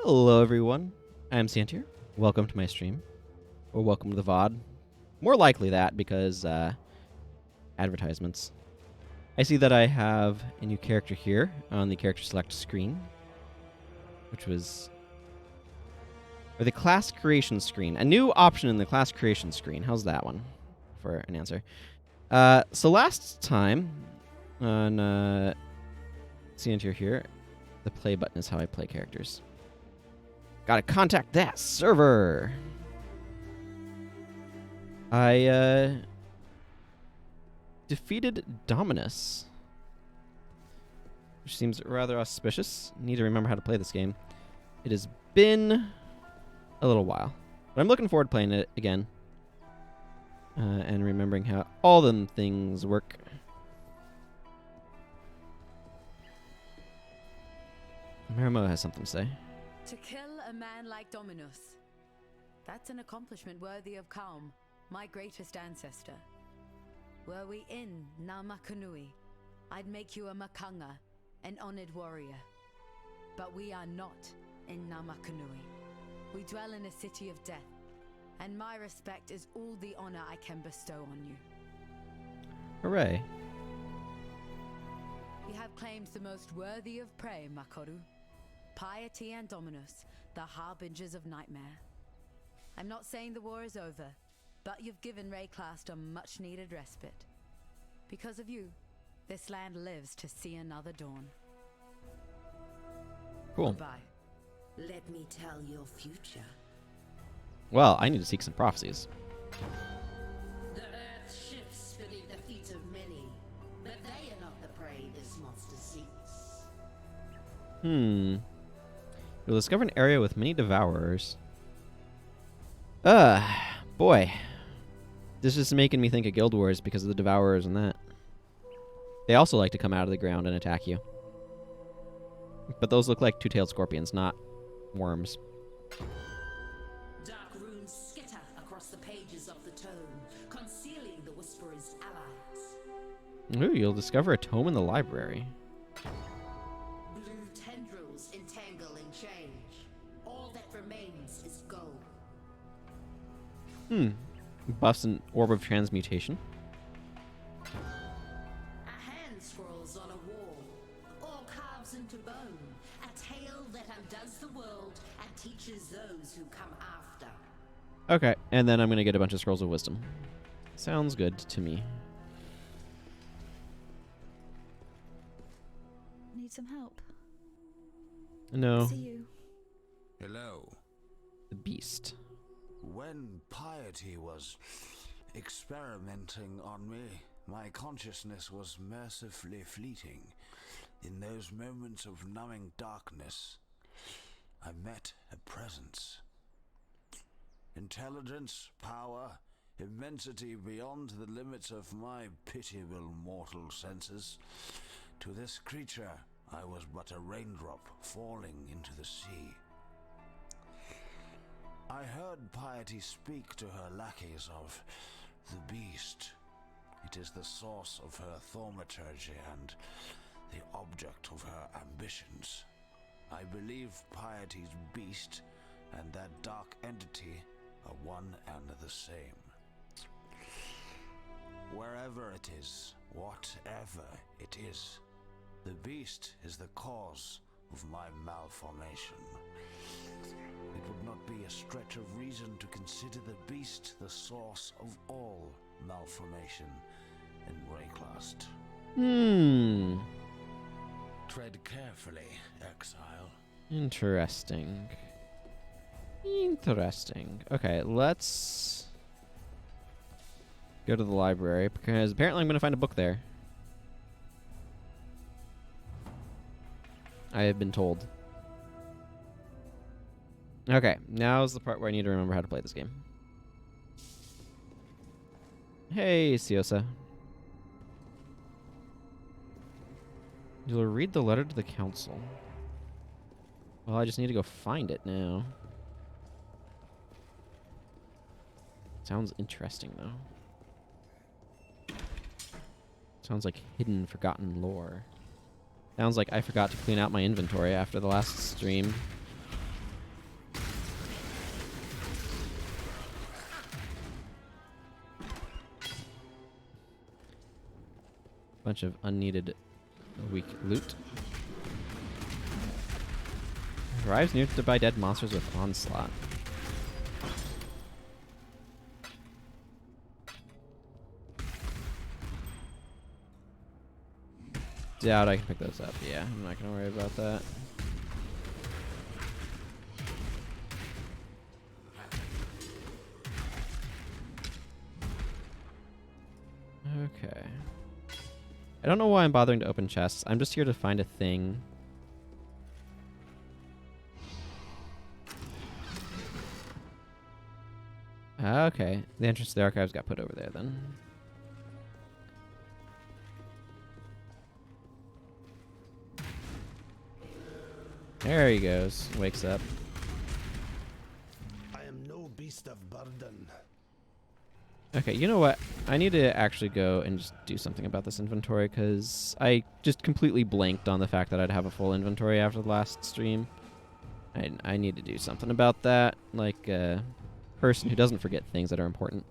Hello everyone, I'm Santier. Welcome to my stream, or welcome to the VOD. More likely that, because advertisements. I see that I have a new character here on the character select screen, which was... or the class creation screen. A new option in the class creation screen. How's that one for an answer? So last time on Santier here, the play button is how I play characters. Gotta contact that server. I defeated Dominus, which seems rather auspicious. Need to remember how to play this game. It has been a little while, but I'm looking forward to playing it again and remembering how all them things work. Marimo has something to say. To kill a man like Dominus, that's an accomplishment worthy of Calm, my greatest ancestor. Were we in Namakanui, I'd make you a Makanga, an honored warrior. But we are not in Namakanui. We dwell in a city of death, and my respect is all the honor I can bestow on you. Hooray. We have claims the most worthy of prey, Makoru. Piety and Dominus, the harbingers of nightmare. I'm not saying the war is over, but you've given Rayclast a much-needed respite. Because of you, this land lives to see another dawn. Cool. Goodbye. Let me tell your future. Well, I need to seek some prophecies. The earth shifts beneath the feet of many, but they are not the prey this monster seeks. You'll discover an area with many devourers. Boy. This is making me think of Guild Wars because of the devourers and that. They also like to come out of the ground and attack you. But those look like two-tailed scorpions, not worms. Dark runes skitter across the pages of the tome, concealing the Whisperer's allies. Ooh, you'll discover a tome in the library. Blue tendrils entangle and change. All that remains is gold. Buffs an orb of transmutation. A hand scrolls on a wall, all carves into bone. A tale that undoes the world and teaches those who come after. Okay, and then I'm going to get a bunch of scrolls of wisdom. Sounds good to me. Need some help? No. See you. Hello. The beast. When piety was experimenting on me, my consciousness was mercifully fleeting. In those moments of numbing darkness, I met a presence. Intelligence, power, immensity beyond the limits of my pitiable mortal senses. To this creature, I was but a raindrop falling into the sea. I heard piety speak to her lackeys of the beast. It is the source of her thaumaturgy and the object of her ambitions. I believe piety's beast and that dark entity are one and the same. Wherever it is, whatever it is, the beast is the cause of my malformation. It would not be a stretch of reason to consider the beast the source of all malformation in Rayclast. Tread carefully, Exile. Interesting. Interesting. Okay, let's go to the library, because apparently I'm going to find a book there. I have been told. Okay, now's the part where I need to remember how to play this game. Hey, Siosa. You'll read the letter to the council. Well, I just need to go find it now. Sounds interesting, though. Sounds like hidden, forgotten lore. Sounds like I forgot to clean out my inventory after the last stream. Bunch of unneeded weak loot. Arrives nearby dead monsters with onslaught. Doubt I can pick those up. Yeah, I'm not gonna worry about that. Okay. I don't know why I'm bothering to open chests. I'm just here to find a thing. Okay. The entrance to the archives got put over there then. There he goes. Wakes up. I am no beast of burden. Okay, you know what? I need to actually go and just do something about this inventory because I just completely blanked on the fact that I'd have a full inventory after the last stream. I need to do something about that, like a person who doesn't forget things that are important.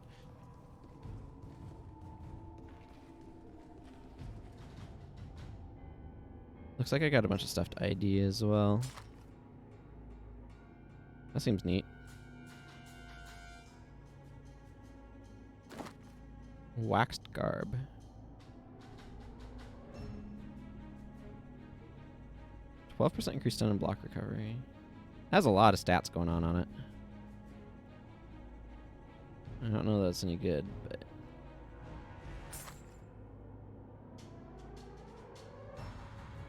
Looks like I got a bunch of stuff to ID as well. That seems neat. Waxed garb. 12% increased stun and block recovery. Has a lot of stats going on it. I don't know that it's any good, but...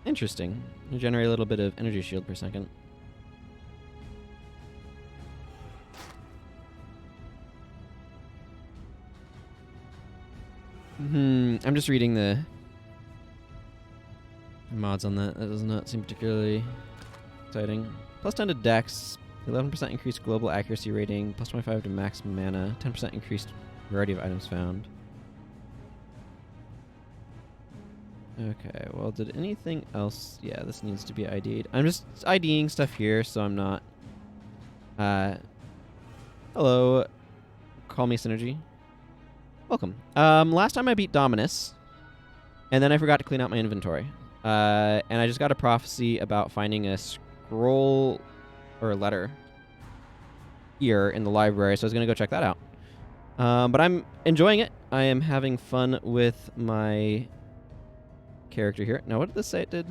Interesting. You generate a little bit of energy shield per second. I'm just reading the mods on that. That does not seem particularly exciting. Plus 10 to dex, 11% increased global accuracy rating, plus 25 to max mana, 10% increased variety of items found. Okay, well, did anything else? Yeah, this needs to be ID'd. I'm just IDing stuff here, so I'm not... hello. Call me Synergy. Welcome. Last time I beat Dominus, and then I forgot to clean out my inventory. And I just got a prophecy about finding a scroll or a letter here in the library, so I was going to go check that out. But I'm enjoying it. I am having fun with my character here. Now, what did this say it did?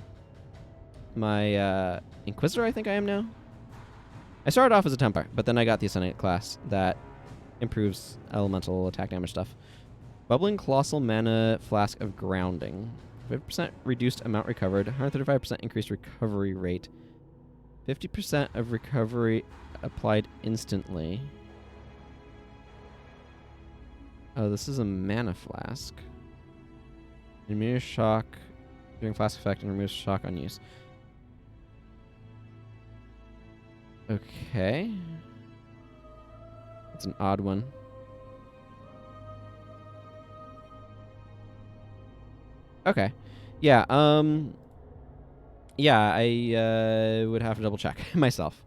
My Inquisitor, I think I am now. I started off as a Templar, but then I got the Ascendant class that improves elemental attack damage stuff. Bubbling Colossal Mana Flask of Grounding. 50% reduced amount recovered. 135% increased recovery rate. 50% of recovery applied instantly. Oh, this is a mana flask. Immune shock during flask effect and removes shock on use. Okay. It's an odd one. Okay. Yeah, yeah, I would have to double check myself.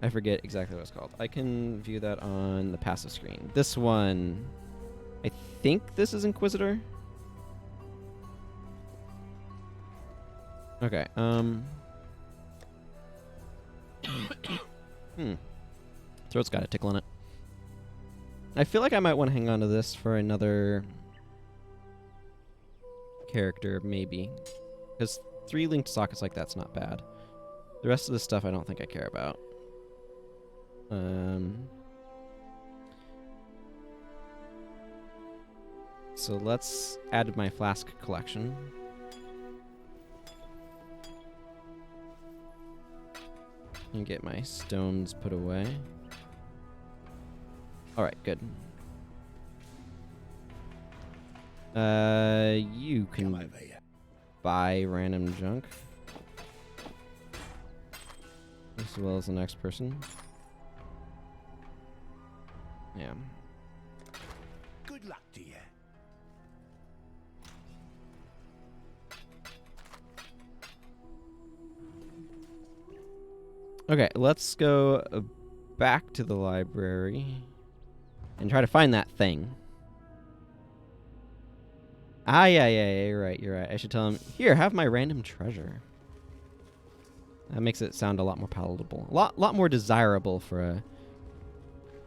I forget exactly what it's called. I can view that on the passive screen. This one, I think this is Inquisitor. Okay, Throat's got a tickle in it. I feel like I might want to hang on to this for another character, maybe. Because 3 linked sockets like that's not bad. The rest of the stuff I don't think I care about. So let's add my flask collection. And get my stones put away. Alright, good. You can buy random junk. As well as the next person. Yeah. Good luck to you. Okay, let's go back to the library and try to find that thing. Yeah, you're right. I should tell him, here, have my random treasure. That makes it sound a lot more palatable. A lot more desirable for a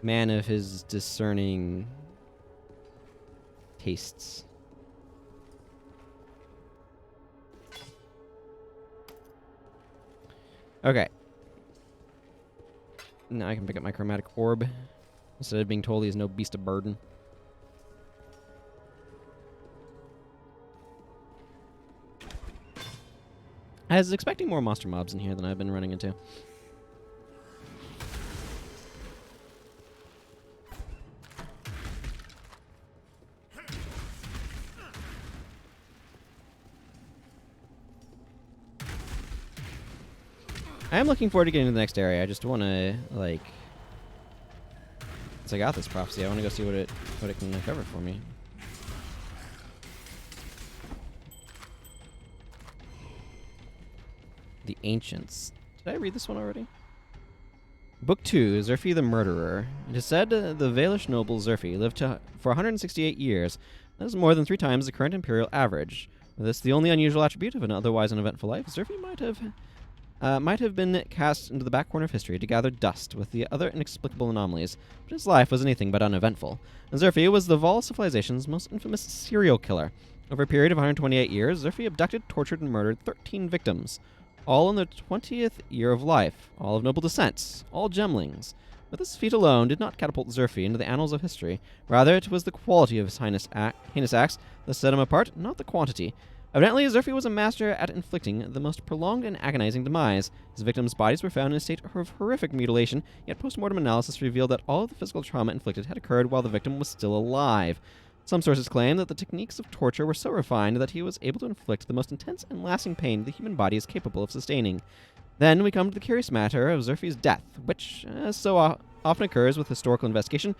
man of his discerning tastes. Okay. Now I can pick up my chromatic orb instead of being told he's no beast of burden. I was expecting more monster mobs in here than I've been running into. I am looking forward to getting to the next area. I just want to, like... Since I got this prophecy, I want to go see what it can cover for me. The Ancients. Did I read this one already? Book 2, Zerfi the Murderer. It is said the Valish noble Zerfi lived for 168 years. That is more than 3 times the current imperial average. This the only unusual attribute of an otherwise uneventful life. Zerfi might have been cast into the back corner of history to gather dust with the other inexplicable anomalies, but his life was anything but uneventful. And Zerfi was the Vol civilization's most infamous serial killer. Over a period of 128 years, Zerfi abducted, tortured, and murdered 13 victims, all in their 20th year of life, all of noble descent, all gemlings. But this feat alone did not catapult Zerfi into the annals of history. Rather, it was the quality of his heinous acts that set him apart, not the quantity. Evidently, Zerfi was a master at inflicting the most prolonged and agonizing demise. His victims' bodies were found in a state of horrific mutilation, yet post-mortem analysis revealed that all of the physical trauma inflicted had occurred while the victim was still alive. Some sources claim that the techniques of torture were so refined that he was able to inflict the most intense and lasting pain the human body is capable of sustaining. Then we come to the curious matter of Zerfi's death, which, as so often occurs with historical investigation,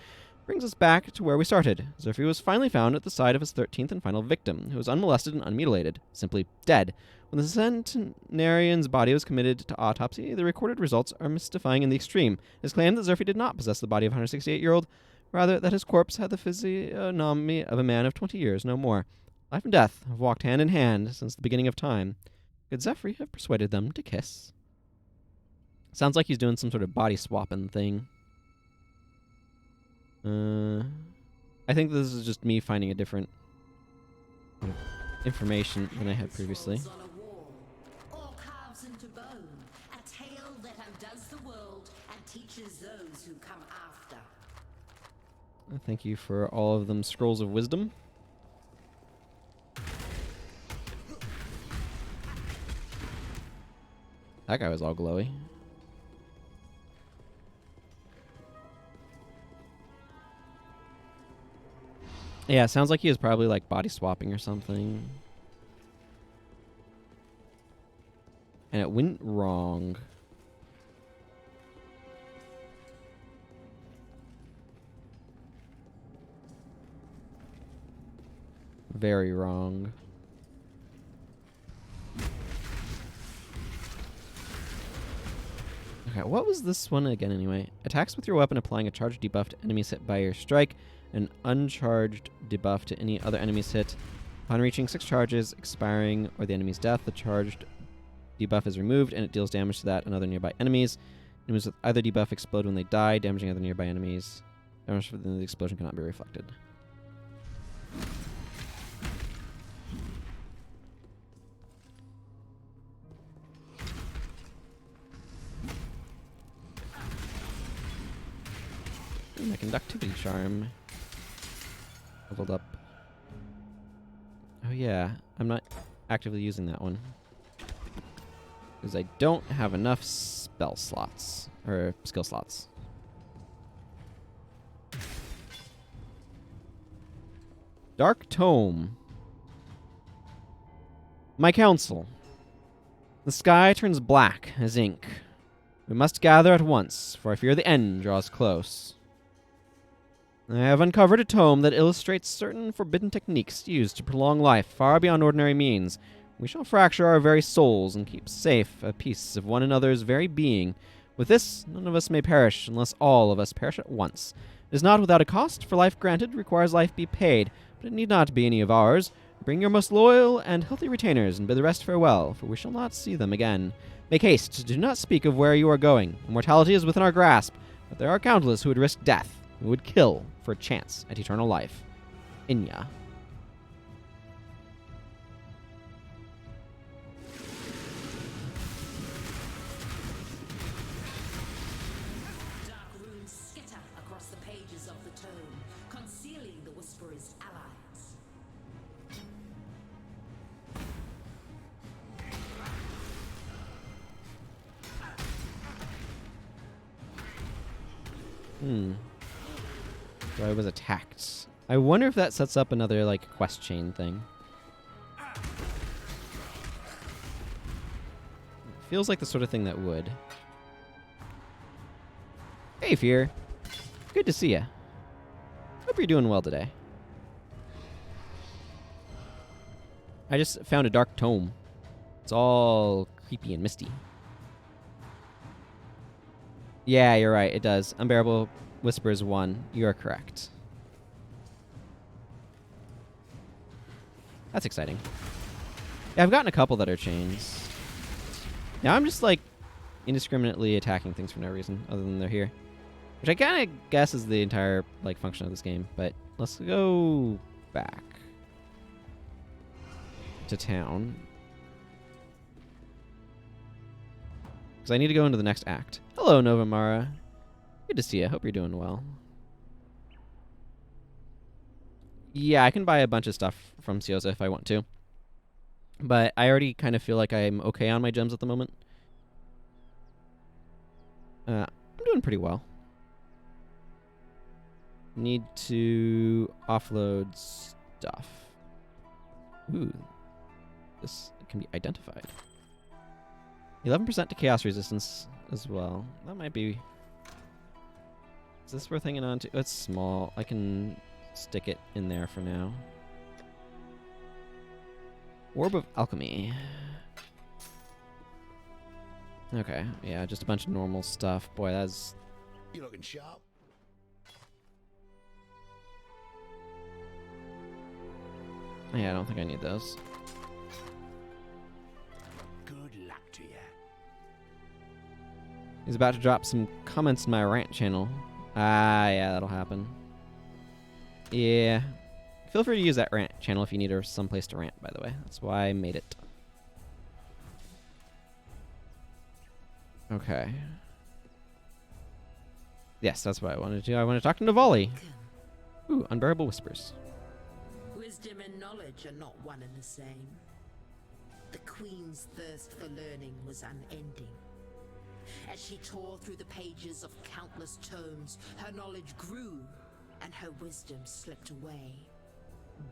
brings us back to where we started. Zerfi was finally found at the side of his 13th and final victim, who was unmolested and unmutilated, simply dead. When the centenarian's body was committed to autopsy, the recorded results are mystifying in the extreme. It is claimed that Zerfi did not possess the body of a 168-year-old, rather that his corpse had the physiognomy of a man of 20 years, no more. Life and death have walked hand in hand since the beginning of time. Could Zerfi have persuaded them to kiss? Sounds like he's doing some sort of body swapping thing. I think this is just me finding a different information than I had previously. On a wall, all carves into bone, a tale that undoes the world and teaches those who come after. Thank you for all of them scrolls of wisdom. That guy was all glowy. Yeah, sounds like he was probably like body swapping or something. And it went wrong. Very wrong. Okay, what was this one again anyway? Attacks with your weapon applying a charge debuff to enemies hit by your strike, an uncharged debuff to any other enemy's hit. Upon reaching 6 charges, expiring, or the enemy's death, the charged debuff is removed and it deals damage to that and other nearby enemies. Enemies with either debuff explode when they die, damaging other nearby enemies. Damage from the explosion cannot be reflected. Ooh, my conductivity charm leveled up. Oh yeah, I'm not actively using that one because I don't have enough spell slots or skill slots. Dark Tome. My counsel. The sky turns black as ink. We must gather at once, for I fear the end draws close. I have uncovered a tome that illustrates certain forbidden techniques used to prolong life far beyond ordinary means. We shall fracture our very souls and keep safe a piece of one another's very being. With this, none of us may perish unless all of us perish at once. It is not without a cost, for life granted requires life be paid, but it need not be any of ours. Bring your most loyal and healthy retainers, and bid the rest farewell, for we shall not see them again. Make haste, do not speak of where you are going. Immortality is within our grasp, but there are countless who would risk death, who would kill for a chance at eternal life. Inya. Dark runes skitter across the pages of the tome, concealing the Whisperer's allies. So I was attacked. I wonder if that sets up another, like, quest chain thing. Feels like the sort of thing that would. Hey, Fear. Good to see ya. Hope you're doing well today. I just found a dark tome. It's all creepy and misty. Yeah, you're right. It does. Unbearable Whispers 1. You are correct. That's exciting. Yeah, I've gotten a couple that are chains. Now I'm just, like, indiscriminately attacking things for no reason other than they're here. Which I kind of guess is the entire, like, function of this game. But let's go back to town. Because I need to go into the next act. Hello, Nova Mara. Good to see you. Hope you're doing well. Yeah, I can buy a bunch of stuff from Siosa if I want to. But I already kind of feel like I'm okay on my gems at the moment. I'm doing pretty well. Need to offload stuff. Ooh. This can be identified. 11% to chaos resistance as well. That might be... Is this worth hanging on to? It's small. I can stick it in there for now. Orb of Alchemy. Okay, yeah, just a bunch of normal stuff. Boy, that's... You looking sharp? Yeah, I don't think I need those. Good luck to you. He's about to drop some comments in my rant channel. Ah, yeah, that'll happen. Yeah. Feel free to use that rant channel if you need some place to rant, by the way. That's why I made it. Okay. Yes, that's what I wanted to do. I want to talk to Navali. Ooh, Unbearable Whispers. Wisdom and knowledge are not one and the same. The Queen's thirst for learning was unending. As she tore through the pages of countless tomes, her knowledge grew and her wisdom slipped away,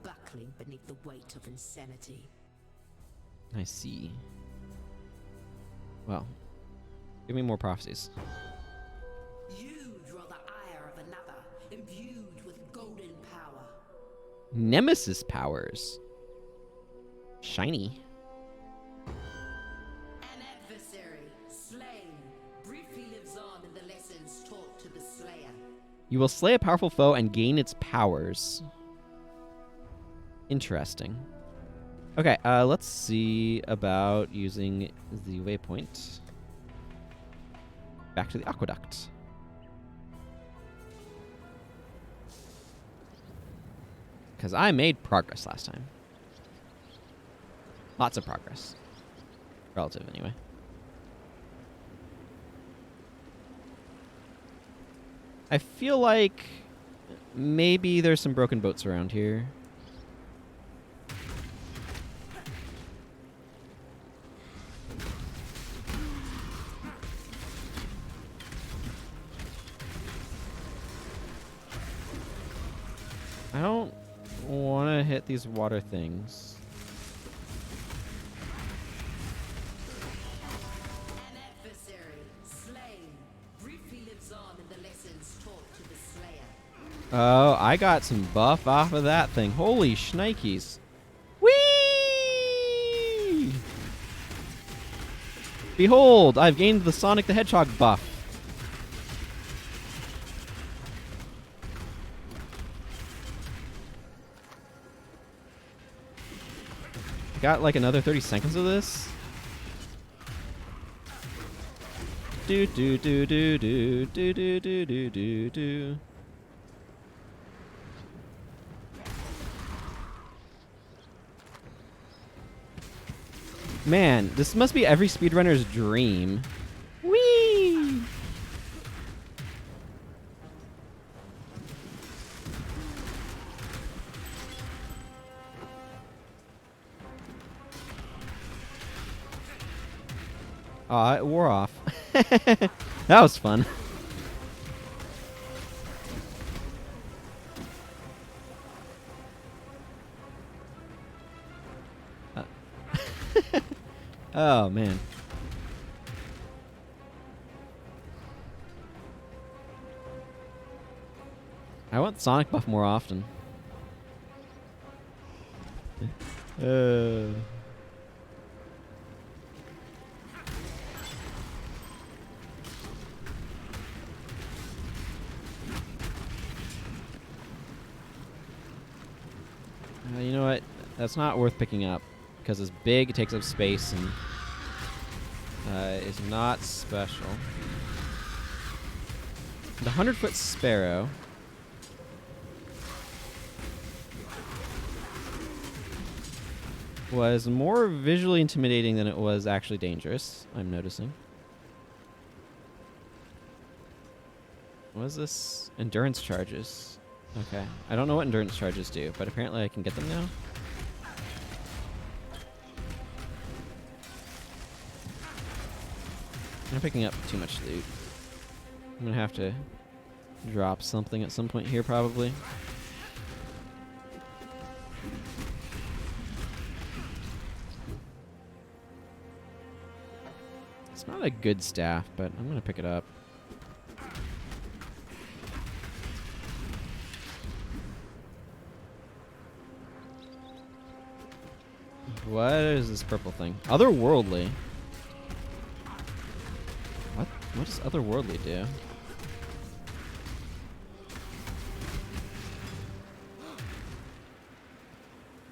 buckling beneath the weight of insanity. I see. Well, give me more prophecies. You draw the ire of another, imbued with golden power. Nemesis powers. Shiny. An adversary, slain, briefly lives on in the lessons taught to the slayer. You will slay a powerful foe and gain its powers. Interesting. Okay, let's see about using the waypoint. Back to the aqueduct. Because I made progress last time. Lots of progress. Relative, anyway. I feel like maybe there's some broken boats around here. I don't want to hit these water things. An adversary, slain, briefly lives on in the lessons taught to the slayer. Oh, I got some buff off of that thing. Holy shnikes. Whee! Behold, I've gained the Sonic the Hedgehog buff. got like another 30 seconds of this. Do do do do do do do do do do do. Man, this must be every speedrunner's dream. Whee! Aw, it wore off. That was fun. Oh, man. I want Sonic buff more often. You know what? That's not worth picking up because it's big, it takes up space, and is not special. The 100-foot sparrow. Was more visually intimidating than it was actually dangerous, I'm noticing. What is this? Endurance charges. Okay. I don't know what endurance charges do, but apparently I can get them now. I'm picking up too much loot. I'm gonna have to drop something at some point here, probably. It's not a good staff, but I'm gonna pick it up. What is this purple thing? Otherworldly. What does otherworldly do?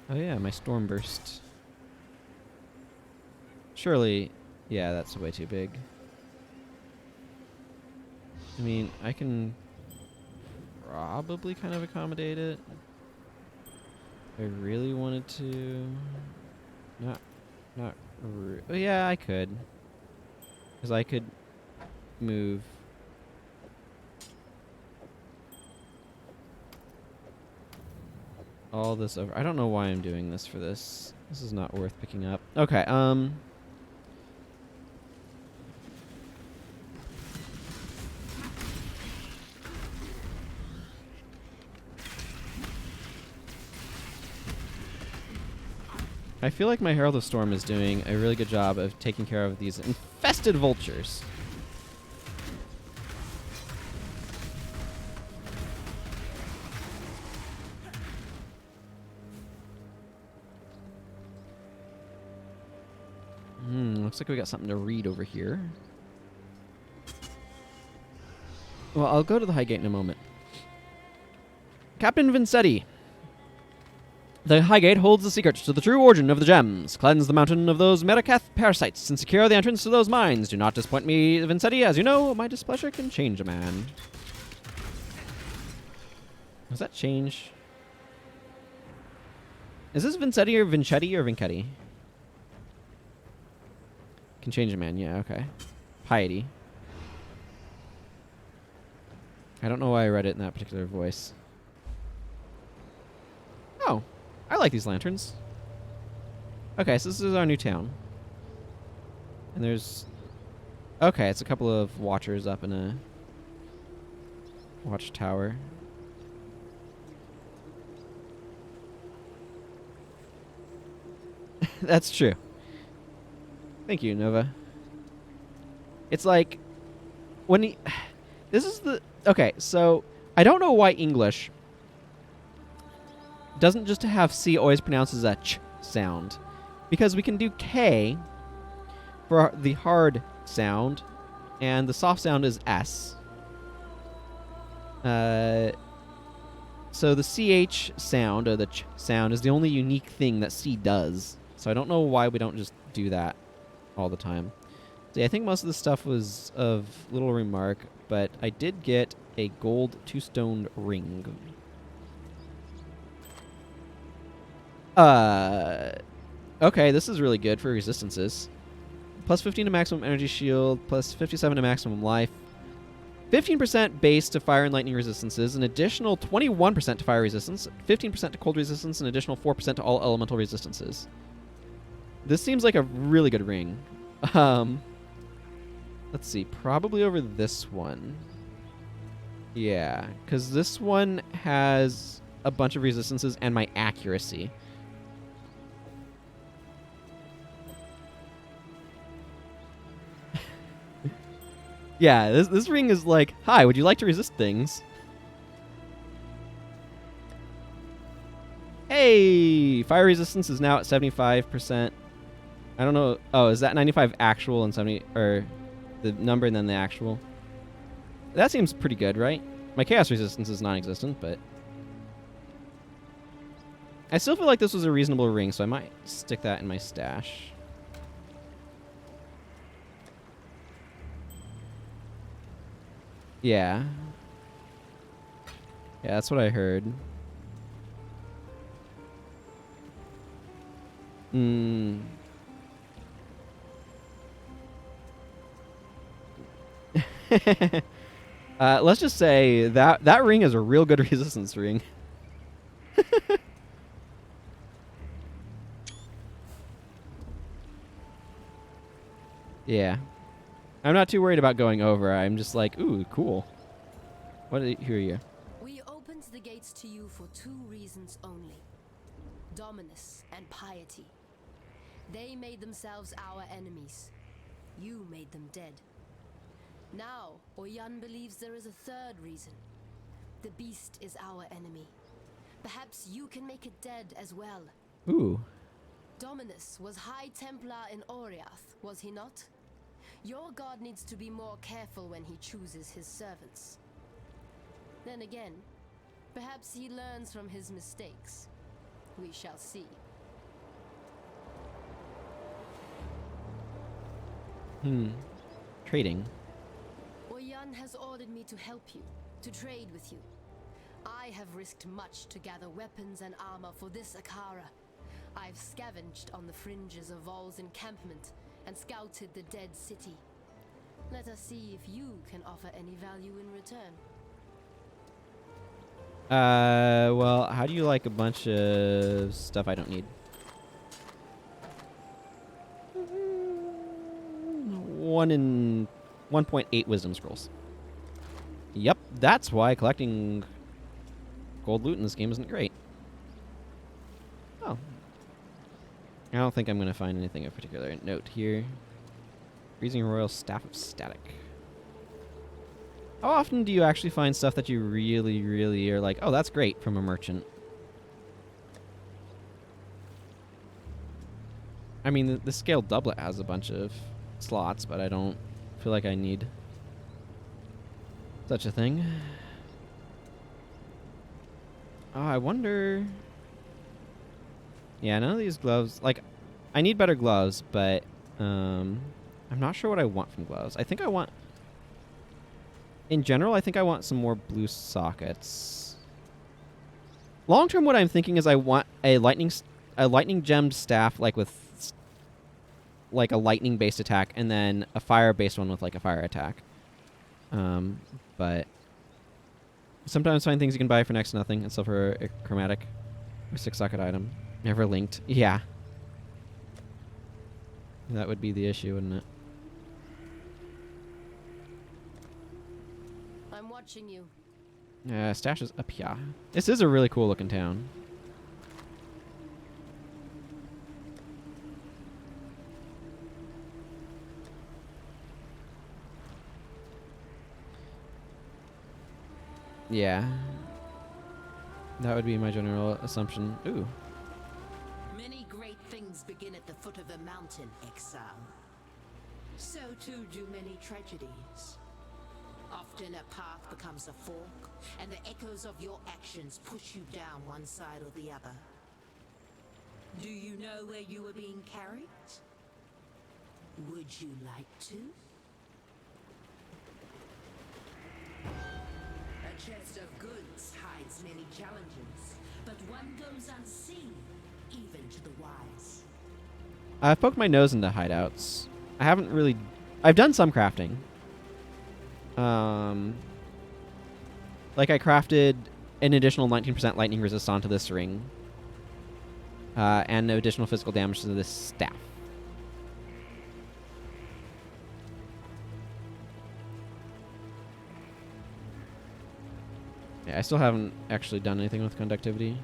Oh yeah, my storm burst. Surely, yeah, that's way too big. I mean, I can probably kind of accommodate it. If I really wanted to. Oh yeah, I could. Because I could move. All this over. I don't know why I'm doing this for this. This is not worth picking up. Okay, I feel like my Herald of Storm is doing a really good job of taking care of these infested vultures. Looks like we got something to read over here. Well, I'll go to the High Gate in a moment. Captain Vincetti. The High Gate holds the secret to the true origin of the gems. Cleanse the mountain of those Merikath parasites and secure the entrance to those mines. Do not disappoint me, Vincetti. As you know, my displeasure can change a man. Does that change? Is this Vincetti or Vincetti or Vincetti? Can change a man, yeah, okay. Piety. I don't know why I read it in that particular voice. Oh, I like these lanterns. Okay, so this is our new town. And there's... Okay, it's a couple of watchers up in a watchtower. That's true. Thank you, Nova. It's like when he, this is the okay. So I don't know why English doesn't just have C always pronounces a ch sound, because we can do K for the hard sound, and the soft sound is S. So the CH sound or the ch sound is the only unique thing that C does. So I don't know why we don't just do that all the time. See, I think most of the stuff was of little remark, but I did get a gold 2-stone ring. Okay, this is really good for resistances. Plus 15 to maximum energy shield, plus 57 to maximum life. 15% base to fire and lightning resistances, an additional 21% to fire resistance, 15% to cold resistance, an additional 4% to all elemental resistances. This seems like a really good ring. Let's see, probably over this one. Yeah, because this one has a bunch of resistances and my accuracy. Yeah, this ring is like, hi, would you like to resist things? Hey, fire resistance is now at 75%. I don't know. Oh, is that 95 actual and 70, or the number and then the actual? That seems pretty good, right? My chaos resistance is non-existent, but I still feel like this was a reasonable ring, so I might stick that in my stash. Yeah. Yeah, that's what I heard. Let's just say that ring is a real good resistance ring. Yeah. I'm not too worried about going over. I'm just like, ooh, cool. What who are you? We opened the gates to you for 2 reasons only. Dominus and piety. They made themselves our enemies. You made them dead. Now, Oyan believes there is a 3rd reason. The beast is our enemy. Perhaps you can make it dead as well. Ooh. Dominus was High Templar in Oriath, was he not? Your god needs to be more careful when he chooses his servants. Then again, perhaps he learns from his mistakes. We shall see. Trading. Oyan has ordered me to help you, to trade with you. I have risked much to gather weapons and armor for this Akara. I've scavenged on the fringes of Vol's encampment and scouted the dead city. Let us see if you can offer any value in return. Well, how do you like a bunch of stuff I don't need? 1.8 wisdom scrolls. Yep, that's why collecting gold loot in this game isn't great. Oh. I don't think I'm going to find anything of particular note here. Freezing Royal Staff of Static. How often do you actually find stuff that you really, really are like, oh, that's great from a merchant? I mean, the scaled doublet has a bunch of slots, but I don't feel like I need such a thing. Oh, I wonder... Yeah, none of these gloves... Like, I need better gloves, but I'm not sure what I want from gloves. I think I want... In general, I think I want some more blue sockets. Long term, what I'm thinking is I want a lightning gemmed staff, like with like a lightning based attack, and then a fire based one with like a fire attack. But sometimes find things you can buy for next to nothing and sell for a chromatic or 6 socket item. Never linked. Yeah. That would be the issue, wouldn't it? I'm watching you. Stash is up here. This is a really cool looking town. Yeah. That would be my general assumption. Ooh. Many great things begin at the foot of a mountain, Exile. So too do many tragedies. Often a path becomes a fork, and the echoes of your actions push you down one side or the other. Do you know where you were being carried? Would you like to? A chest of goods hides many challenges, but one goes unseen, even to the wise. I've poked my nose into hideouts. I haven't really... I've done some crafting. Like I crafted an additional 19% lightning resist onto this ring. And additional physical damage to this staff. Yeah, I still haven't actually done anything with conductivity.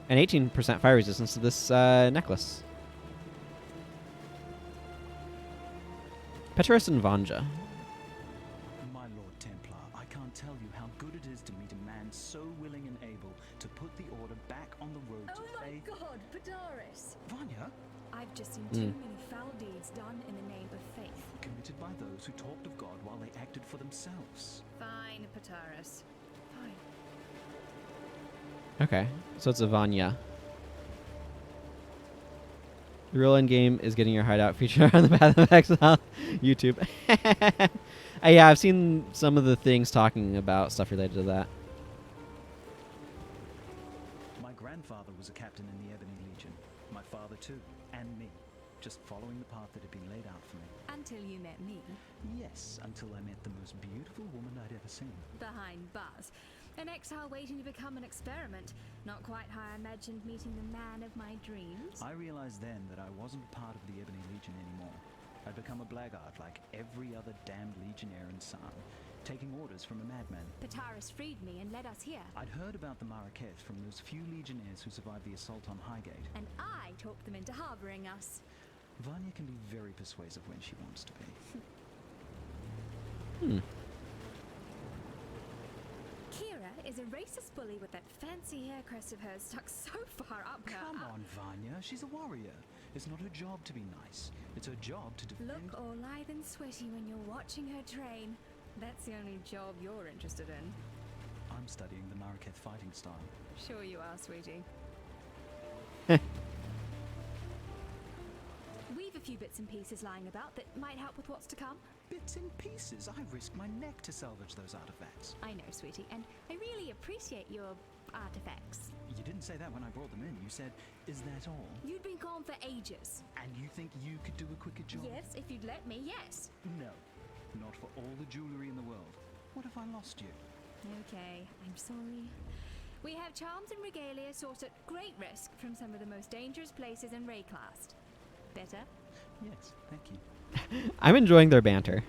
And 18% fire resistance to this necklace. Petrus and Vanja. My Lord Templar, I can't tell you how good it is to meet a man so willing and able to put the order back on the road to faith. God, Padaris! Vanya, I've just seen too many foul deeds done in the name of faith. committed by those who talked of God while they acted for themselves. Fine, Padaris. Fine. Okay, so it's a Vanya. The real end game is getting your hideout feature on the Path of Exile YouTube. Yeah, I've seen some of the things talking about stuff related to that. My grandfather was a captain in the Ebony Legion. My father too, and me. Just following the path that had been laid out for me. Until you met me. Yes, until I met the most beautiful woman I'd ever seen. Behind bars. An exile waiting to become an experiment. Not quite how I imagined meeting the man of my dreams. I realized then that I wasn't part of the Ebony Legion anymore. I'd become a blackguard like every other damned legionnaire in San, taking orders from a madman. Padaris freed me and led us here. I'd heard about the Marraketh from those few legionnaires who survived the assault on Highgate. And I talked them into harboring us. Vanya can be very persuasive when she wants to be. Kira is a racist bully with that fancy hair crest of hers stuck so far up her. Come on, Vanya. She's a warrior. It's not her job to be nice. It's her job to defend... Look all lithe and sweaty when you're watching her train. That's the only job you're interested in. I'm studying the Marraketh fighting style. Sure you are, sweetie. We've a few bits and pieces lying about that might help with what's to come. Bits and pieces. I risk my neck to salvage those artifacts. I know, sweetie, and I really appreciate your artifacts. You didn't say that when I brought them in. You said, is that all? You'd been gone for ages. And you think you could do a quicker job? Yes, if you'd let me, yes. No. Not for all the jewelry in the world. What if I lost you? Okay, I'm sorry. We have charms and regalia sourced at great risk from some of the most dangerous places in Rayclast. Better? Yes, thank you. I'm enjoying their banter.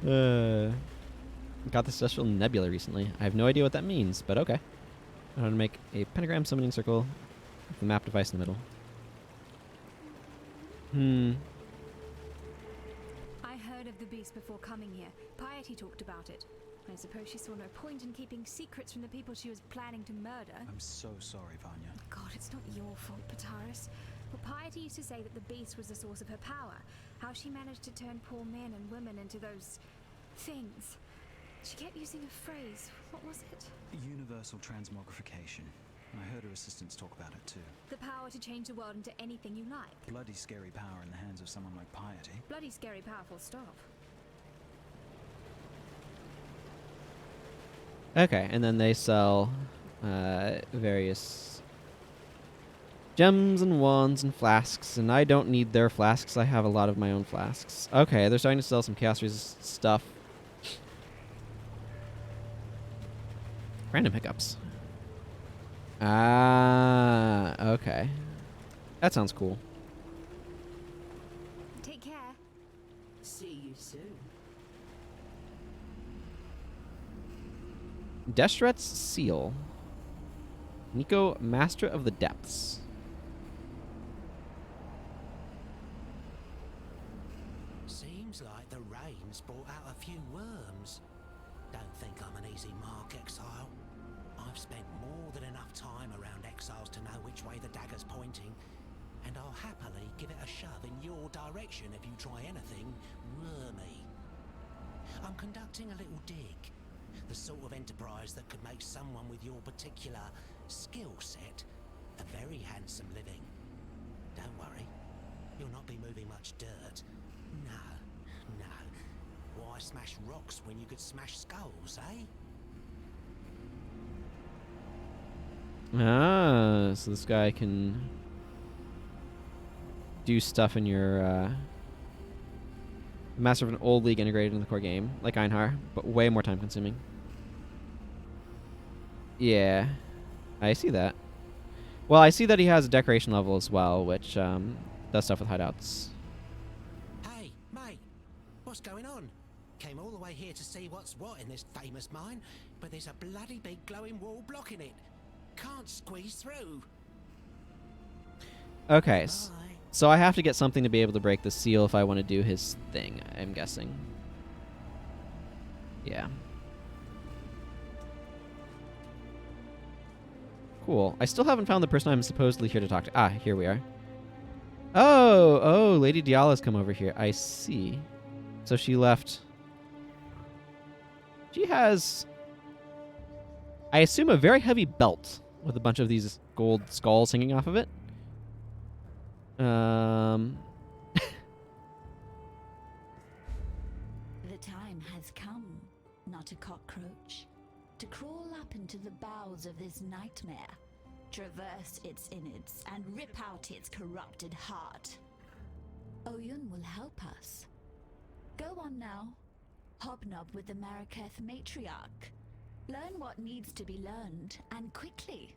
Got the Celestial Nebula recently. I have no idea what that means, but okay. I'm going to make a pentagram summoning circle with the map device in the middle. I heard of the beast before coming here. Piety talked about it. I suppose she saw no point in keeping secrets from the people she was planning to murder. I'm so sorry, Vanya. God, it's not your fault, Pataris. But Piety used to say that the beast was the source of her power. How she managed to turn poor men and women into those... things. She kept using a phrase. What was it? Universal transmogrification. I heard her assistants talk about it too. The power to change the world into anything you like. Bloody scary power in the hands of someone like Piety. Bloody scary powerful stop. Okay, and then they sell various gems and wands and flasks, and I don't need their flasks. I have a lot of my own flasks. Okay, they're starting to sell some chaos resist stuff. Random hiccups. Ah, okay. That sounds cool. Take care. See you soon. Destret's Seal. Nico, Master of the Depths. Seems like the rain's brought out a few worms. Don't think I'm an easy mark, Exile. I've spent more than enough time around exiles to know which way the dagger's pointing, and I'll happily give it a shove in your direction if you try anything wormy. I'm conducting a little dig, the sort of enterprise that could make someone with your particular skill set A very handsome living. Don't worry, you'll not be moving much dirt. No. Why smash rocks when you could smash skulls, eh? Ah, so this guy can do stuff in your master of an old league integrated into the core game, like Einhar, but way more time consuming. Yeah, I see that. Well, I see that he has a decoration level as well, which does stuff with hideouts. Hey, mate, what's going on? Came all the way here to see what's what in this famous mine, but there's a bloody big glowing wall blocking it. Can't squeeze through. Okay, Bye. so I have to get something to be able to break the seal if I want to do his thing, I'm guessing. Yeah. Cool. I still haven't found the person I'm supposedly here to talk to. Ah, here we are. Oh, Lady Diala's come over here. I see. So she left. She has, I assume, a very heavy belt with a bunch of these gold skulls hanging off of it. The time has come, not a cockroach, to crawl up into the bowels of this nightmare, traverse its innards, and rip out its corrupted heart. Oyun will help us. Go on now. Hobnob with the Maraketh matriarch. Learn what needs to be learned, and quickly.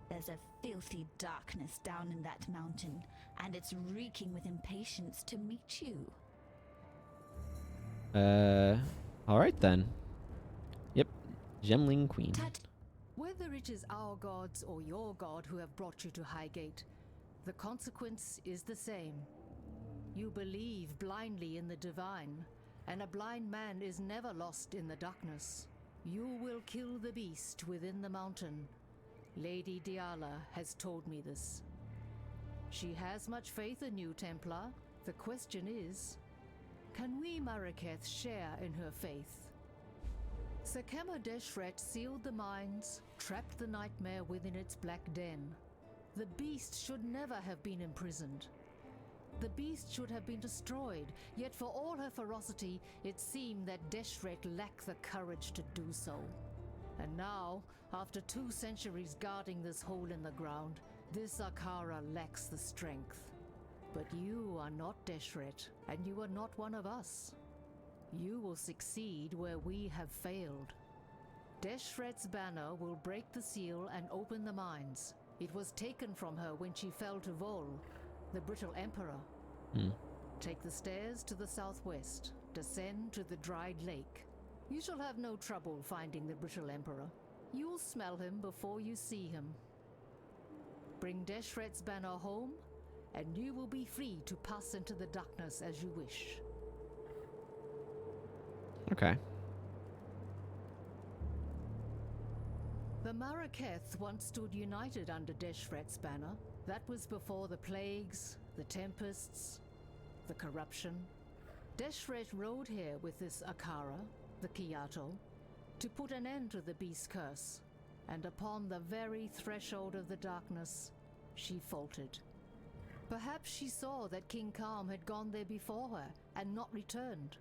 There's a filthy darkness down in that mountain, and it's reeking with impatience to meet you. Alright then. Yep. Gemling Queen. Whether it is our gods or your god who have brought you to Highgate, the consequence is the same. You believe blindly in the divine, and a blind man is never lost in the darkness. You will kill the beast within the mountain. Lady Diala has told me this. She has much faith in you, Templar. The question is, can we Maraketh share in her faith? Sekema Deshret sealed the mines, trapped the nightmare within its black den. The beast should never have been imprisoned. The beast should have been destroyed, yet for all her ferocity, it seemed that Deshret lacked the courage to do so. And now, after 2 centuries guarding this hole in the ground, this Akara lacks the strength. But you are not Deshret, and you are not one of us. You will succeed where we have failed. Deshret's banner will break the seal and open the mines. It was taken from her when she fell to Vol, the brittle emperor. Take the stairs to the southwest, descend to the dried lake. You shall have no trouble finding the brittle emperor. You'll smell him before you see him. Bring Deshret's banner home, and you will be free to pass into the darkness as you wish. Okay. The Maraketh once stood united under Deshret's banner. That was before the plagues, the tempests, the corruption. Deshret rode here with this Akara, the Kiato, to put an end to the beast's curse, and upon the very threshold of the darkness, she faltered. Perhaps she saw that King Kalm had gone there before her and not returned.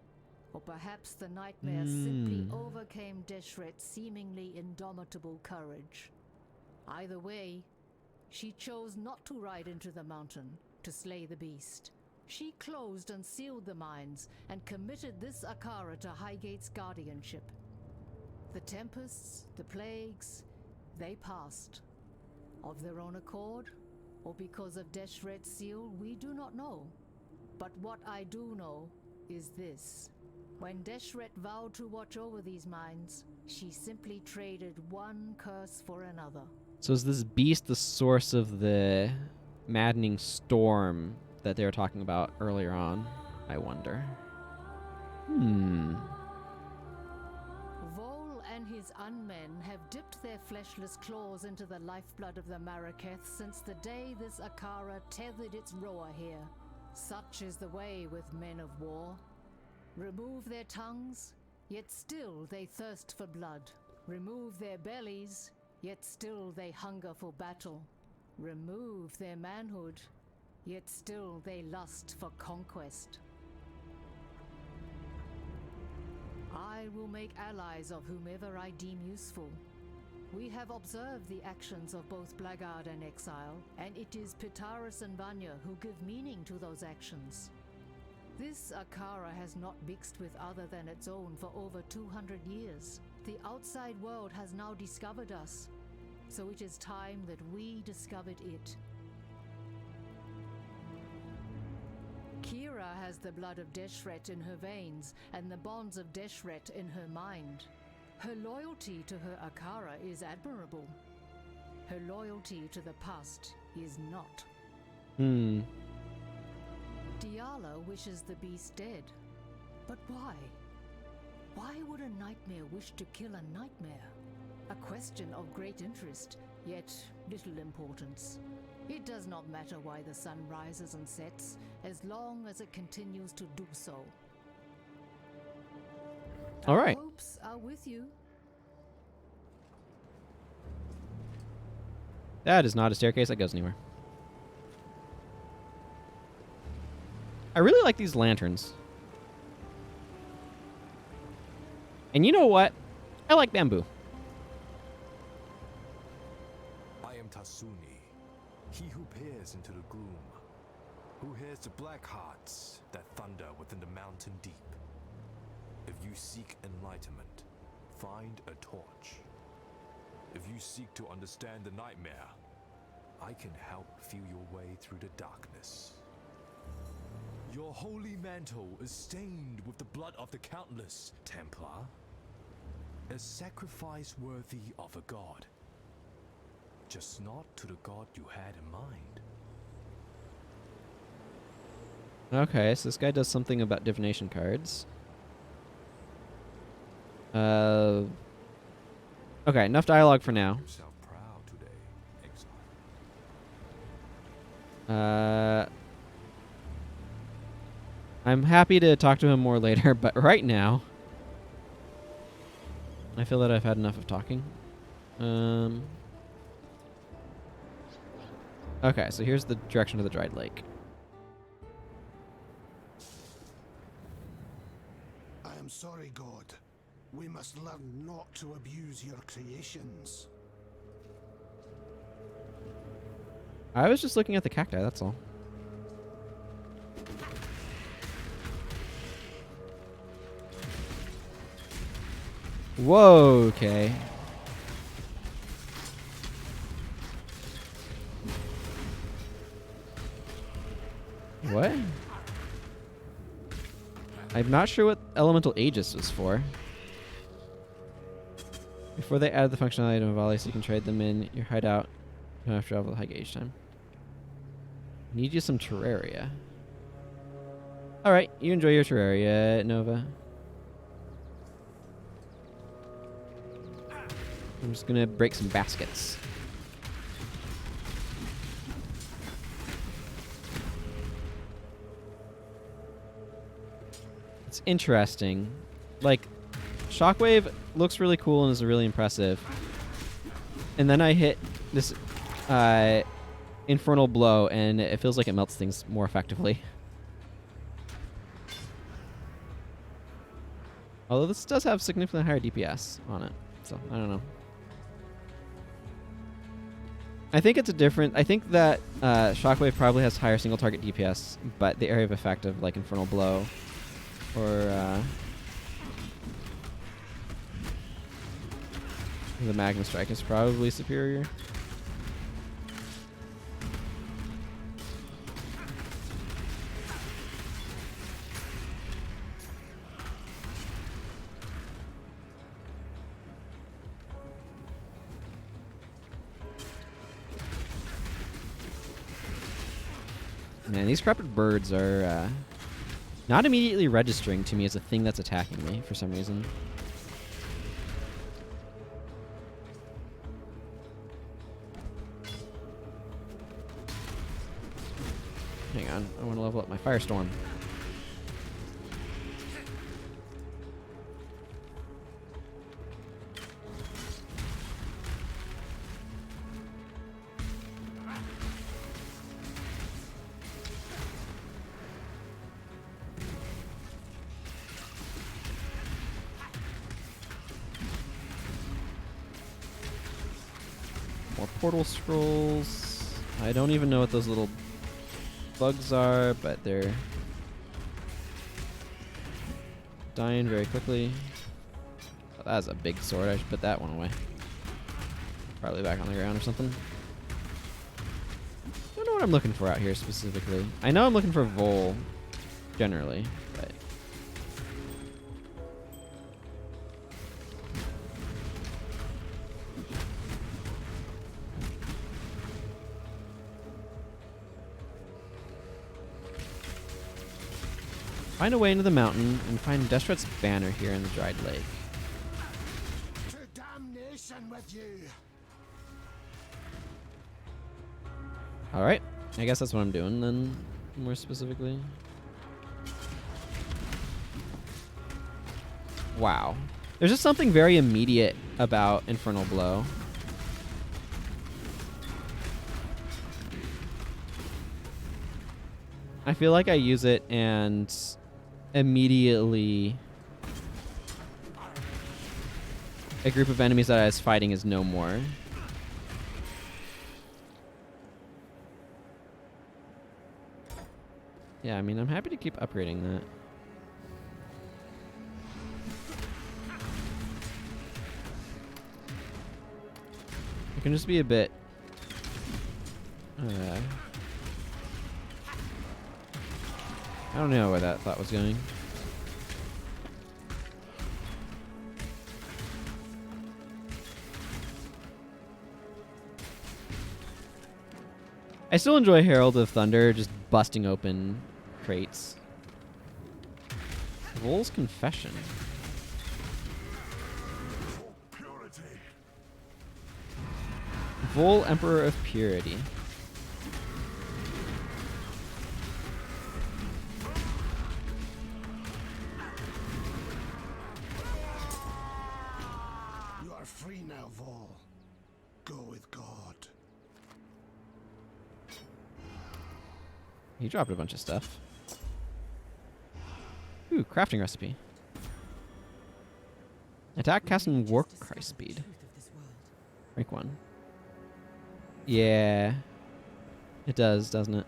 Or perhaps the nightmare simply overcame Deshret's seemingly indomitable courage. Either way, she chose not to ride into the mountain to slay the beast. She closed and sealed the mines and committed this Akara to Highgate's guardianship. The tempests, the plagues, they passed. Of their own accord, or because of Deshret's seal, we do not know. But what I do know is this. When Deshret vowed to watch over these mines, she simply traded one curse for another. So is this beast the source of the maddening storm that they were talking about earlier on? I wonder. Vol and his unmen have dipped their fleshless claws into the lifeblood of the Maraketh since the day this Akara tethered its roer here. Such is the way with men of war. Remove their tongues, yet still they thirst for blood. Remove their bellies, yet still they hunger for battle. remove their manhood, yet still they lust for conquest. I will make allies of whomever I deem useful. We have observed the actions of both Blackguard and Exile, and it is Pitaris and Vanya who give meaning to those actions. This Akara has not mixed with other than its own for over 200 years. The outside world has now discovered us, so it is time that we discovered it. Kira has the blood of Deshret in her veins and the bonds of Deshret in her mind. Her loyalty to her Akara is admirable. Her loyalty to the past is not. Diala wishes the beast dead. But why? Why would a nightmare wish to kill a nightmare? A question of great interest, yet little importance. It does not matter why the sun rises and sets, as long as it continues to do so. All right. Our hopes are with you. That is not a staircase that goes anywhere. I really like these lanterns. And you know what? I like bamboo. I am Tasuni, he who peers into the gloom, who hears the black hearts that thunder within the mountain deep. If you seek enlightenment, find a torch. If you seek to understand the nightmare, I can help feel your way through the darkness. Your holy mantle is stained with the blood of the countless, Templar. A sacrifice worthy of a god. Just not to the god you had in mind. Okay, so this guy does something about divination cards. Okay, enough dialogue for now. Yourself proud today, Exile. I'm happy to talk to him more later, but right now, I feel that I've had enough of talking. Okay, so here's the direction to the dried lake. I am sorry, God. We must learn not to abuse your creations. I was just looking at the cacti, that's all. Whoa, okay. What? I'm not sure what Elemental Aegis was for. Before they added the functionality to Navali, so you can trade them in your hideout. You don't have to travel high gauge time. Need you some Terraria. Alright, you enjoy your Terraria, Nova. I'm just gonna break some baskets. It's interesting. Like, Shockwave looks really cool and is really impressive. And then I hit this Infernal Blow, and it feels like it melts things more effectively. Although this does have significantly higher DPS on it, so I don't know. I think it's a different... I think that Shockwave probably has higher single target DPS, but the area of effect of like Infernal Blow or the Magma Strike is probably superior. Man, these corrupted birds are not immediately registering to me as a thing that's attacking me for some reason. Hang on, I want to level up my Firestorm. portal scrolls. I don't even know what those little bugs are, but they're dying very quickly. Oh, that was a big sword. I should put that one away. Probably back on the ground or something. Don't know what I'm looking for out here specifically. I know I'm looking for Vol generally, but find a way into the mountain and find Destret's banner here in the dried lake. To damnation with you! Alright, I guess that's what I'm doing then, more specifically. Wow. There's just something very immediate about Infernal Blow. I feel like I use it and immediately a group of enemies that I was fighting is no more. Yeah, I mean, I'm happy to keep upgrading that. It can just be a bit I don't know where that thought was going. I still enjoy Herald of Thunder, just busting open crates. Vol's Confession. Vol, Emperor of Purity. You are free now, Vol. Go with God. He dropped a bunch of stuff. Ooh, crafting recipe. Attack, cast, and war cry speed. Rank 1. Yeah. It does, doesn't it?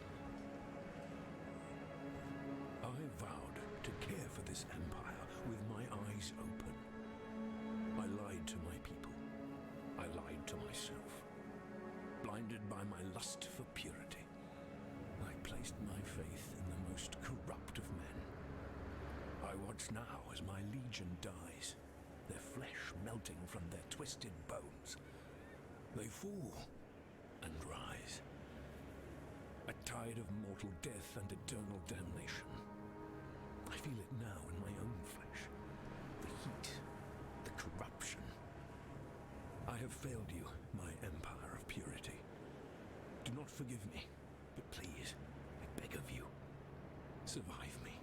I vowed to care for this empire with my eyes open. I lied to my people. I lied to myself. Blinded by my lust for purity, I placed my faith in the most corrupt of men. I watch now as my legion dies, their flesh melting from their twisted bones. They fall and rise. A tide of mortal death and eternal damnation. I feel it now in my own flesh. The heat, the corruption. I have failed you, my empire of purity. Do not forgive me, but please, I beg of you, survive me.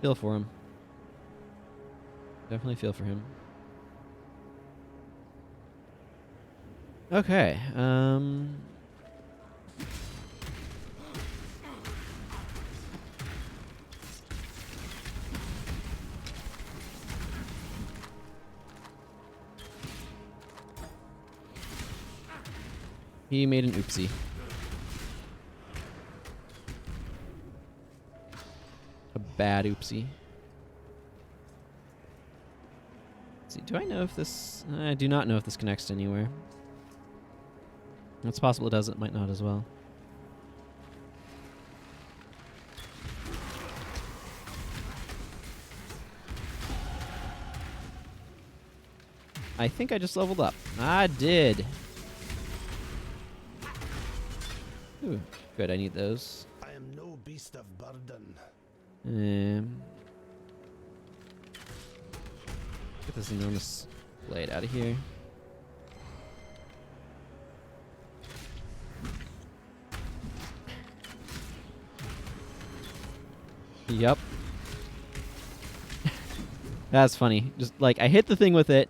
Feel for him. Definitely feel for him. Okay, he made an oopsie. A bad oopsie. Let's see, do I know if this... I do not know if this connects to anywhere. It's possible it does, it might not as well. I think I just leveled up. I did. Ooh, good, I need those. I am no beast of burden. Get this enormous blade out of here. Yep. That's funny. Just like I hit the thing with it.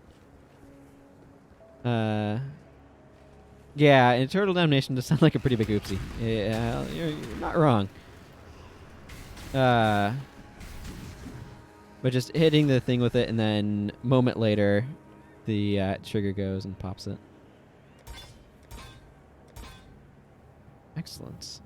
Yeah, Eternal Damnation does sound like a pretty big oopsie. Yeah, you're not wrong. But just hitting the thing with it and then a moment later the trigger goes and pops it. Excellent.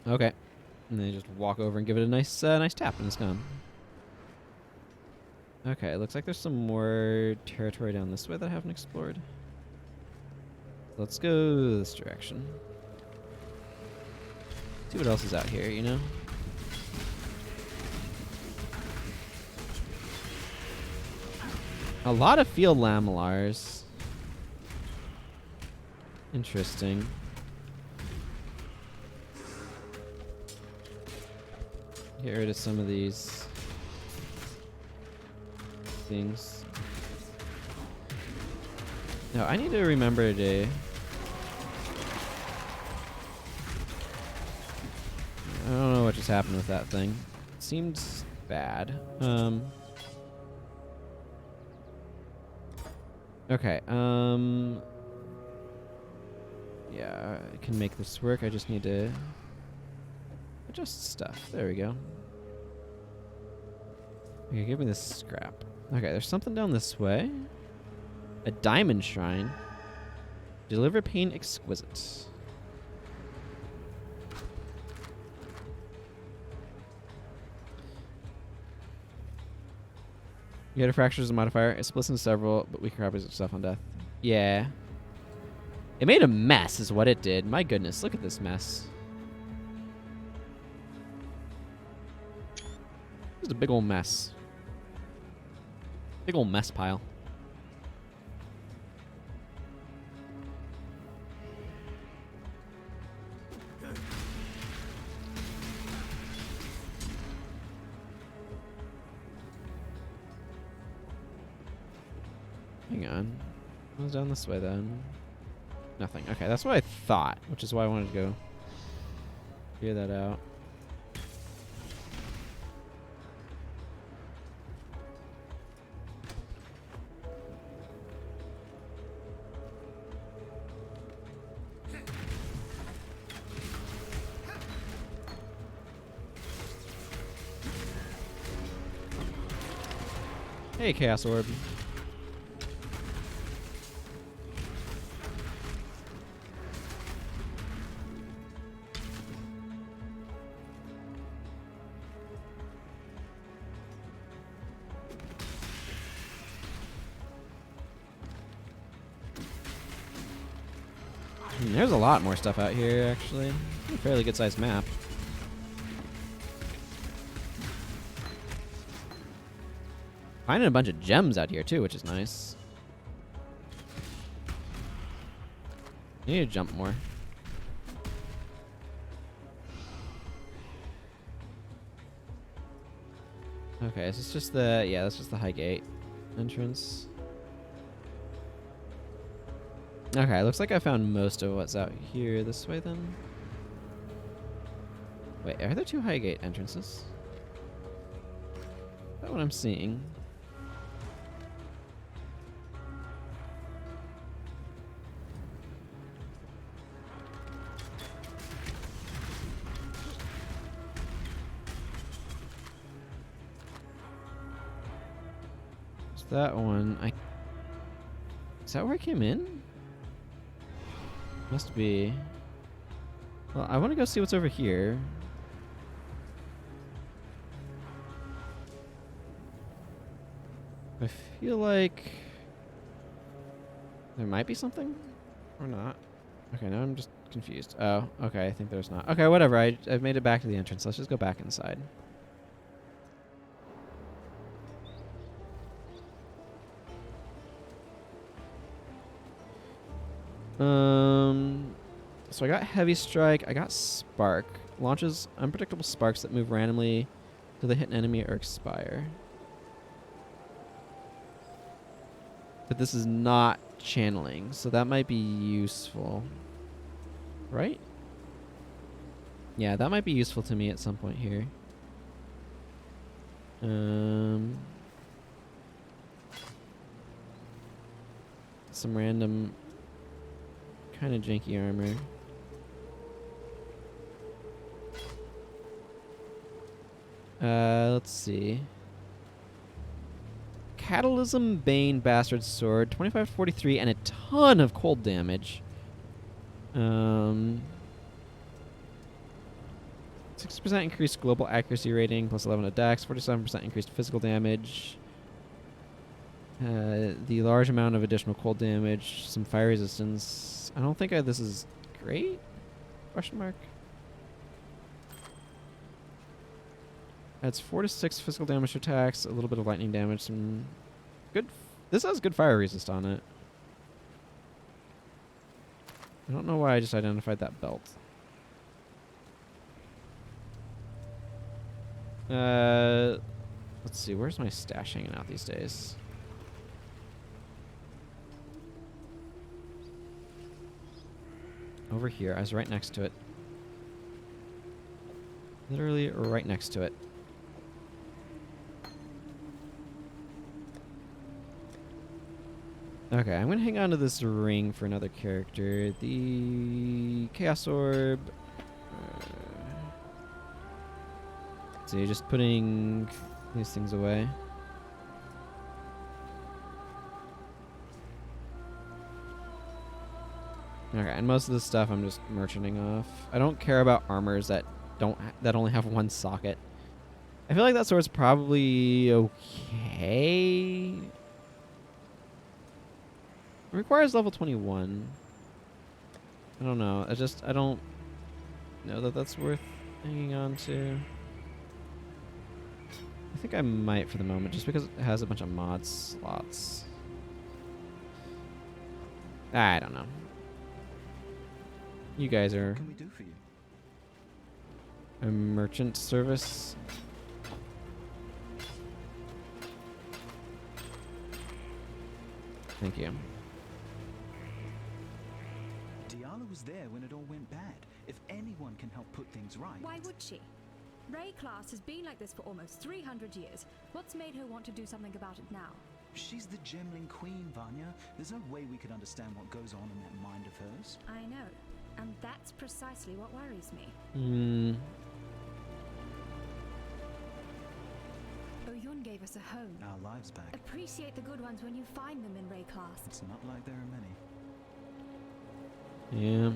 Okay. And then you just walk over and give it a nice nice tap, and it's gone. Okay, it looks like there's some more territory down this way that I haven't explored. Let's go this direction. See what else is out here, you know? A lot of field lamellars. Interesting. Get rid of some of these things. No, I need to remember to... I don't know what just happened with that thing. It seemed bad. Okay, yeah, I can make this work. I just need to adjust stuff. There we go. Okay, give me this scrap. Okay, there's something down this way. A diamond shrine. Deliver pain exquisite. You get a fracture as a modifier. It splits into several, but weaker copies of stuff on death. Yeah. It made a mess is what it did. My goodness, look at this mess. This is a big old mess. Big old mess pile. Hang on. What was down this way then? Nothing. Okay, that's what I thought, which is why I wanted to go figure that out. Hey, Chaos Orb. There's a lot more stuff out here, actually. A fairly good-sized map. Finding a bunch of gems out here, too, which is nice. I need to jump more. Okay, is this just the... Yeah, that's just the high gate entrance. Okay, looks like I found most of what's out here this way, then. Wait, are there two high gate entrances? Is that what I'm seeing? Is that one? Is that where I came in? Must be. Well, I want to go see what's over here. I feel like there might be something or not. Okay, now I'm just confused. Oh, okay, I think there's not. Okay, whatever. I've made it back to the entrance. Let's just go back inside. So I got Heavy Strike, I got Spark. Launches unpredictable sparks that move randomly to the hit an enemy or expire. But this is not channeling, so that might be useful. Right? Yeah, that might be useful to me at some point here. some random kind of janky armor. Let's see. Catalysm Bane Bastard Sword, 25 to 43, and a ton of cold damage. 60% increased global accuracy rating, plus 11 to dex, 47% increased physical damage. The large amount of additional cold damage, some fire resistance. I don't think this is great? Question mark. Adds 4 to 6 physical damage to attacks, a little bit of lightning damage, some good. This has good fire resist on it. I don't know why I just identified that belt. Let's see, where's my stash hanging out these days? Over here. I was right next to it. Literally right next to it. Okay, I'm going to hang on to this ring for another character. The Chaos Orb. So you're just putting these things away. Okay, and most of this stuff I'm just merchanting off. I don't care about armors that only have one socket. I feel like that sword's probably okay. It requires level 21. I don't know. I don't know that that's worth hanging on to. I think I might for the moment, just because it has a bunch of mod slots. I don't know. You guys are... What can we do for you? A merchant service. Thank you. Diala was there when it all went bad. If anyone can help put things right... Why would she? Ray class has been like this for almost 300 years. What's made her want to do something about it now? She's the Gemling Queen, Vanya. There's no way we could understand what goes on in that mind of hers. I know. And that's precisely what worries me. Oyun gave us a home. Our lives back. Appreciate the good ones when you find them in Ray class. It's not like there are many. Yeah.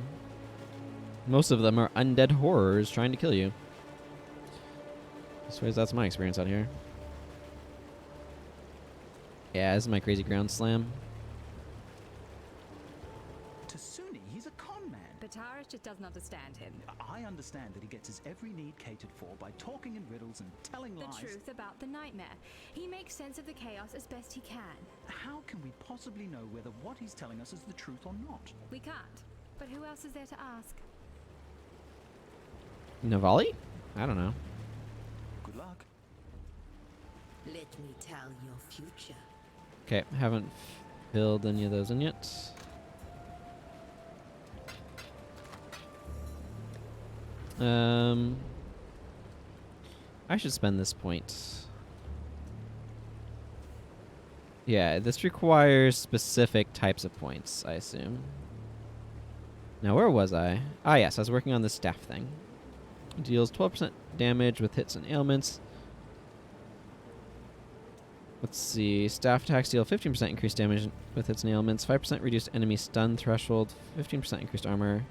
Most of them are undead horrors trying to kill you. I suppose that's my experience out here. Yeah, this is my crazy ground slam. Tasuni, he's a con man. Bataris just doesn't understand him. I understand that he gets his every need catered for by talking in riddles and telling lies. The truth about the nightmare. He makes sense of the chaos as best he can. How can we possibly know whether what he's telling us is the truth or not? We can't. But who else is there to ask? Navali? I don't know. Good luck. Let me tell your future. Okay, haven't filled any of those in yet. I should spend this point. Yeah, this requires specific types of points, I assume. Now, where was I? Ah, yes, I was working on the staff thing. It deals 12% damage with hits and ailments. Let's see. Staff attacks deal 15% increased damage with hits and ailments, 5% reduced enemy stun threshold, 15% increased armor.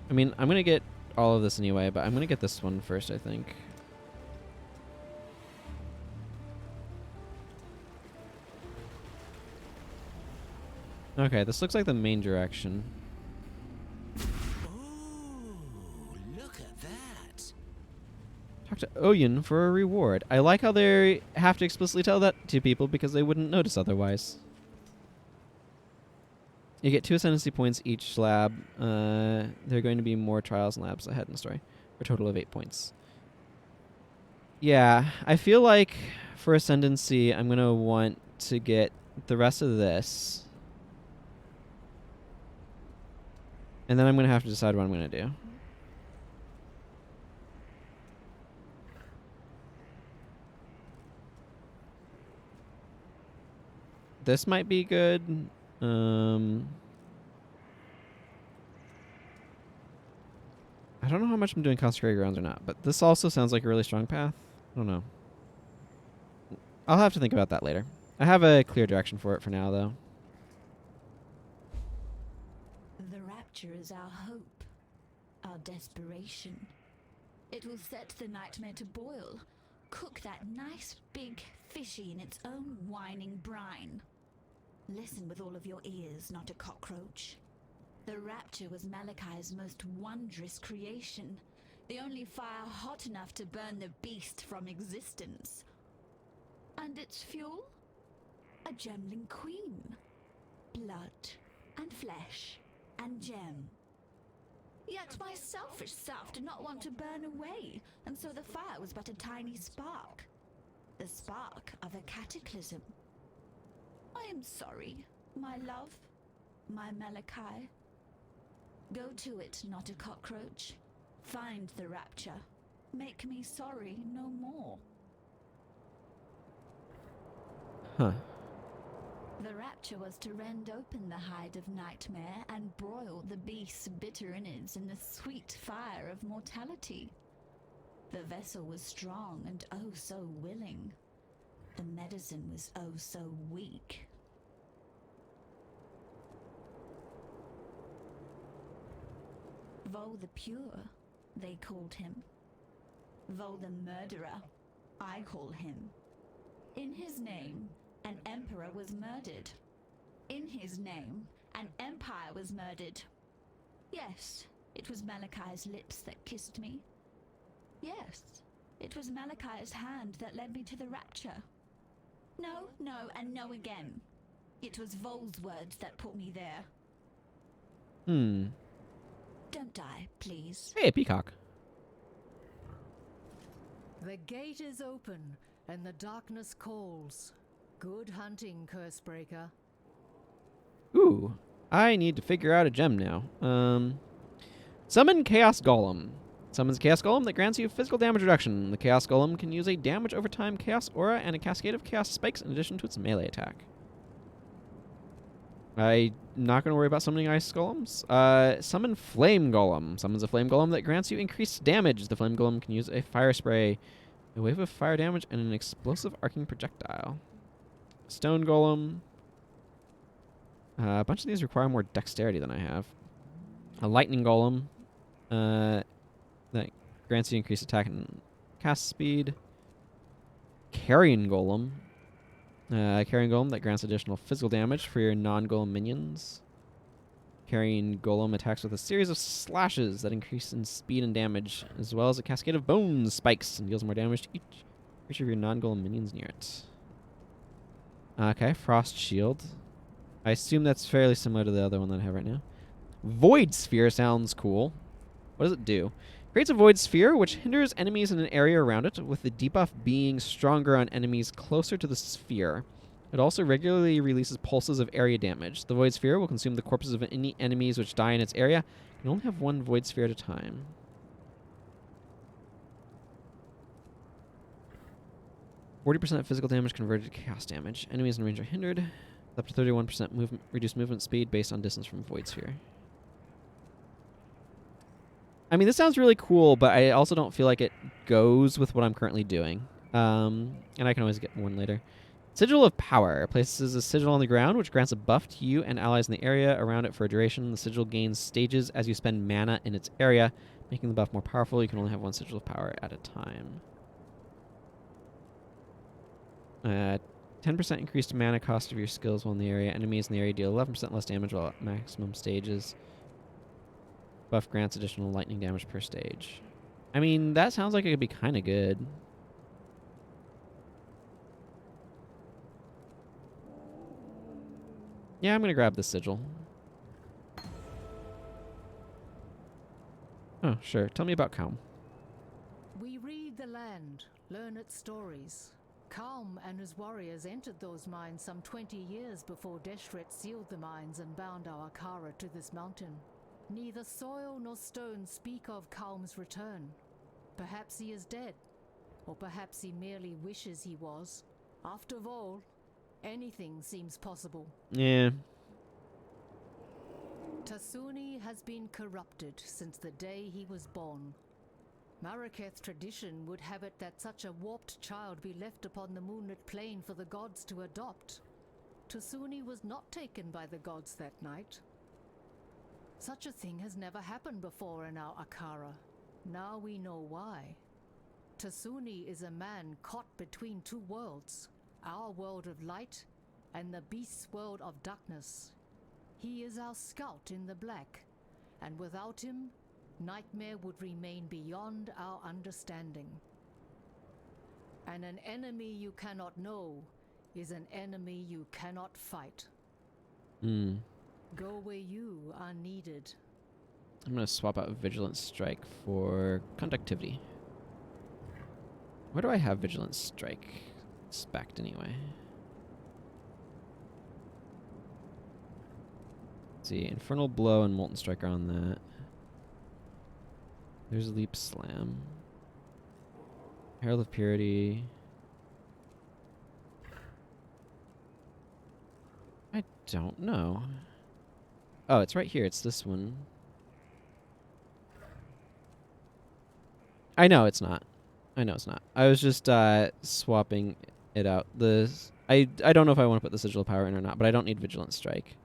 I mean, I'm going to get all of this anyway, but I'm going to get this one first, I think. Okay, this looks like the main direction. Look at that. Talk to Oyun for a reward. I like how they have to explicitly tell that to people because they wouldn't notice otherwise. You get 2 ascendancy points each slab. There are going to be more trials and labs ahead in the story, for a total of 8 points. Yeah, I feel like for ascendancy, I'm going to want to get the rest of this. And then I'm going to have to decide what I'm going to do. This might be good. I don't know how much I'm doing consecrated grounds or not, but this also sounds like a really strong path. I don't know. I'll have to think about that later. I have a clear direction for it for now, though. The rapture is our hope, our desperation. It will set the nightmare to boil, cook that nice big fishy in its own whining brine. Listen with all of your ears, not a cockroach. The rapture was Malachi's most wondrous creation, the only fire hot enough to burn the beast from existence. And its fuel? A gemling queen. Blood and flesh and gem. Yet my selfish self did not want to burn away, and so the fire was but a tiny spark. The spark of a cataclysm. I am sorry, my love, my Malachi. Go to it, not a cockroach. Find the rapture. Make me sorry no more. Huh. The rapture was to rend open the hide of nightmare and broil the beast's bitter innards in the sweet fire of mortality. The vessel was strong and oh so willing. The medicine was oh so weak. Vol the Pure, they called him. Vol the Murderer, I call him. In his name, an emperor was murdered. In his name, an empire was murdered. Yes, it was Malachi's lips that kissed me. Yes, it was Malachi's hand that led me to the rapture. No, no, and no again. It was Vol's words that put me there. Don't die, please. Hey, a peacock. The gate is open, and the darkness calls. Good hunting, Cursebreaker. Ooh, I need to figure out a gem now. Summon Chaos Golem. Summons Chaos Golem that grants you physical damage reduction. The Chaos Golem can use a damage over time Chaos Aura and a cascade of Chaos Spikes in addition to its melee attack. I'm not going to worry about summoning Ice Golems. Summon Flame Golem. Summons a Flame Golem that grants you increased damage. The Flame Golem can use a Fire Spray, a wave of fire damage, and an explosive arcing projectile. Stone Golem. A bunch of these require more dexterity than I have. A Lightning Golem that grants you increased attack and cast speed. Carrion Golem. Carrion Golem that grants additional physical damage for your non-golem minions. Carrion Golem attacks with a series of slashes that increase in speed and damage, as well as a cascade of bone spikes and deals more damage to each of your non-golem minions near it. Okay, Frost Shield. I assume that's fairly similar to the other one that I have right now. Void Sphere sounds cool. What does it do? Creates a void sphere which hinders enemies in an area around it, with the debuff being stronger on enemies closer to the sphere. It also regularly releases pulses of area damage. The void sphere will consume the corpses of any enemies which die in its area. You can only have one void sphere at a time. %40 physical damage converted to chaos damage. Enemies in range are hindered. Up to 31% reduced movement speed based on distance from void sphere. I mean, this sounds really cool, but I also don't feel like it goes with what I'm currently doing. And I can always get one later. Sigil of Power. Places a sigil on the ground, which grants a buff to you and allies in the area around it for a duration. The sigil gains stages as you spend mana in its area, making the buff more powerful. You can only have one Sigil of Power at a time. 10% increased mana cost of your skills while in the area. Enemies in the area deal 11% less damage while at maximum stages. Buff grants additional lightning damage per stage. I mean, that sounds like it could be kind of good. Yeah, I'm going to grab the sigil. Oh, sure. Tell me about Calm. We read the land, learn its stories. Calm and his warriors entered those mines some 20 years before Deshret sealed the mines and bound our Akara to this mountain. Neither soil nor stone speak of Calm's return. Perhaps he is dead, or perhaps he merely wishes he was. After all, anything seems possible. Yeah. Tasuni has been corrupted since the day he was born. Maraketh tradition would have it that such a warped child be left upon the moonlit plain for the gods to adopt. Tasuni was not taken by the gods that night. Such a thing has never happened before in our Akara. Now we know why. Tasuni is a man caught between two worlds, our world of light and the beast's world of darkness. He is our scout in the black, and without him, Nightmare would remain beyond our understanding. And an enemy you cannot know is an enemy you cannot fight. Go where you are needed. I'm going to swap out Vigilance Strike for Conductivity. Where do I have Vigilance Strike? Spec'd anyway. Let's see, Infernal Blow and Molten Strike are on that. There's Leap Slam. Herald of Purity. I don't know. Oh, it's right here. It's this one. I know it's not. I know it's not. I was just swapping it out. I don't know if I want to put the Sigil of Power in or not, but I don't need Vigilant Strike.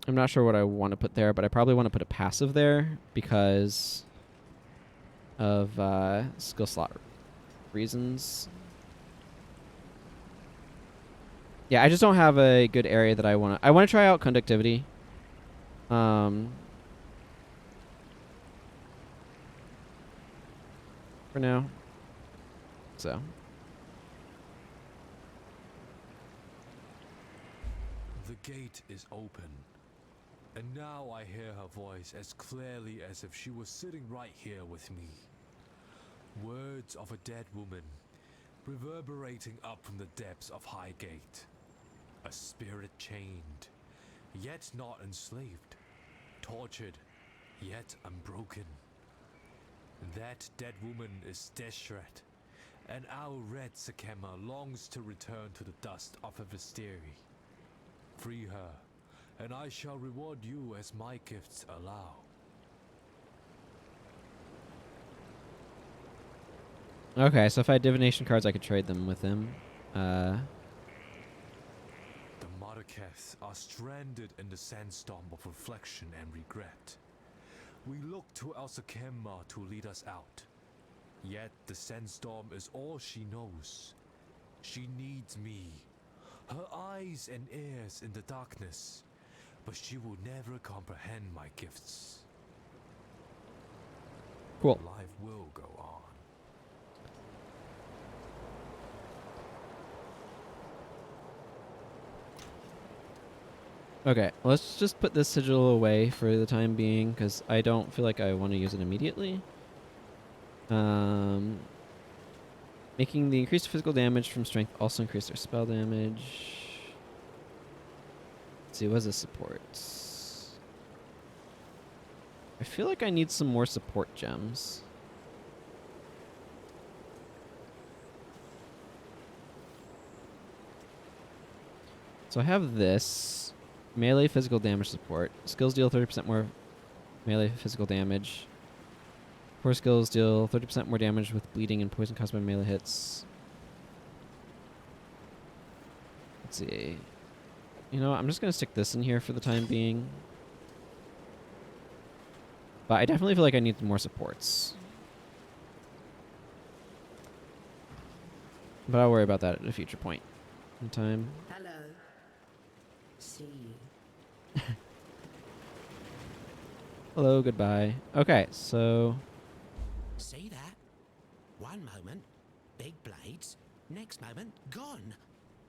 I'm not sure what I want to put there, but I probably want to put a passive there because of skill slot reasons. Yeah, I just don't have a good area that I want to... I want to try out Conductivity. For now. So. The gate is open. And now I hear her voice as clearly as if she was sitting right here with me. Words of a dead woman, reverberating up from the depths of Highgate. A spirit chained, yet not enslaved. Tortured, yet unbroken. That dead woman is Deshret, and our red Sakema longs to return to the dust of her Visteri. Free her, and I shall reward you as my gifts allow. Okay, so if I had divination cards, I could trade them with him. The Marraketh are stranded in the sandstorm of reflection and regret. We look to El Sakema to lead us out. Yet the sandstorm is all she knows. She needs me. Her eyes and ears in the darkness. But she will never comprehend my gifts. Cool. Life will go on. Okay, let's just put this sigil away for the time being, because I don't feel like I want to use it immediately. Making the increased physical damage from strength also increase their spell damage. Let's see, what is the supports? I feel like I need some more support gems. So I have this. Melee physical damage support. Skills deal 30% more melee physical damage. Core skills deal 30% more damage with bleeding and poison caused by melee hits. Let's see. You know, I'm just going to stick this in here for the time being. But I definitely feel like I need more supports. But I'll worry about that at a future point in time. Hello. See you. Hello, goodbye. Okay, so... See that? One moment, big blades. Next moment, gone.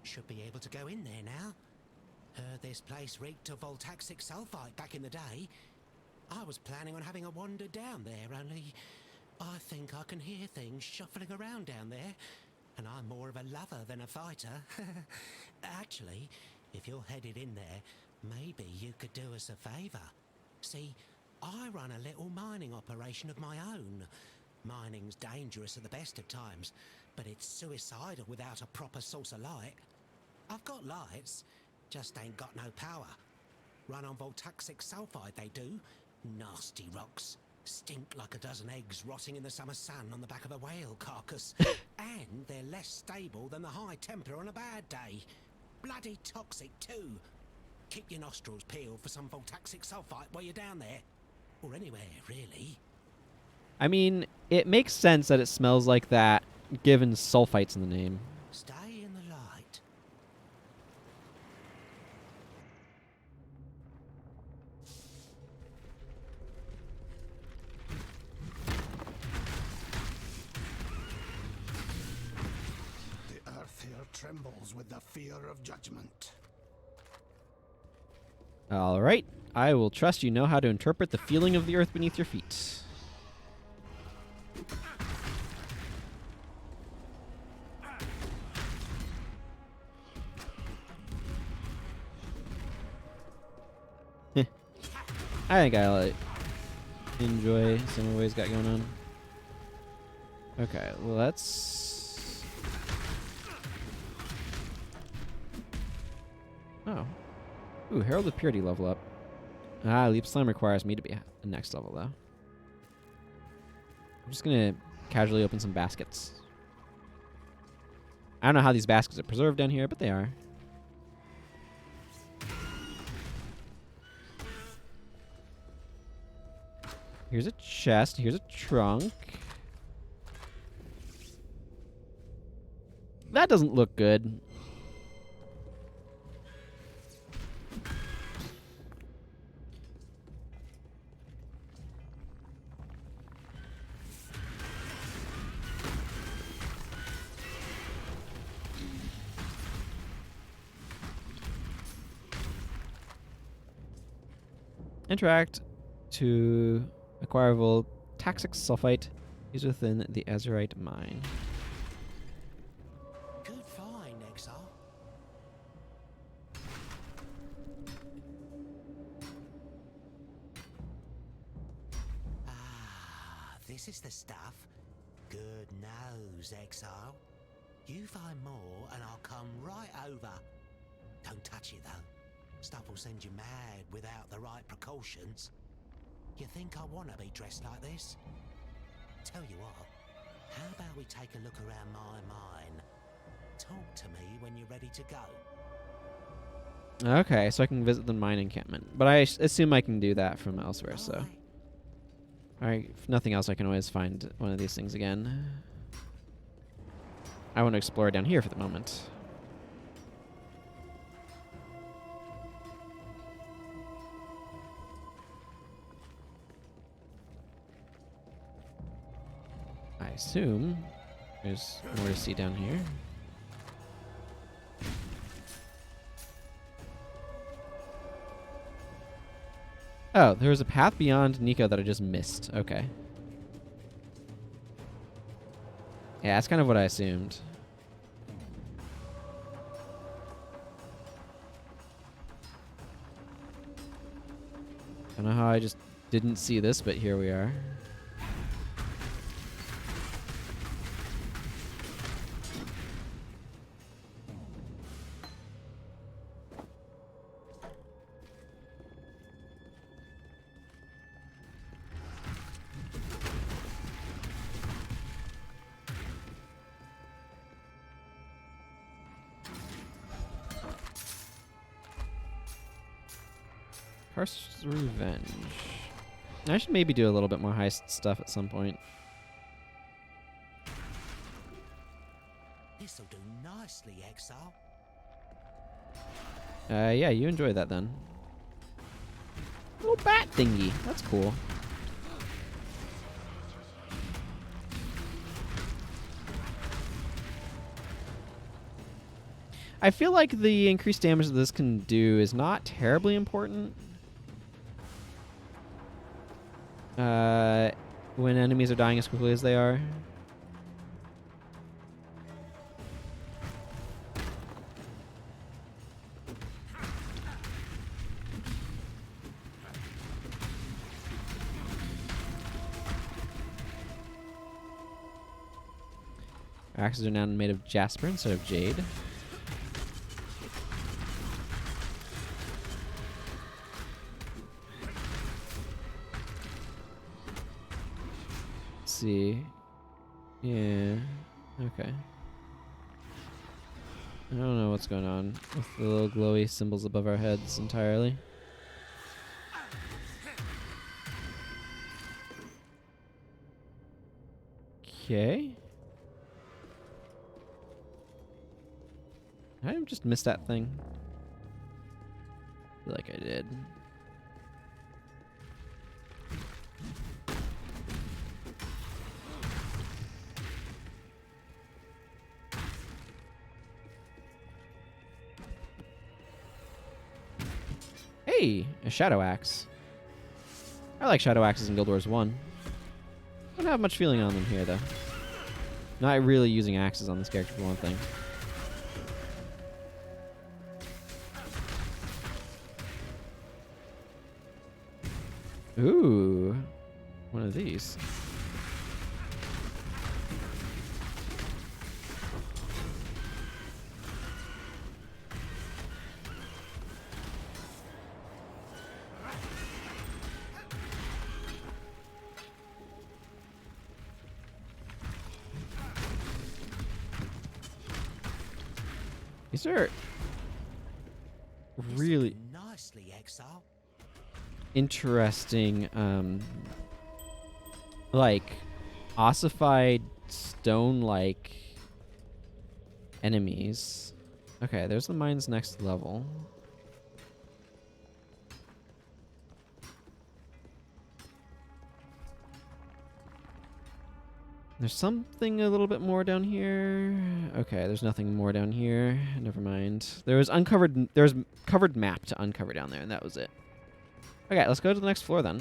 Should be able to go in there now. Heard this place reeked of voltaxic sulfite back in the day. I was planning on having a wander down there, only I think I can hear things shuffling around down there. And I'm more of a lover than a fighter. Actually, if you're headed in there, maybe you could do us a favour. See, I run a little mining operation of my own. Mining's dangerous at the best of times, but it's suicidal without a proper source of light. I've got lights, just ain't got no power. Run on voltaxic sulfide, they do. Nasty rocks. Stink like a dozen eggs rotting in the summer sun on the back of a whale carcass. And they're less stable than the high Templar on a bad day. Bloody toxic, too. Keep your nostrils peeled for some voltaxic sulfite while you're down there. Or anywhere, really. I mean, it makes sense that it smells like that, given sulfites in the name. Stay in the light. The earth here trembles with the fear of judgment. All right. I will trust you know how to interpret the feeling of the earth beneath your feet. I think I enjoy some of what he's got going on. Okay, let's... Oh. Ooh, Herald of Purity level up. Ah, Leap Slime requires me to be the next level, though. I'm just going to casually open some baskets. I don't know how these baskets are preserved down here, but they are. Here's a chest. Here's a trunk. That doesn't look good. Interact to acquire voltaxic sulfite is within the Azurite mine. Good find, Exile. Ah, this is the stuff. Good nose, Exile. You find more and I'll come right over. Don't touch it, though. Stuff will send you mad without the right precautions. You think I want to be dressed like this? Tell you what, how about we take a look around my mine? Talk to me when you're ready to go. Okay, so I can visit the mine encampment. But I assume I can do that from elsewhere, so... Alright, if nothing else, I can always find one of these things again. I want to explore down here for the moment. I assume there's more to see down here. Oh, there was a path beyond Nico that I just missed. Okay. Yeah, that's kind of what I assumed. I don't know how I just didn't see this, but here we are. Karst's Revenge. I should maybe do a little bit more heist stuff at some point. This'll do nicely, Exile. Yeah, you enjoy that then. Little bat thingy. That's cool. I feel like the increased damage that this can do is not terribly important. When enemies are dying as quickly as they are. Our axes are now made of jasper instead of jade. see. Yeah. Okay. I don't know what's going on with the little glowy symbols above our heads entirely. Okay. I just missed that thing. I feel like I did. Hey, a shadow axe. I like shadow axes in Guild Wars 1. Don't have much feeling on them here, though. Not really using axes on this character for one thing. Ooh, one of these. These are really nicely, Exile. interesting, like ossified stone-like enemies. Okay, there's the mine's next level. There's something a little bit more down here. Okay, there's nothing more down here. Never mind. There's covered map to uncover down there, and that was it. Okay, let's go to the next floor then.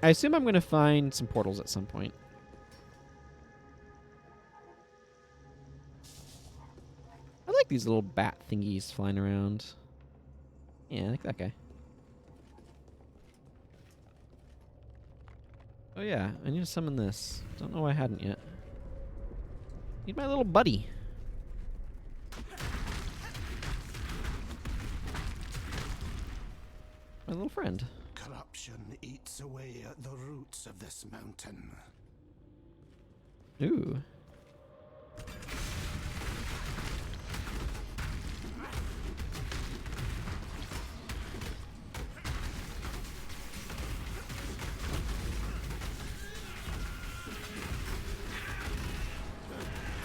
I assume I'm going to find some portals at some point. I like these little bat thingies flying around. Yeah, I like that guy. Oh yeah, I need to summon this. Don't know why I hadn't yet. Need my little buddy. My little friend. Corruption eats away at the roots of this mountain. Ooh.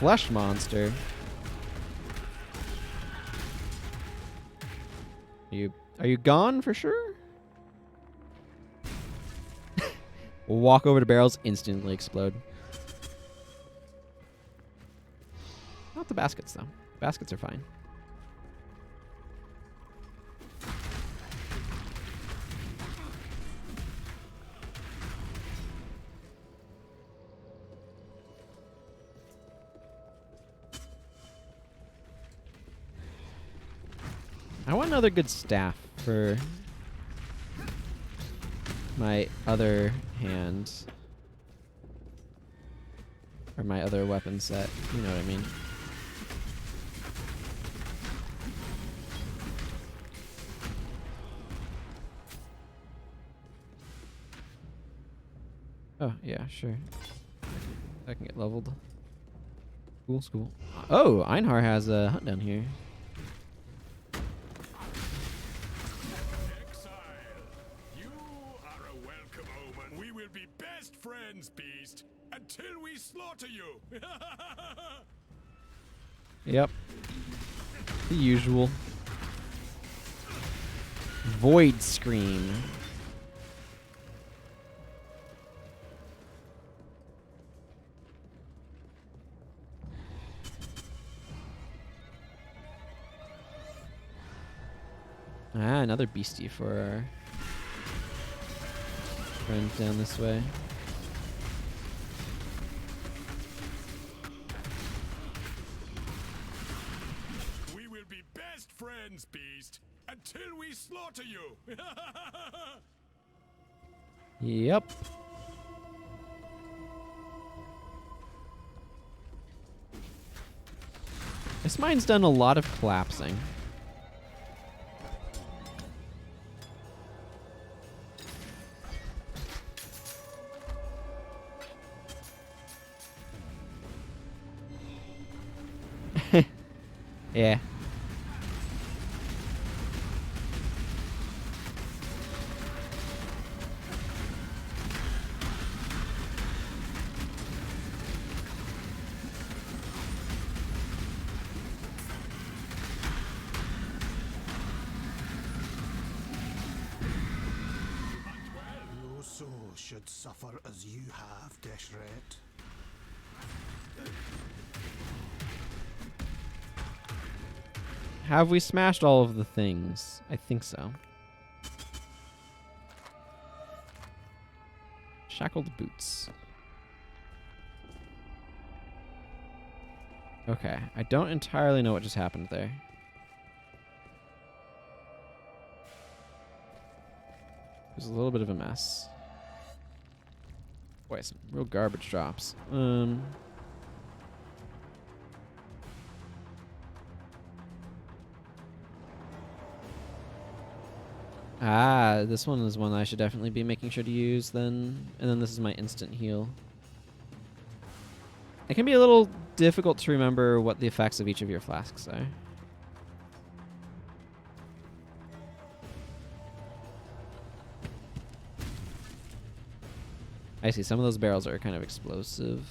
Flesh monster. Are you gone for sure? We'll walk over to barrels, instantly explode. Not the baskets though. Baskets are fine. I want another good staff for my other hand. Or my other weapon set. You know what I mean. Oh, yeah, sure. I can get leveled. Cool, cool. Oh, Einhar has a hunt down here. Until we slaughter you. Yep. The usual. Void Scream. Ah, another beastie for our friends down this way. Friends, beast, until we slaughter you. Yep. This mine's done a lot of collapsing. Yeah. No soul should suffer as you have, Deshret. Have we smashed all of the things? I think so. Shackled boots. Okay, I don't entirely know what just happened there. It was a little bit of a mess. Boy, some real garbage drops. Ah, this one is one I should definitely be making sure to use then. And then this is my instant heal. It can be a little difficult to remember what the effects of each of your flasks are. I see, some of those barrels are kind of explosive.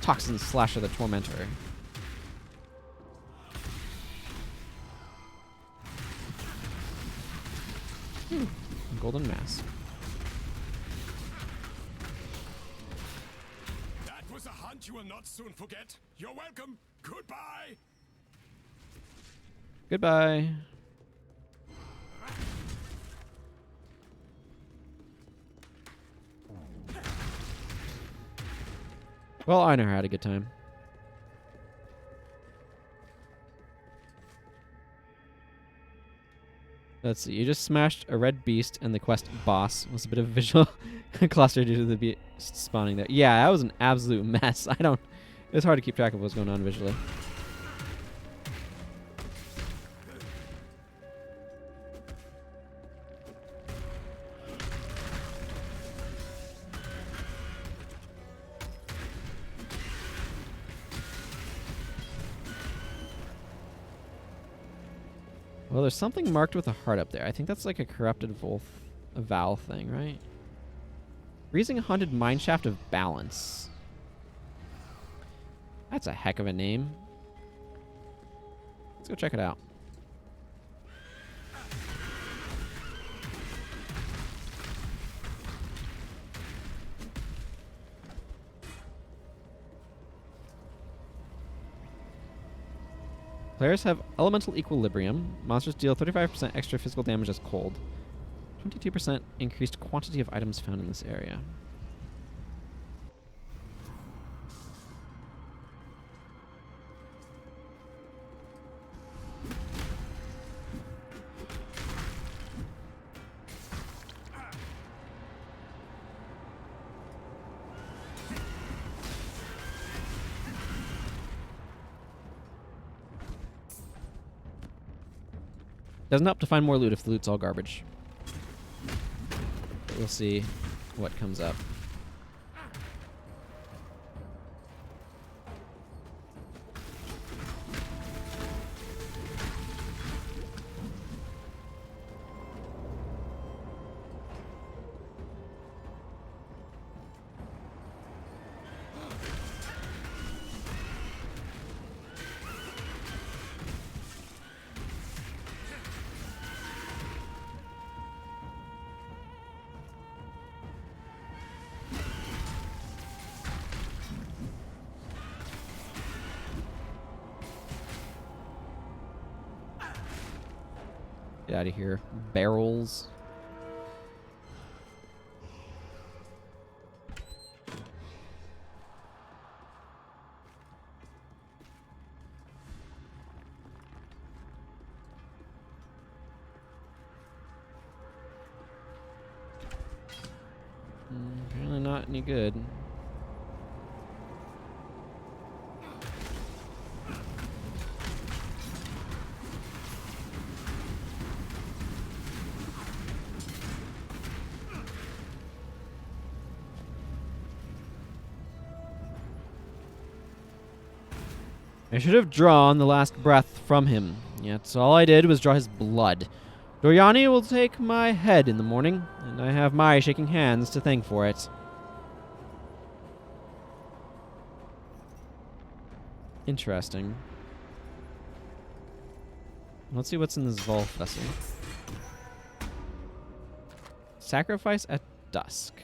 Toxin Slasher the Tormentor. Golden Mask. That was a hunt you will not soon forget. You're welcome. Goodbye. Goodbye. Well, I know I had a good time. Let's see. You just smashed a red beast, and the quest boss was a bit of a visual cluster due to the beast spawning there. Yeah, that was an absolute mess. It was hard to keep track of what was going on visually. Well, there's something marked with a heart up there. I think that's like a corrupted Val thing, right? Freezing Haunted Mineshaft of Balance. That's a heck of a name. Let's go check it out. Players have Elemental Equilibrium. Monsters deal 35% extra physical damage as cold. 22% increased quantity of items found in this area. Doesn't help to find more loot if the loot's all garbage. But we'll see what comes up. Get out of here. Barrels. Apparently not any good. I should have drawn the last breath from him, yet all I did was draw his blood. Doryani will take my head in the morning, and I have my shaking hands to thank for it. Interesting. Let's see what's in this Volf vessel. Sacrifice at dusk.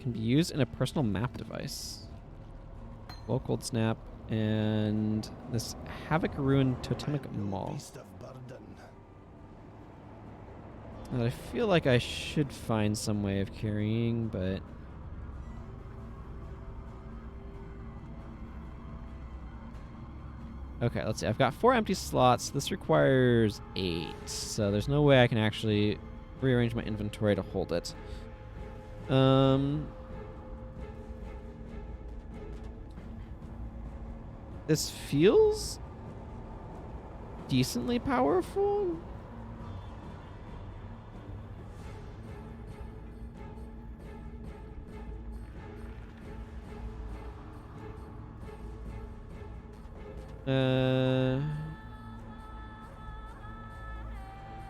Can be used in a personal map device. Well, cold snap, and this Havoc Ruin Totemic Maul. And I feel like I should find some way of carrying, but okay, let's see. I've got 4 empty slots. This requires 8, so there's no way I can actually rearrange my inventory to hold it. This feels decently powerful.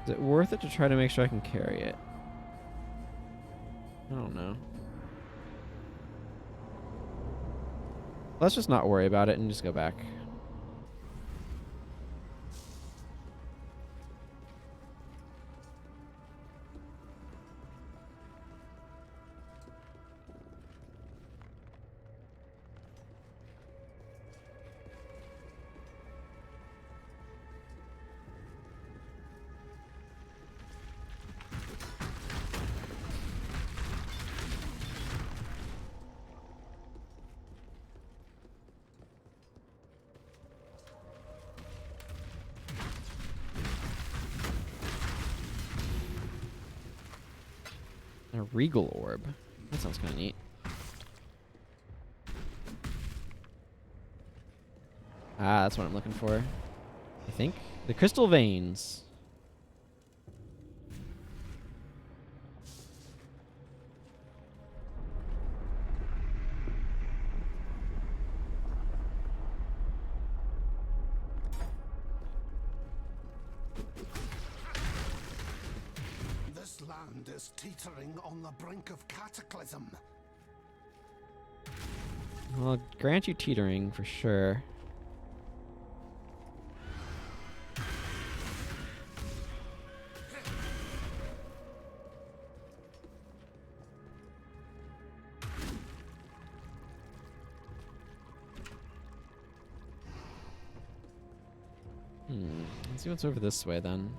Is it worth it to try to make sure I can carry it? I don't know. Let's just not worry about it and just go back. A regal orb. That sounds kind of neat. Ah, that's what I'm looking for. I think. The crystal veins. This land is teetering on the brink of cataclysm. Well, I'll grant you teetering for sure. Let's see what's over this way then.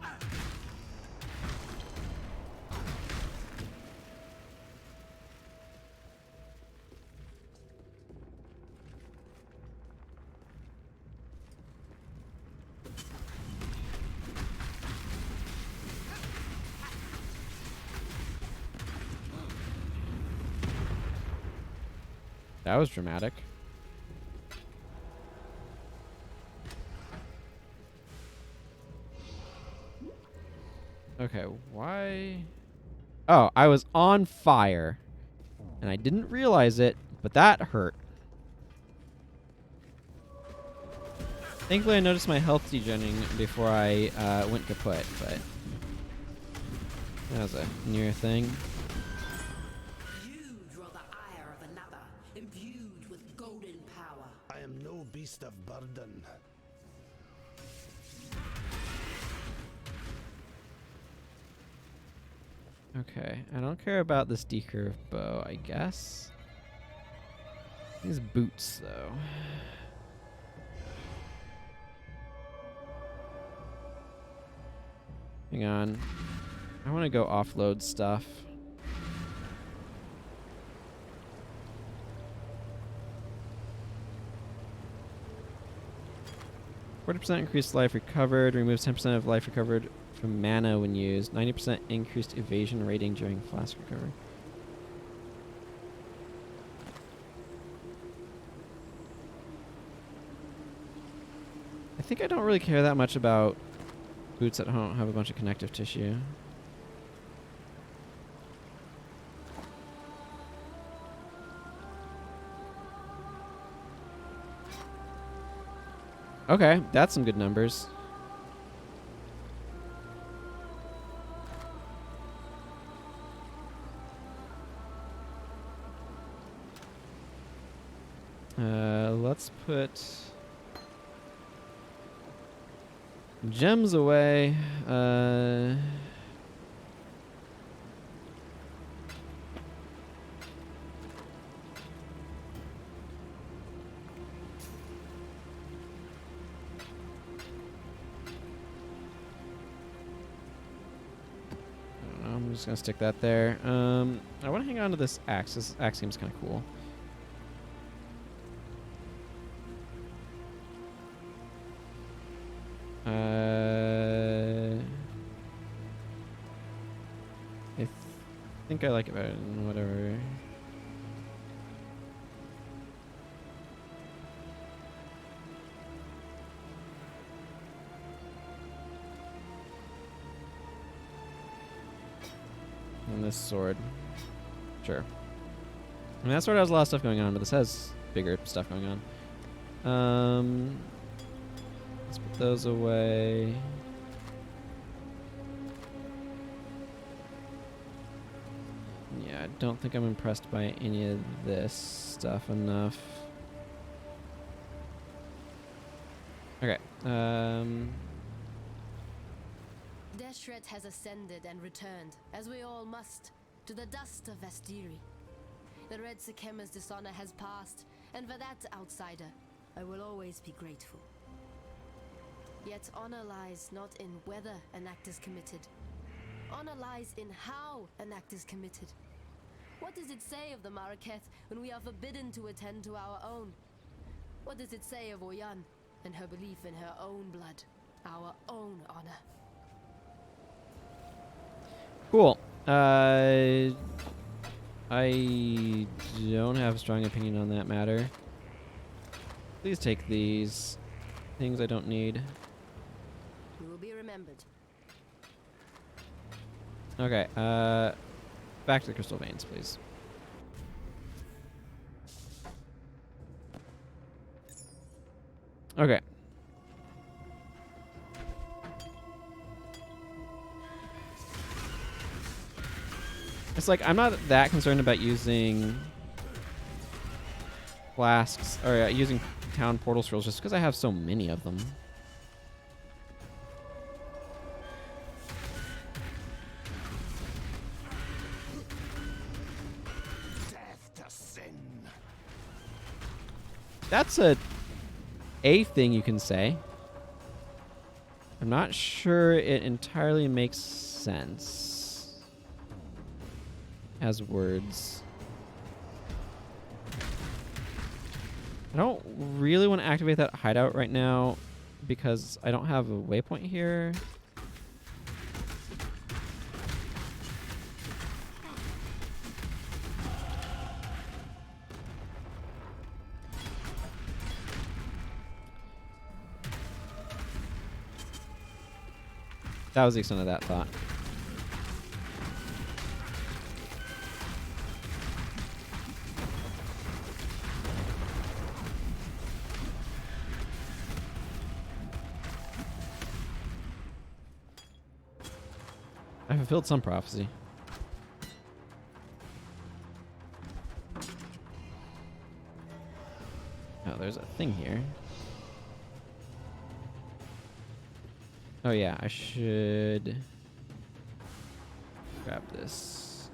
That was dramatic. Okay, why? Oh, I was on fire. And I didn't realize it, but that hurt. Thankfully, I noticed my health degenerating before I went kaput, but that was a near thing. You draw the ire of another, imbued with golden power. I am no beast of burden. Okay, I don't care about this decurve bow, I guess. These boots, though. Hang on. I want to go offload stuff. %40 increased life recovered. Removes 10% of life recovered from mana when used. 90% increased evasion rating during flask recovery. I think I don't really care that much about boots that don't have a bunch of connective tissue. Okay, that's some good numbers. Let's put gems away. I'm just gonna stick that there. I want to hang on to this axe. This axe seems kind of cool. I think I like it better than whatever. And this sword. Sure. I mean, that sword has a lot of stuff going on, but this has bigger stuff going on. Let's put those away. Yeah, I don't think I'm impressed by any of this stuff enough. Okay. Deshret has ascended and returned, as we all must, to the dust of Vestiri. The Red Sikema's dishonor has passed, and for that, outsider, I will always be grateful. Yet honor lies not in whether an act is committed. Honor lies in how an act is committed. What does it say of the Maraketh when we are forbidden to attend to our own? What does it say of Oyan and her belief in her own blood, our own honor? Cool. I don't have a strong opinion on that matter. Please take these things I don't need. You will be remembered. Okay, back to the crystal veins, please. Okay. It's like, I'm not that concerned about using flasks, or using town portal scrolls just because I have so many of them. That's a thing you can say. I'm not sure it entirely makes sense as words. I don't really want to activate that hideout right now because I don't have a waypoint here. That was the extent of that thought. I fulfilled some prophecy. Oh, there's a thing here. Oh yeah, I should grab this.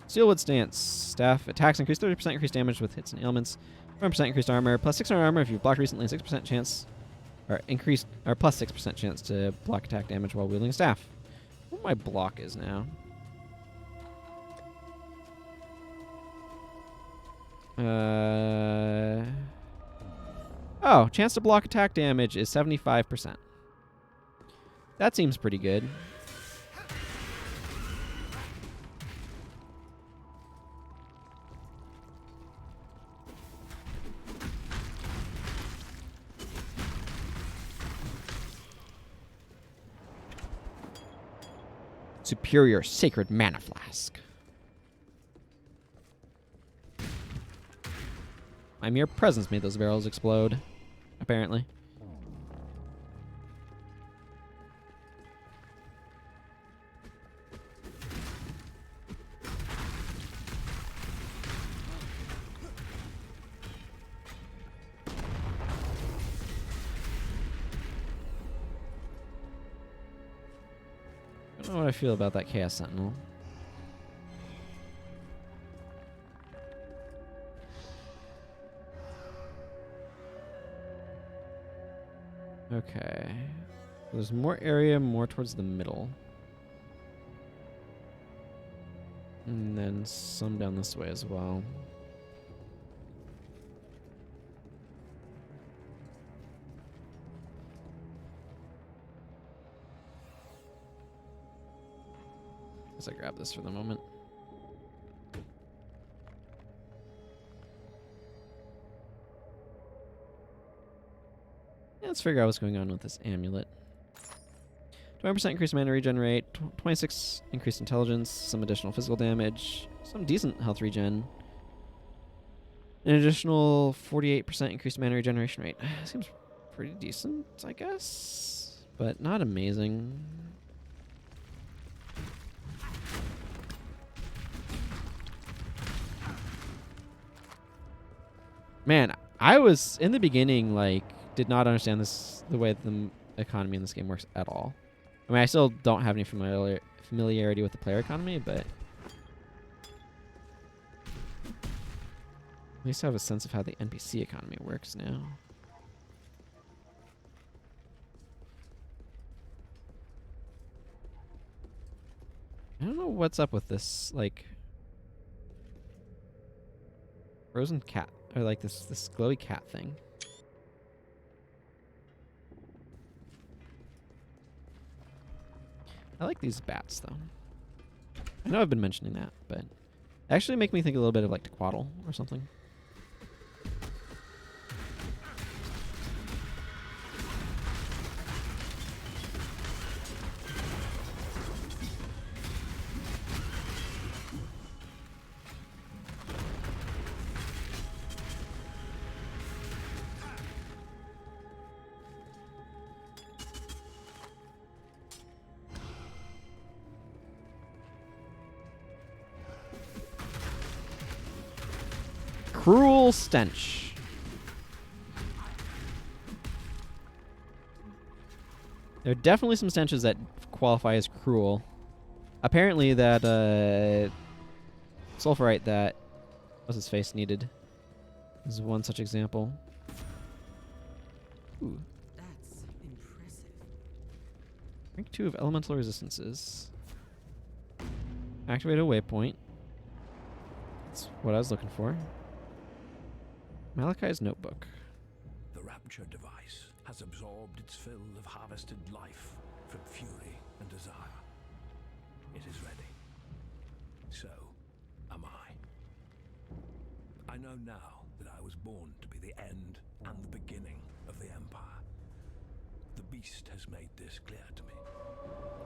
Steelwood Stance. Staff attacks increase 30% increased damage with hits and ailments. 1% increased armor. Plus 600 armor if you've blocked recently. 6% chance, or increased, or plus 6% chance to block attack damage while wielding a staff. What my block is now. Oh, chance to block attack damage is 75%. That seems pretty good. Superior Sacred Mana Flask. My mere presence made those barrels explode. A apparently. I don't know what I feel about that Chaos Sentinel. Okay. There's more area, more towards the middle. And then some down this way as well. Guess I grab this for the moment. Yeah, let's figure out what's going on with this amulet. 20% increased mana regen rate, 26 increased intelligence, some additional physical damage, some decent health regen. An additional 48% increased mana regeneration rate. Seems pretty decent, I guess, but not amazing. Man, I was in the beginning like did not understand the way the economy in this game works at all. I mean, I still don't have any familiarity with the player economy, but at least I have a sense of how the NPC economy works now. I don't know what's up with this, like, frozen cat, or like this glowy cat thing. I like these bats, though. I know I've been mentioning that, but they actually make me think a little bit of like Tequatl or something. Cruel stench. There are definitely some stenches that qualify as cruel. Apparently that sulfurite that what's his face needed is one such example. Ooh. That's impressive. Rank 2 of elemental resistances. Activate a waypoint. That's what I was looking for. Malachi's notebook. The rapture device has absorbed its fill of harvested life from fury and desire. It is ready. So am I. I know now that I was born to be the end and the beginning of the Empire. The beast has made this clear to me.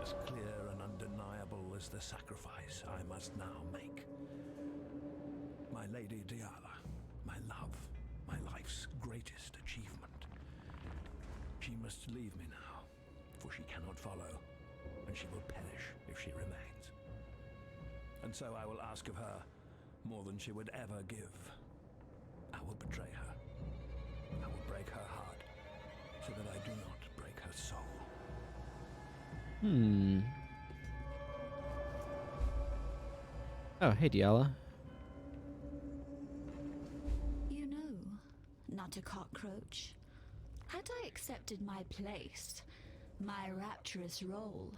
As clear and undeniable as the sacrifice I must now make. My Lady Diala, my love, my life's greatest achievement. She must leave me now, for she cannot follow, and she will perish if she remains. And so I will ask of her more than she would ever give. I will betray her. I will break her heart, so that I do not break her soul. Oh, hey, Diala. You know, not a cockroach. Had I accepted my place, my rapturous role,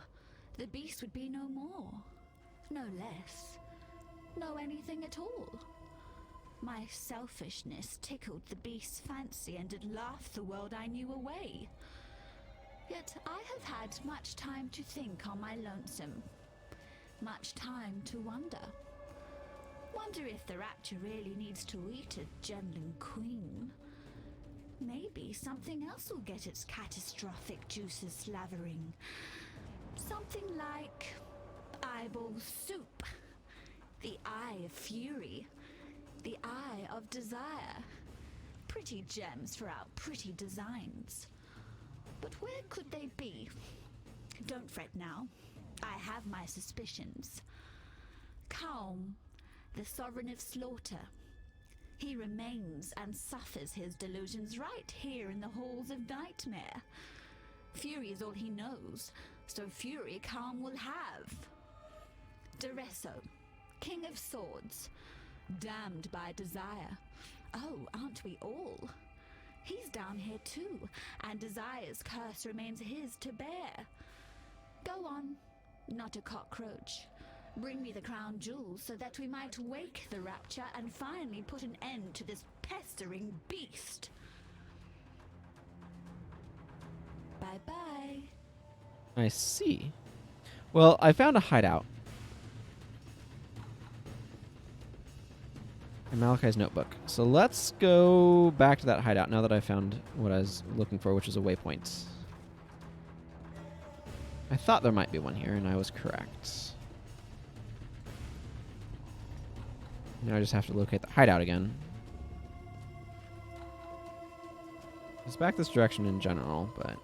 the beast would be no more, no less, no anything at all. My selfishness tickled the beast's fancy and had laughed the world I knew away. Yet I have had much time to think on my lonesome, much time to wonder. Wonder if the rapture really needs to eat a genuine queen. Maybe something else will get its catastrophic juices slavering. Something like eyeball soup, the eye of fury, the eye of desire, pretty gems for our pretty designs. But where could they be? Don't fret now. I have my suspicions. Calm, the sovereign of slaughter. He remains and suffers his delusions right here in the halls of Nightmare. Fury is all he knows, so fury Calm will have. Duresso, King of Swords, damned by desire. Oh, aren't we all? He's down here too, and Desire's curse remains his to bear. Go on, not a cockroach. Bring me the crown jewels so that we might wake the rapture and finally put an end to this pestering beast. Bye-bye. I see. Well, I found a hideout. In Malachi's notebook. So let's go back to that hideout now that I found what I was looking for, which is a waypoint. I thought there might be one here, and I was correct. Now I just have to locate the hideout again. It's back this direction in general, but...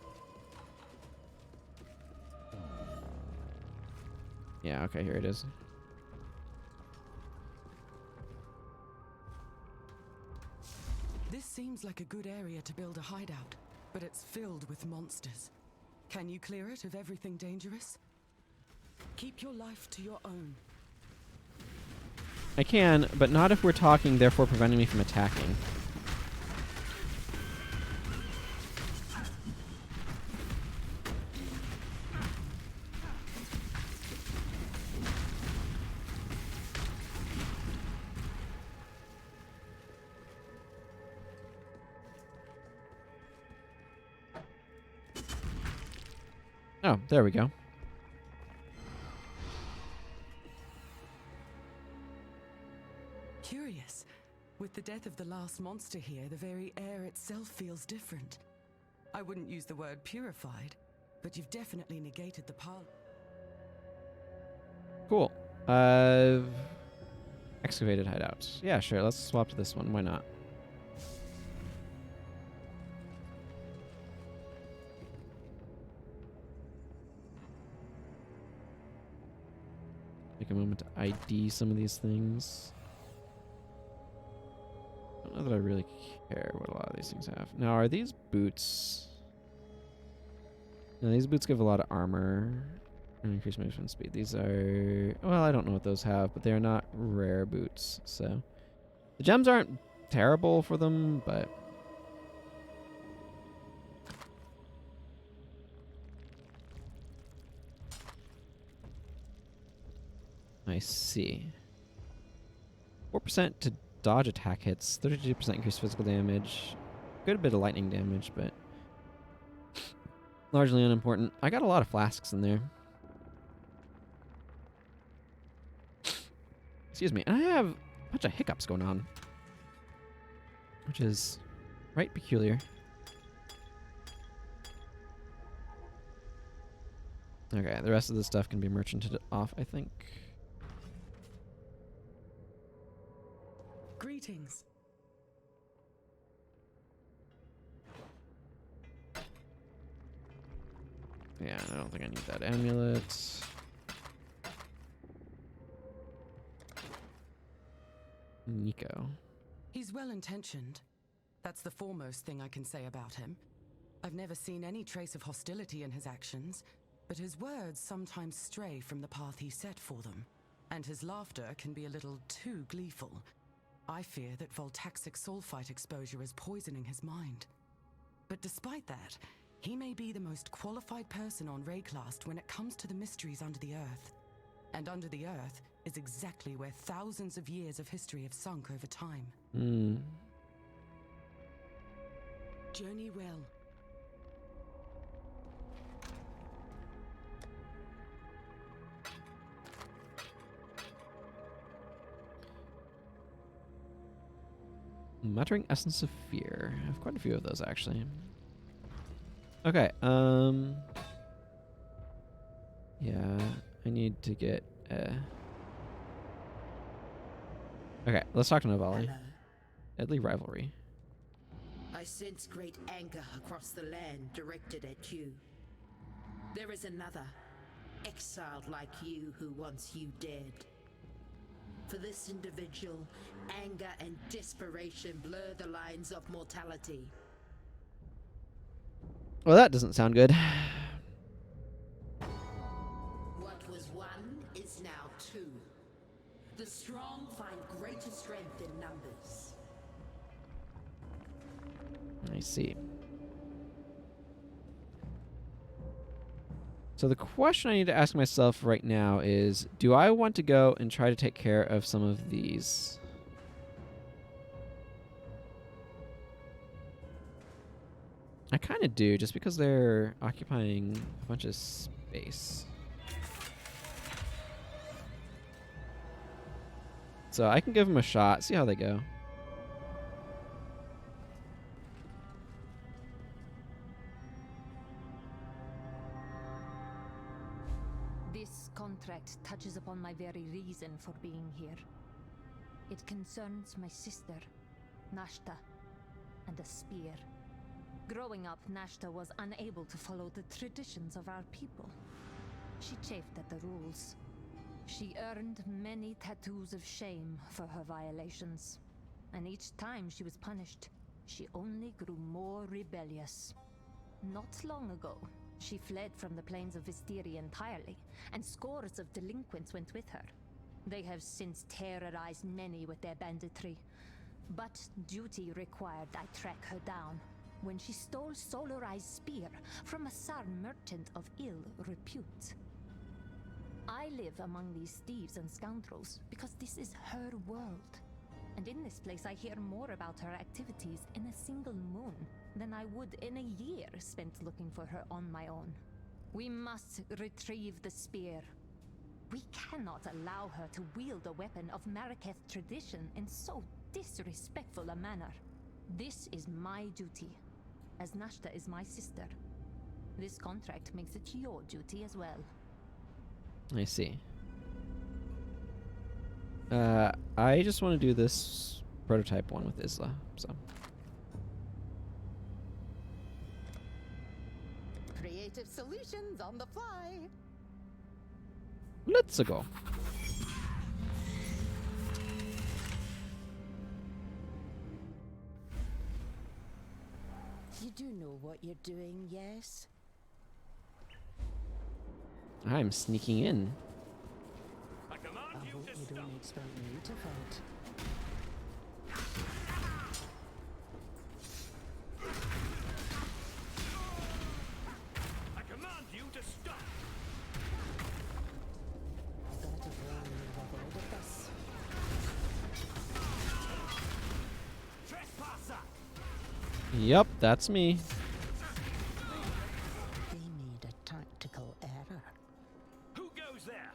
yeah, okay, here it is. This seems like a good area to build a hideout, but it's filled with monsters. Can you clear it of everything dangerous? Keep your life to your own. I can, but not if we're talking, therefore preventing me from attacking. Oh, there we go. Curious. With the death of the last monster here, the very air itself feels different. I wouldn't use the word purified, but you've definitely negated the part. Cool. Excavated hideouts. Yeah, sure. Let's swap to this one. Why not? Take a moment to ID some of these things. I don't know that I really care what a lot of these things have. Now, are these boots... no, these boots give a lot of armor and increase movement speed. These are... well, I don't know what those have, but they're not rare boots, so... the gems aren't terrible for them, but... I see. 4% to dodge attack hits, 32% increased physical damage, good bit of lightning damage, but largely unimportant. I got a lot of flasks in there. Excuse me. And I have a bunch of hiccups going on, which is right peculiar. Okay, the rest of the stuff can be merchanted off, I think. Greetings. Yeah, I don't think I need that amulet. Nico. He's well-intentioned. That's the foremost thing I can say about him. I've never seen any trace of hostility in his actions, but his words sometimes stray from the path he set for them, and his laughter can be a little too gleeful. I fear that voltaxic sulfite exposure is poisoning his mind. But despite that, he may be the most qualified person on Rayclast when it comes to the mysteries under the Earth. And under the Earth is exactly where thousands of years of history have sunk over time. Journey well. Muttering Essence of Fear. I have quite a few of those, actually. Okay, yeah, I need to get, okay, let's talk to Navali. Hello. Deadly Rivalry. I sense great anger across the land directed at you. There is another, exiled like you, who wants you dead. For this individual, anger and desperation blur the lines of mortality. Well, that doesn't sound good. What was one is now two. The strong find greater strength in numbers. I see. So the question I need to ask myself right now is, do I want to go and try to take care of some of these? I kind of do, just because they're occupying a bunch of space. So I can give them a shot, see how they go. This contract touches upon my very reason for being here. It concerns my sister, Nashta, and a spear. Growing up, Nashta was unable to follow the traditions of our people. She chafed at the rules. She earned many tattoos of shame for her violations. And each time she was punished, she only grew more rebellious. Not long ago, she fled from the plains of Vistiri entirely, and scores of delinquents went with her. They have since terrorized many with their banditry. But duty required I track her down when she stole Solarized spear from a Sarn merchant of ill repute. I live among these thieves and scoundrels because this is her world. And in this place I hear more about her activities in a single moon than I would in a year spent looking for her on my own. We must retrieve the spear. We cannot allow her to wield a weapon of Maraketh tradition in so disrespectful a manner. This is my duty, as Nashta is my sister. This contract makes it your duty as well. I see. I just want to do this prototype one with Isla, so. Creative solutions on the fly. Let's go. You do know what you're doing, yes? I'm sneaking in. I hope you don't expect me to fight. I command you to stop! Better warn you of all of this. Trespasser! Yep, that's me. They made a tactical error. Who goes there?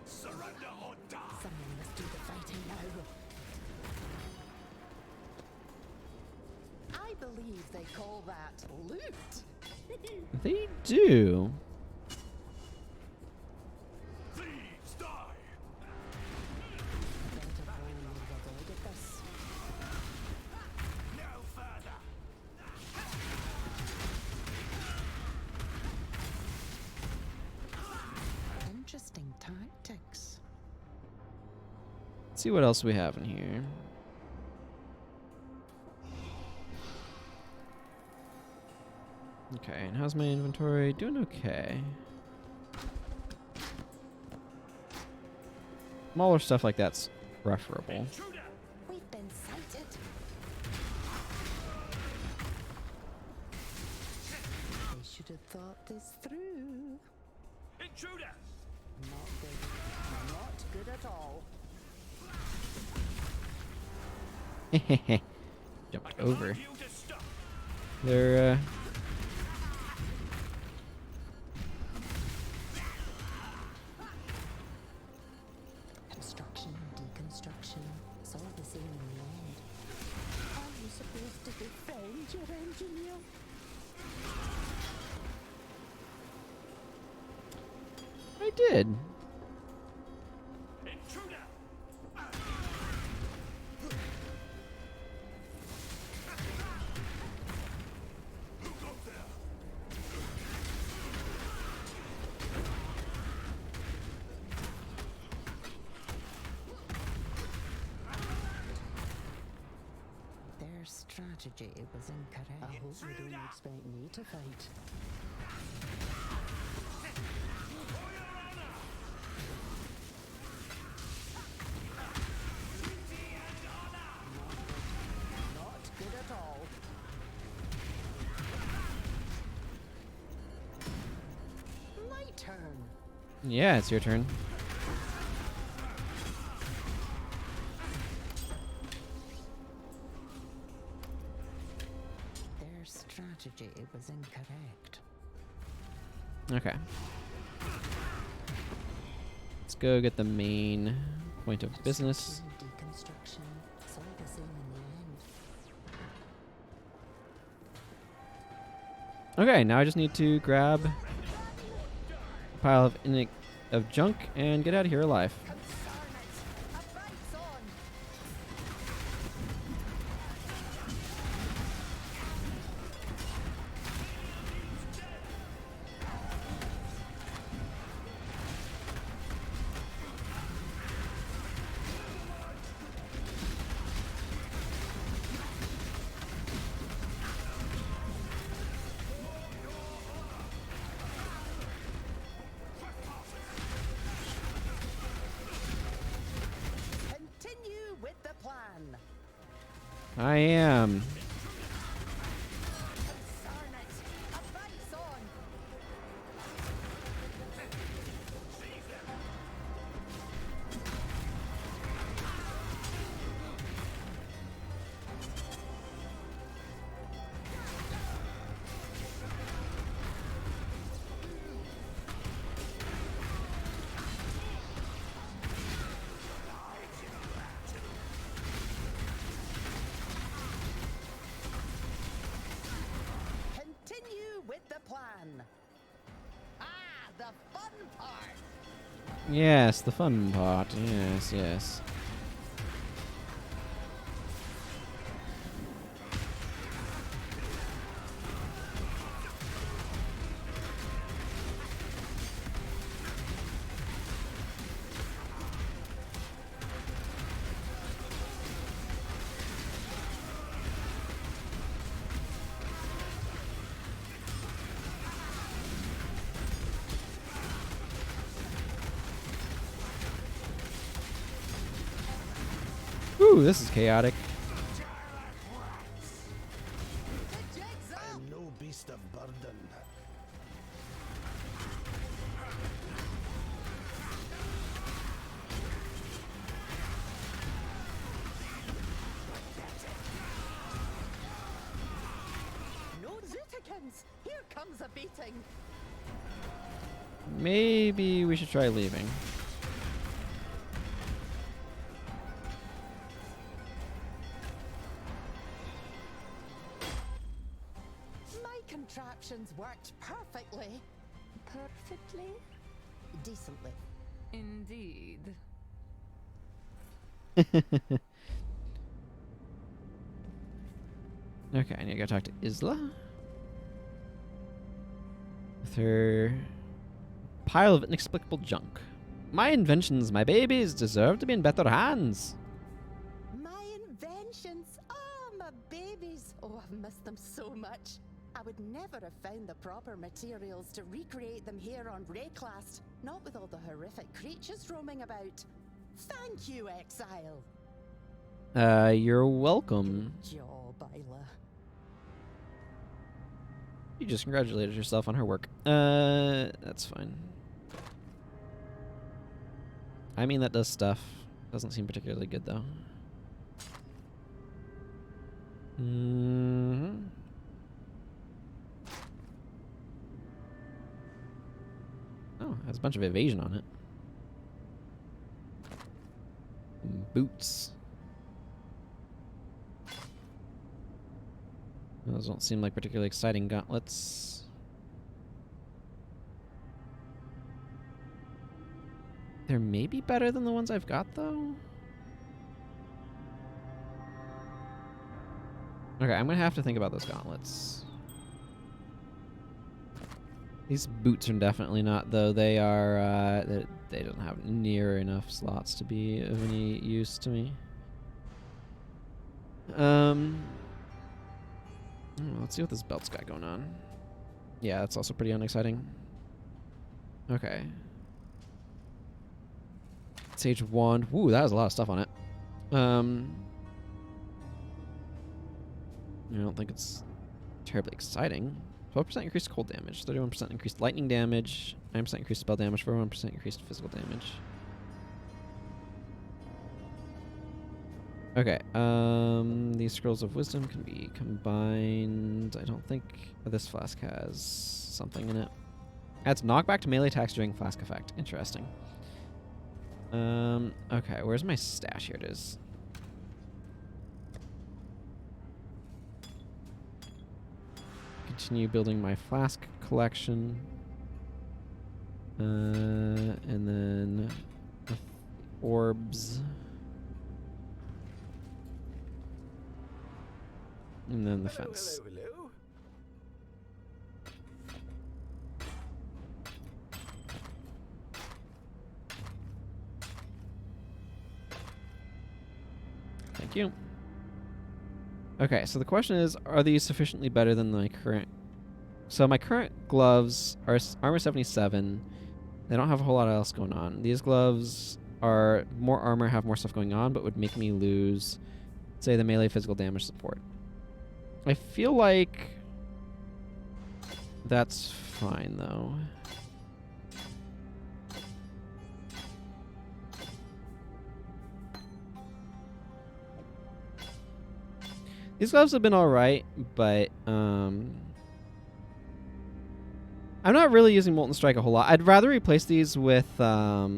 Surrender or die! Someone must do the fighting now. I believe they call that loot. They do. Thieves, die! Better warn you of all of this. No further! Interesting tactics. Let's see what else we have in here. Okay, and how's my inventory? Doing okay. Smaller stuff like that's preferable. We've been sighted. They should have thought this through. Intruder! Not good. Not good at all. Jumped over. They're, Construction, deconstruction, it's all the same in the end. Are you supposed to defend your engineer? I did. Intruder! strategy was incorrect. I hope you don't expect me to fight. Not good at all. My turn. Yeah, it's your turn. Their strategy was incorrect. Okay. Let's go get the main point of business. Deconstruction. It's all the same in the end. Okay, now I just need to grab a pile of junk and get out of here alive. Continue with the plan. I am. Continue with the plan. Ah, the fun part. Yes, the fun part. Yes, yes. Ooh, this is chaotic. I am no beast of burden. No Zutikins! Here comes a beating. Maybe we should try leaving. My contraptions worked perfectly. Perfectly? Decently. Indeed. Okay, I need to go talk to Isla. With her pile of inexplicable junk. My inventions, my babies, deserve to be in better hands. My inventions! Oh, my babies! Oh, I've missed them so much. I would never have found the proper materials to recreate them here on Rayclast, not with all the horrific creatures roaming about. Thank you, Exile. You're welcome. Job, Isla. You just congratulated yourself on her work. That's fine. I mean, that does stuff. Doesn't seem particularly good, though. Mm-hmm. Oh, it has a bunch of evasion on it. Boots. Those don't seem like particularly exciting gauntlets. They're maybe better than the ones I've got, though. Okay, I'm gonna have to think about those gauntlets. These boots are definitely not, though. They are, they don't have near enough slots to be of any use to me. Let's see what this belt's got going on. Yeah, that's also pretty unexciting. Okay. Sage wand. Ooh, that has a lot of stuff on it. I don't think it's terribly exciting. 12% increased cold damage, 31% increased lightning damage, 9% increased spell damage, 41% increased physical damage. Okay, these scrolls of wisdom can be combined. I don't think this flask has something in it. Adds knockback to melee attacks during flask effect. Interesting. Okay, where's my stash? Here it is. Continue building my flask collection. And then orbs. And then the fence. Hello, hello. Thank you. Okay, so the question is, are these sufficiently better than my current... So my current gloves are armor 77. They don't have a whole lot else going on. These gloves are more armor, have more stuff going on, but would make me lose, say, the melee physical damage support. I feel like that's fine, though. These gloves have been alright, but I'm not really using Molten Strike a whole lot. I'd rather replace these with I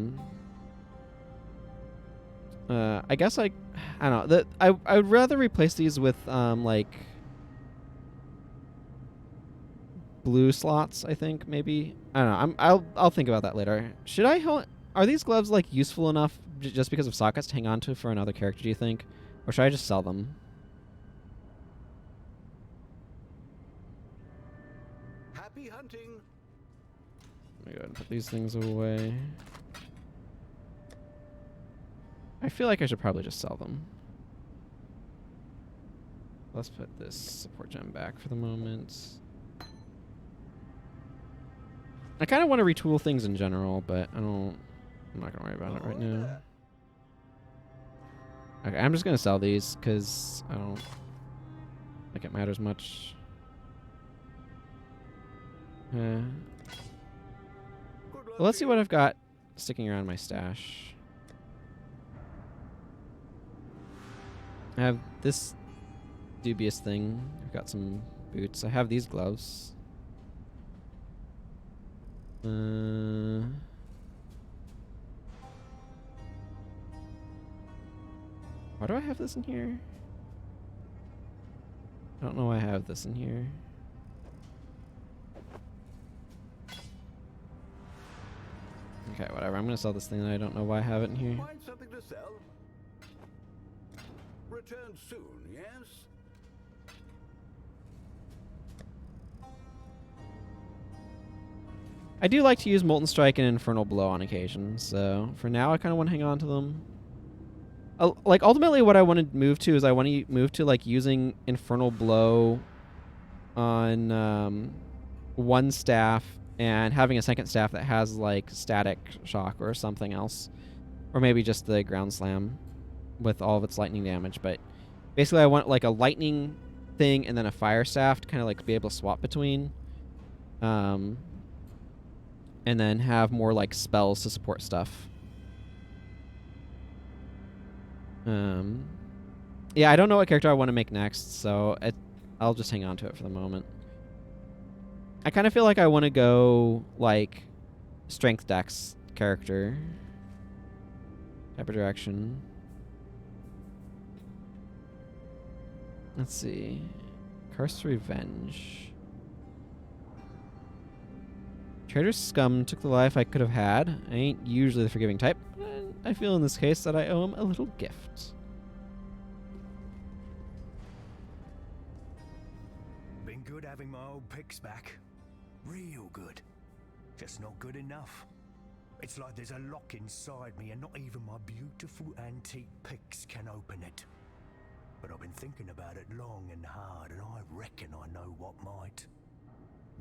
guess I don't know. I would rather replace these with like blue slots, I think, maybe. I don't know. I'll think about that later. Should I are these gloves like useful enough just because of sockets to hang on to for another character, do you think? Or should I just sell them? Happy hunting. Let me go ahead and put these things away. I feel like I should probably just sell them. Let's put this support gem back for the moment. I kind of want to retool things in general, but I'm not going to worry about it right now. Okay, I'm just going to sell these because I don't think it matters much. Well, let's see what I've got sticking around my stash. I have this dubious thing. I've got some boots. I have these gloves. Why do I have this in here? I don't know why I have this in here. Okay, whatever. I'm gonna sell this thing that I don't know why I have it in here. Find something to sell. Return soon, yes? I do like to use Molten Strike and Infernal Blow on occasion, so for now I kind of want to hang on to them. Like, ultimately what I want to move to is I want to move to, like, using Infernal Blow on one staff and having a second staff that has, like, Static Shock or something else. Or maybe just the Ground Slam with all of its lightning damage. But basically I want, like, a lightning thing and then a fire staff to kind of, like, be able to swap between. And then have more, like, spells to support stuff. Yeah, I don't know what character I want to make next, so I'll just hang on to it for the moment. I kind of feel like I want to go, like, Strength Dex character type of direction. Let's see. Cursed Revenge. Traitor's Scum took the life I could have had. I ain't usually the forgiving type, but I feel in this case that I owe him a little gift. Been good having my old picks back. Real good. Just not good enough. It's like there's a lock inside me and not even my beautiful antique picks can open it. but I've been thinking about it long and hard, and I reckon I know what might.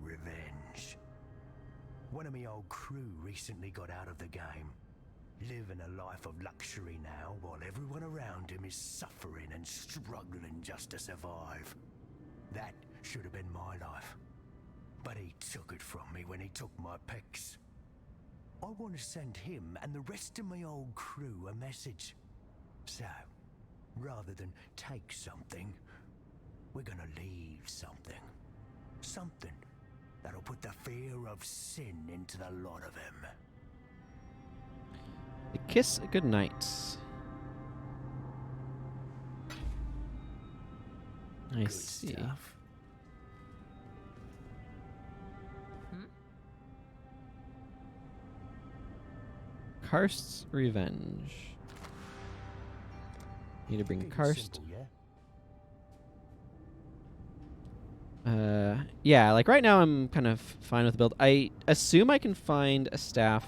Revenge. One of me old crew recently got out of the game, living a life of luxury now, while everyone around him is suffering and struggling just to survive. That should have been my life, but he took it from me when he took my pics. I want to send him and the rest of my old crew a message. So, rather than take something, we're gonna leave something. Something that'll put the fear of sin into the lot of him. The kiss goodnight. I Good see. stuff. Karst's revenge. Need to bring Keep it Karst. simple, yeah? Yeah, like right now I'm kind of fine with the build. I assume I can find a staff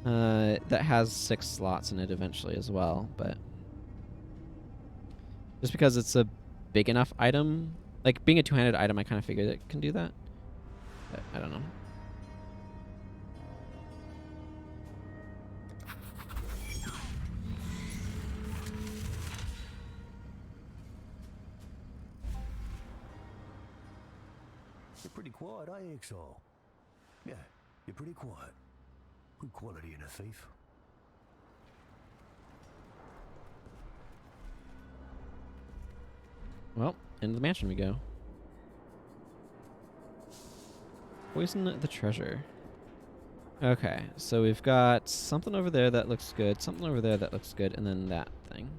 that has 6 slots in it eventually as well, but just because it's a big enough item, like being a 2-handed item, I kind of figured it can do that. But I don't know. You're pretty quiet, eh, Exile? Yeah, you're pretty quiet. Good quality in a thief. Well, into the mansion we go. Poison the treasure. Okay, so we've got something over there that looks good, something over there that looks good, and then that thing.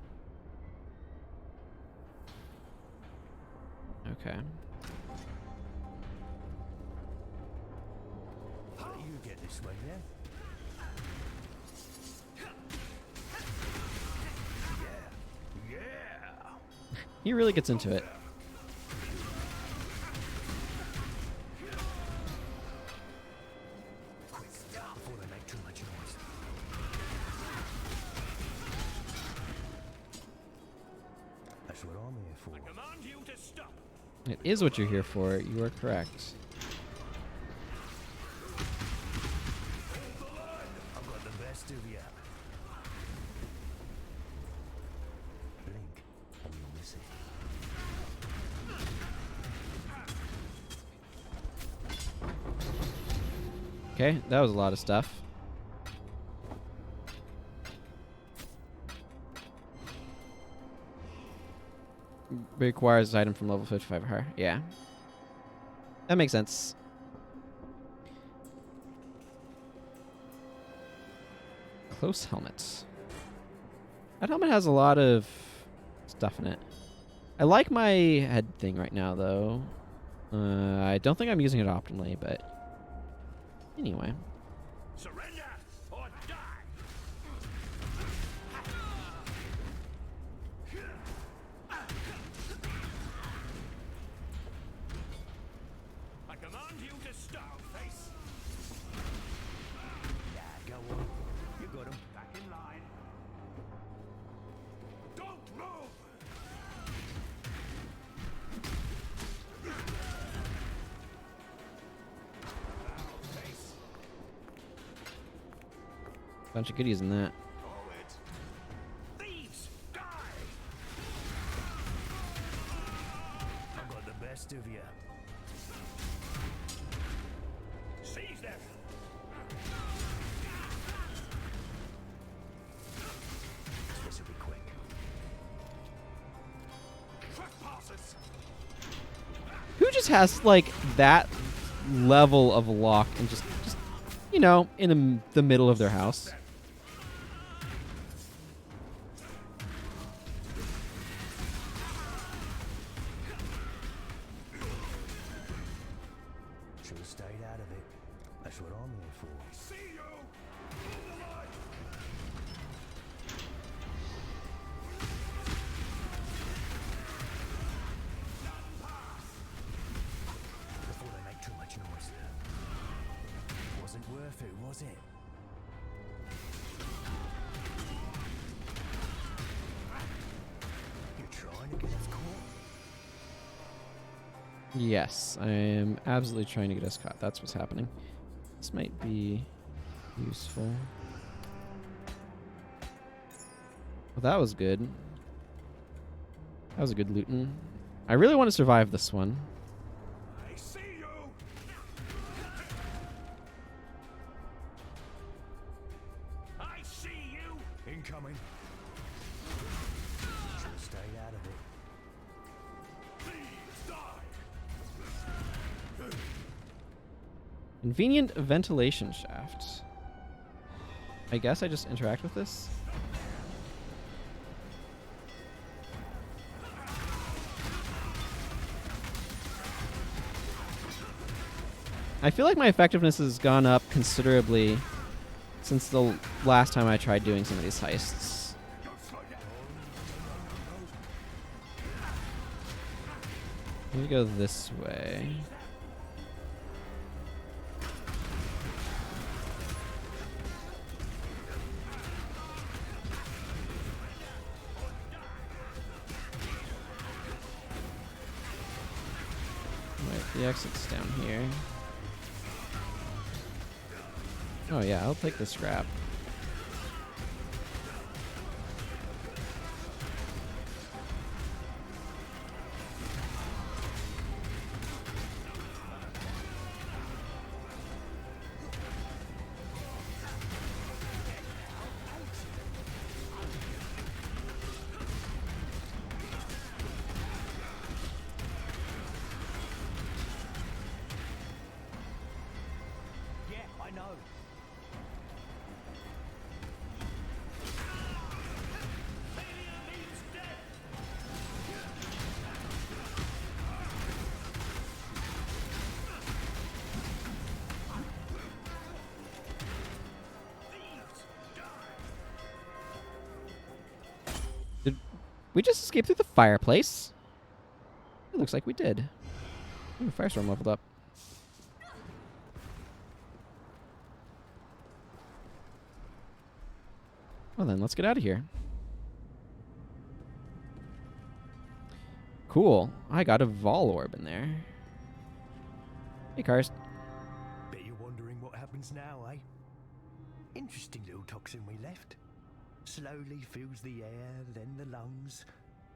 Okay. You get this way, yeah? Yeah. He really gets into it. Quick, before they make too much noise. That's what I'm here for. I command you to stop. It is what you're here for. You are correct. I've got the best of you. Blink, and you'll miss it. Okay, that was a lot of stuff. Requires item from level 55 or higher. Yeah. That makes sense. Close helmet. That helmet has a lot of stuff in it. I like my head thing right now, though. I don't think I'm using it optimally, but anyway. Surrender or die. I command you to stop, face. Yeah, go on. You got him. Back in line. Don't move. Face. Bunch of goodies in that. Forward. Thieves, die. I've got the best of you. Seize them. This will be quick. Trespassers. Who just has like that level of lock and just you know, in the middle of their house? Should have stayed out of it. That's what I'm here for. See you. In the light. Before they make too much noise. Wasn't worth it, was it? Yes, I am absolutely trying to get us caught. That's what's happening. This might be useful. Well, that was good. That was a good looting. I really want to survive this one. I see you. I see you. Incoming. Should stay out of it. Please die. Convenient ventilation shaft. I guess I just interact with this. I feel like my effectiveness has gone up considerably since the last time I tried doing some of these heists. Let me go this way. Wait, the exit's down here. Oh yeah, I'll take the scrap. Yeah, I know. Did we just escape through the fireplace? It looks like we did. Ooh, Firestorm leveled up. Well then, let's get out of here. Cool. I got a Vol Orb in there. Hey, Karst. Bet you're wondering what happens now, eh? Interesting little toxin we left. Slowly fills the air, then the lungs.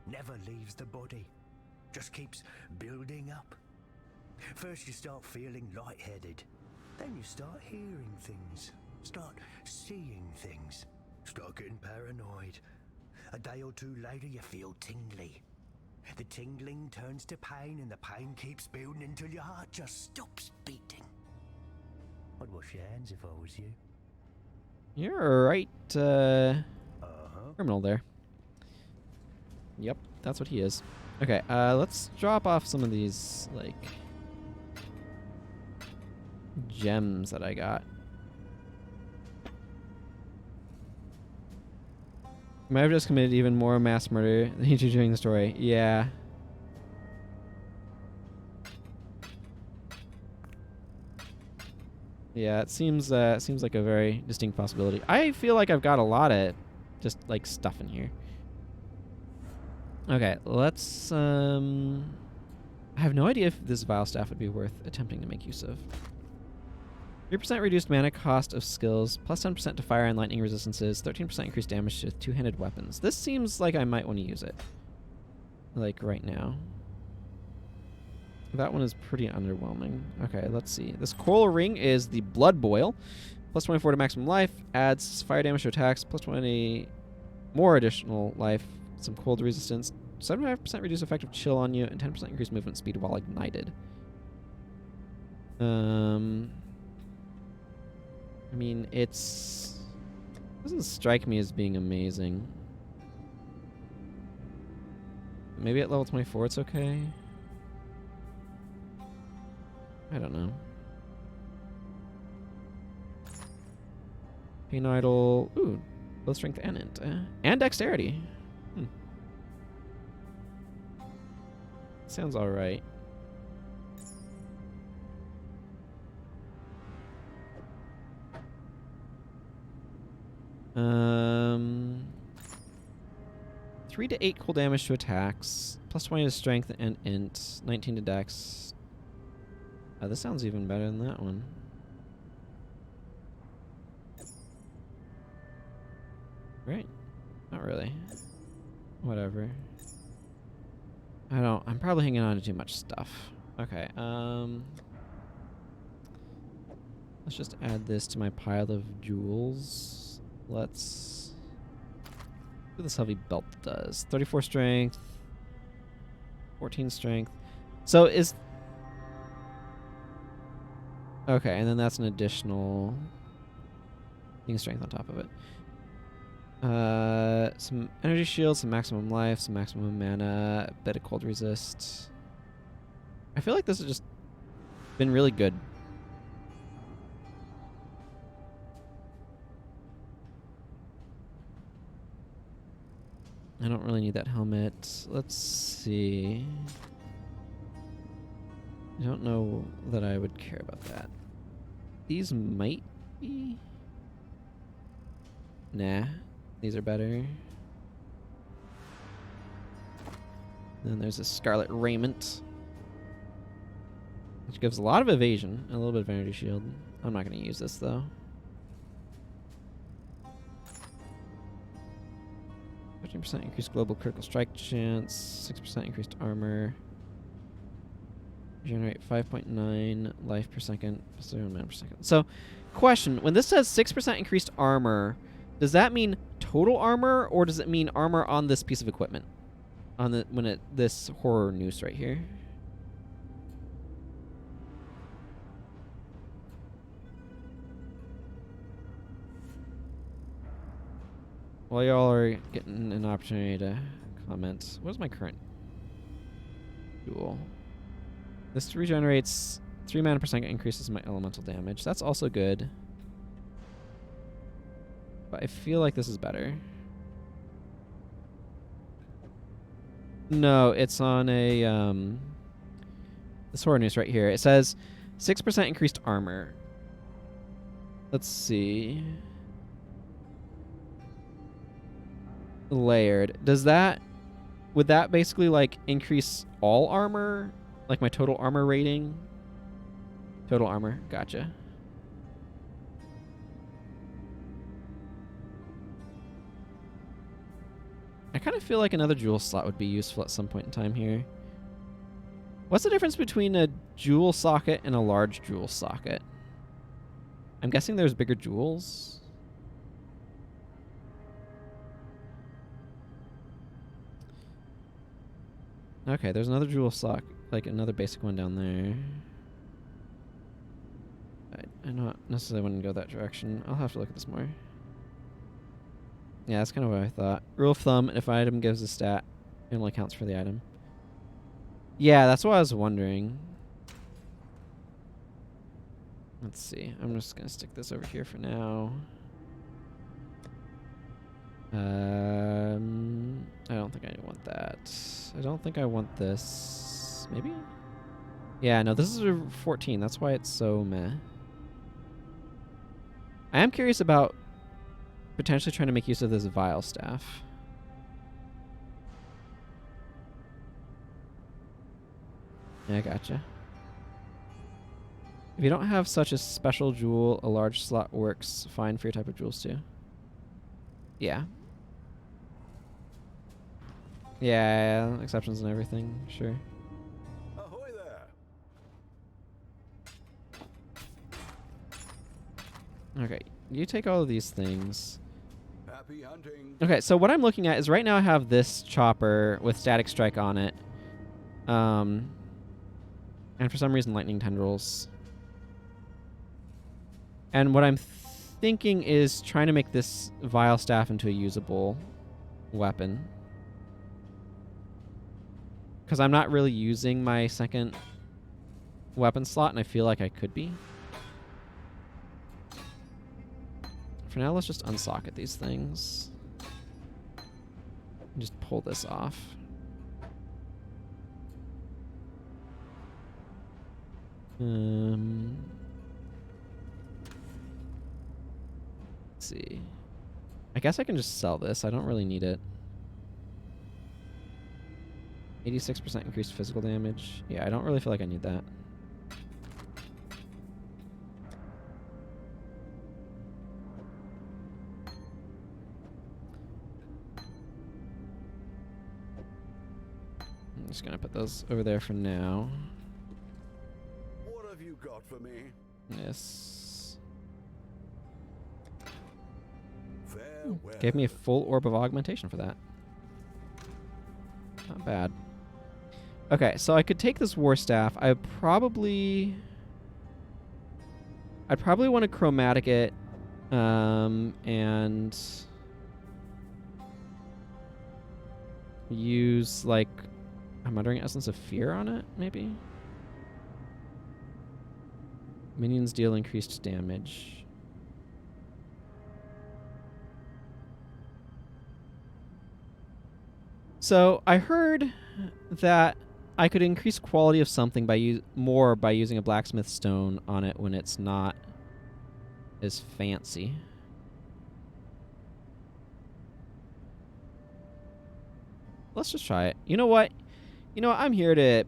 Never leaves the body. Just keeps building up. First you start feeling lightheaded. Then you start hearing things. Start seeing things. Start getting paranoid. A day or two later you feel tingly. The tingling turns to pain and the pain keeps building until your heart just stops beating. I'd wash your hands if I was you. You're right, criminal there. Yep, that's what he is. Okay, let's drop off some of these, like, gems that I got. You might have just committed even more mass murder than you do during the story. Yeah. Yeah, it seems like a very distinct possibility. I feel like I've got a lot of just like stuff in here. Okay, let's I have no idea if this Vile Staff would be worth attempting to make use of. 3% reduced mana cost of skills, plus 10% to fire and lightning resistances, 13% increased damage to two-handed weapons. This seems like I might want to use it. Like right now. That one is pretty underwhelming. Okay, let's see. This coral ring is the Blood Boil. Plus 24 to maximum life. Adds fire damage to attacks. Plus 20 more additional life. Some cold resistance. 75% reduce effective chill on you. And 10% increased movement speed while ignited. I mean, it's... doesn't strike me as being amazing. Maybe at level 24 it's okay? I don't know. Pain Idol. Ooh, both strength and int. And dexterity. Sounds alright. 3 to 8 cool damage to attacks. Plus 20 to strength and int. 19 to dex. This sounds even better than that one. Right. Not really. Whatever. I'm probably hanging on to too much stuff. Okay, let's just add this to my pile of jewels. Let's see what this heavy belt does. 34 strength, 14 strength. So is... Okay, and then that's an additional thing strength on top of it. Some energy shield, some maximum life, some maximum mana, a bit of cold resist. I feel like this has just been really good. I don't really need that helmet. Let's see. I don't know that I would care about that. These might be... Nah. These are better. Then there's a Scarlet Raiment, which gives a lot of evasion and a little bit of energy shield. I'm not going to use this though. 15% increased global critical strike chance, 6% increased armor. Generate 5.9 life per second, 0 mana per second. So, question, when this says 6% increased armor, does that mean total armor, or does it mean armor on this piece of equipment? On the this horror noose right here? While y'all are getting an opportunity to comment, what is my current duel? This regenerates 3 mana per second, increases my elemental damage. That's also good. But I feel like this is better. No, it's on a this horror news right here. It says 6% increased armor. Let's see. Layered. Would that basically like increase all armor? Like my total armor rating? Total armor, gotcha. I kind of feel like another jewel slot would be useful at some point in time here. What's the difference between a jewel socket and a large jewel socket? I'm guessing there's bigger jewels. Okay, there's another jewel socket, like another basic one down there. I not necessarily want to go that direction. I'll have to look at this more. Yeah, that's kind of what I thought. Rule of thumb, if an item gives a stat, it only counts for the item. Yeah, that's what I was wondering. Let's see. I'm just going to stick this over here for now. I don't think I want that. I don't think I want this. Maybe? Yeah, no, this is a 14. That's why it's so meh. I am curious about potentially trying to make use of this vial staff. Yeah, I gotcha. If you don't have such a special jewel, a large slot works fine for your type of jewels too. Yeah. Yeah, exceptions and everything, sure. Ahoy there! Okay, you take all of these things. Happy hunting. Okay, so what I'm looking at is right now I have this chopper with static strike on it. And for some reason lightning tendrils. And what I'm thinking is trying to make this vial staff into a usable weapon. Because I'm not really using my second weapon slot, and I feel like I could be. For now, let's just unsocket these things. And just pull this off. Let's see. I guess I can just sell this. I don't really need it. 86% increased physical damage. Yeah, I don't really feel like I need that. I'm just gonna put those over there for now. What have you got for me? Yes. Farewell. Gave me a full orb of augmentation for that. Not bad. Okay, so I could take this war staff. I'd probably want to chromatic it, and use like a muttering essence of fear on it, maybe. Minions deal increased damage. So I heard that I could increase quality of something by more by using a blacksmith stone on it when it's not as fancy. Let's just try it. You know what? I'm here to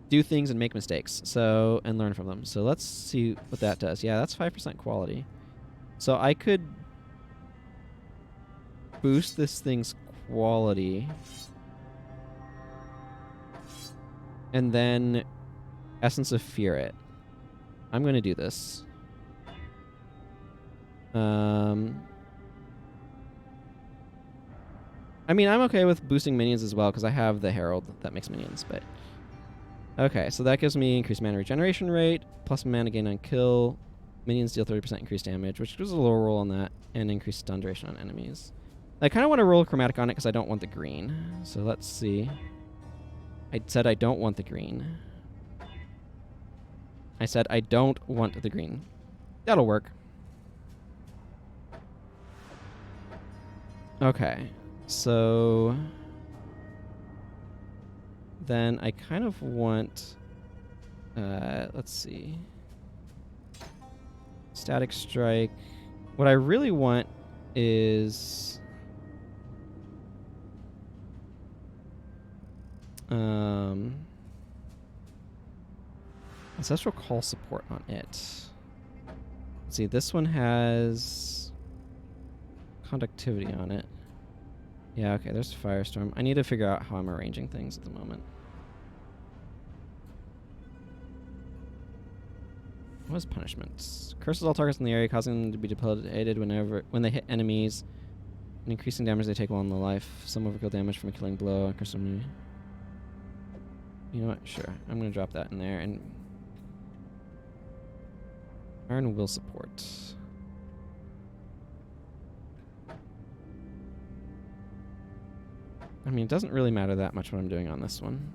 do things and make mistakes, and learn from them. So let's see what that does. Yeah, that's 5% quality. So I could boost this thing's quality and then Essence of Fear it. I'm going to do this. I mean, I'm okay with boosting minions as well because I have the Herald that makes minions, but... Okay, so that gives me increased mana regeneration rate, plus mana gain on kill. Minions deal 30% increased damage, which gives a lower roll on that, and increased stun duration on enemies. I kind of want to roll chromatic on it because I don't want the green. So let's see. I said I don't want the green. I said I don't want the green. That'll work. Okay. So then I kind of want, let's see. Static Strike. What I really want is Ancestral Call support on it. Let's see, this one has conductivity on it. Yeah, okay, there's Firestorm. I need to figure out how I'm arranging things at the moment. What is punishments? Curses all targets in the area, causing them to be debilitated when they hit enemies, and increasing damage they take while in the life. Some overkill damage from a killing blow. Curse enemy. You know what? Sure. I'm going to drop that in there. And Iron Will support. I mean, it doesn't really matter that much what I'm doing on this one.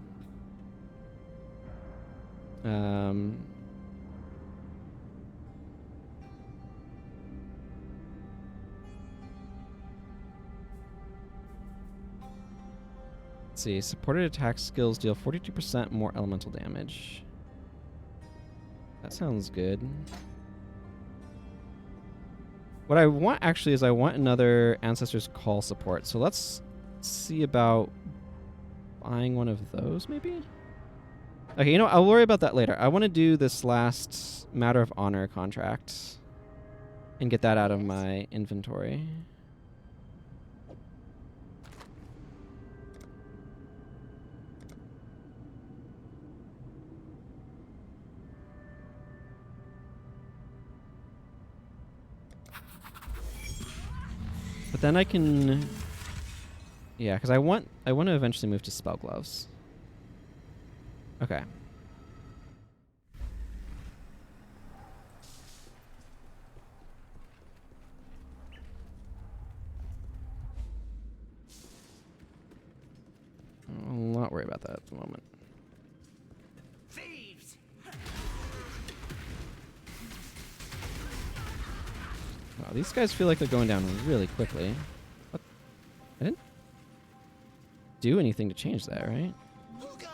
Let's see. Supported attack skills deal 42% more elemental damage. That sounds good. What I want actually is I want another Ancestor's Call support. So let's see about buying one of those, maybe? Okay, you know, I'll worry about that later. I want to do this last Matter of Honor contract and get that out of my inventory. But then I can... Yeah, because I want to eventually move to Spell Gloves. Okay. I'll not worry about that at the moment. Thieves! Wow, these guys feel like they're going down really quickly. What? I didn't do anything to change that, right? Who goes?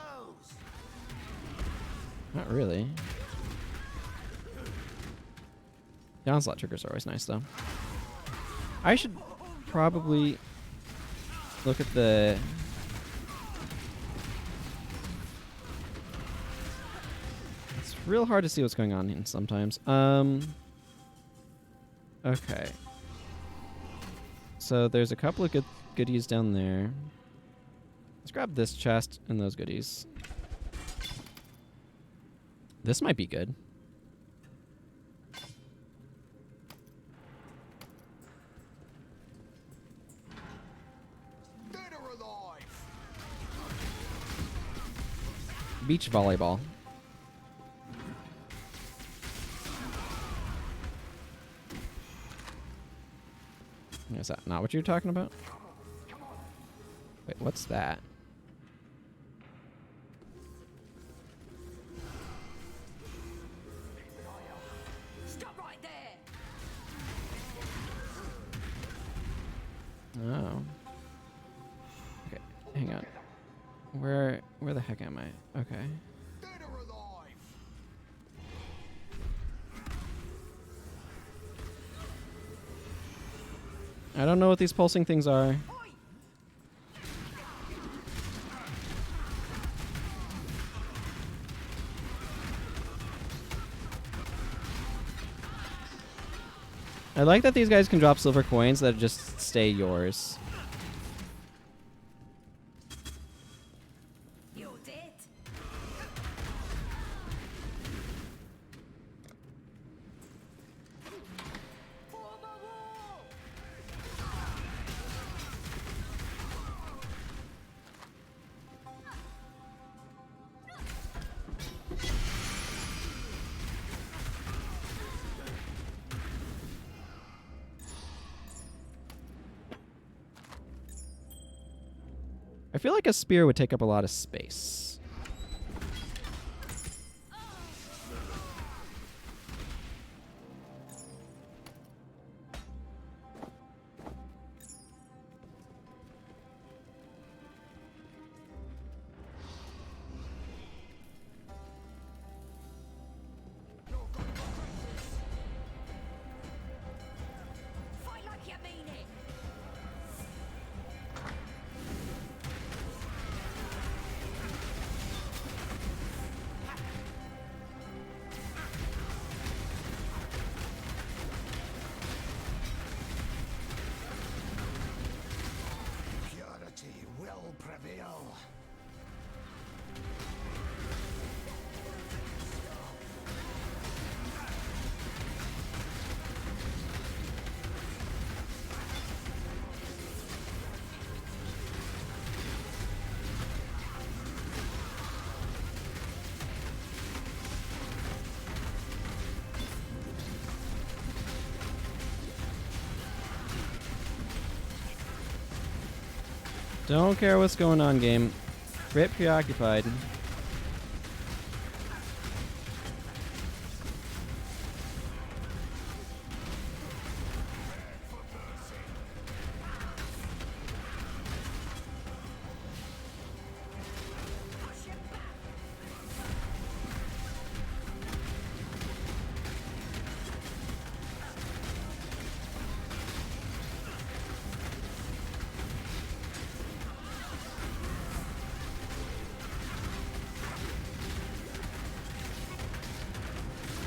Not really. The onslaught triggers are always nice, though. I should probably look at the real hard to see what's going on in sometimes. Okay. So there's a couple of goodies down there. Let's grab this chest and those goodies. This might be good. Beach volleyball. Is that not what you're talking about? Wait, what's that? Stop right there! Oh. Okay, hang on. Where the heck am I? Okay. I don't know what these pulsing things are. I like that these guys can drop silver coins that just stay yours. You're dead. I feel like a spear would take up a lot of space. Fight like you mean it. Purity will prevail. Don't care what's going on, game. Bit preoccupied.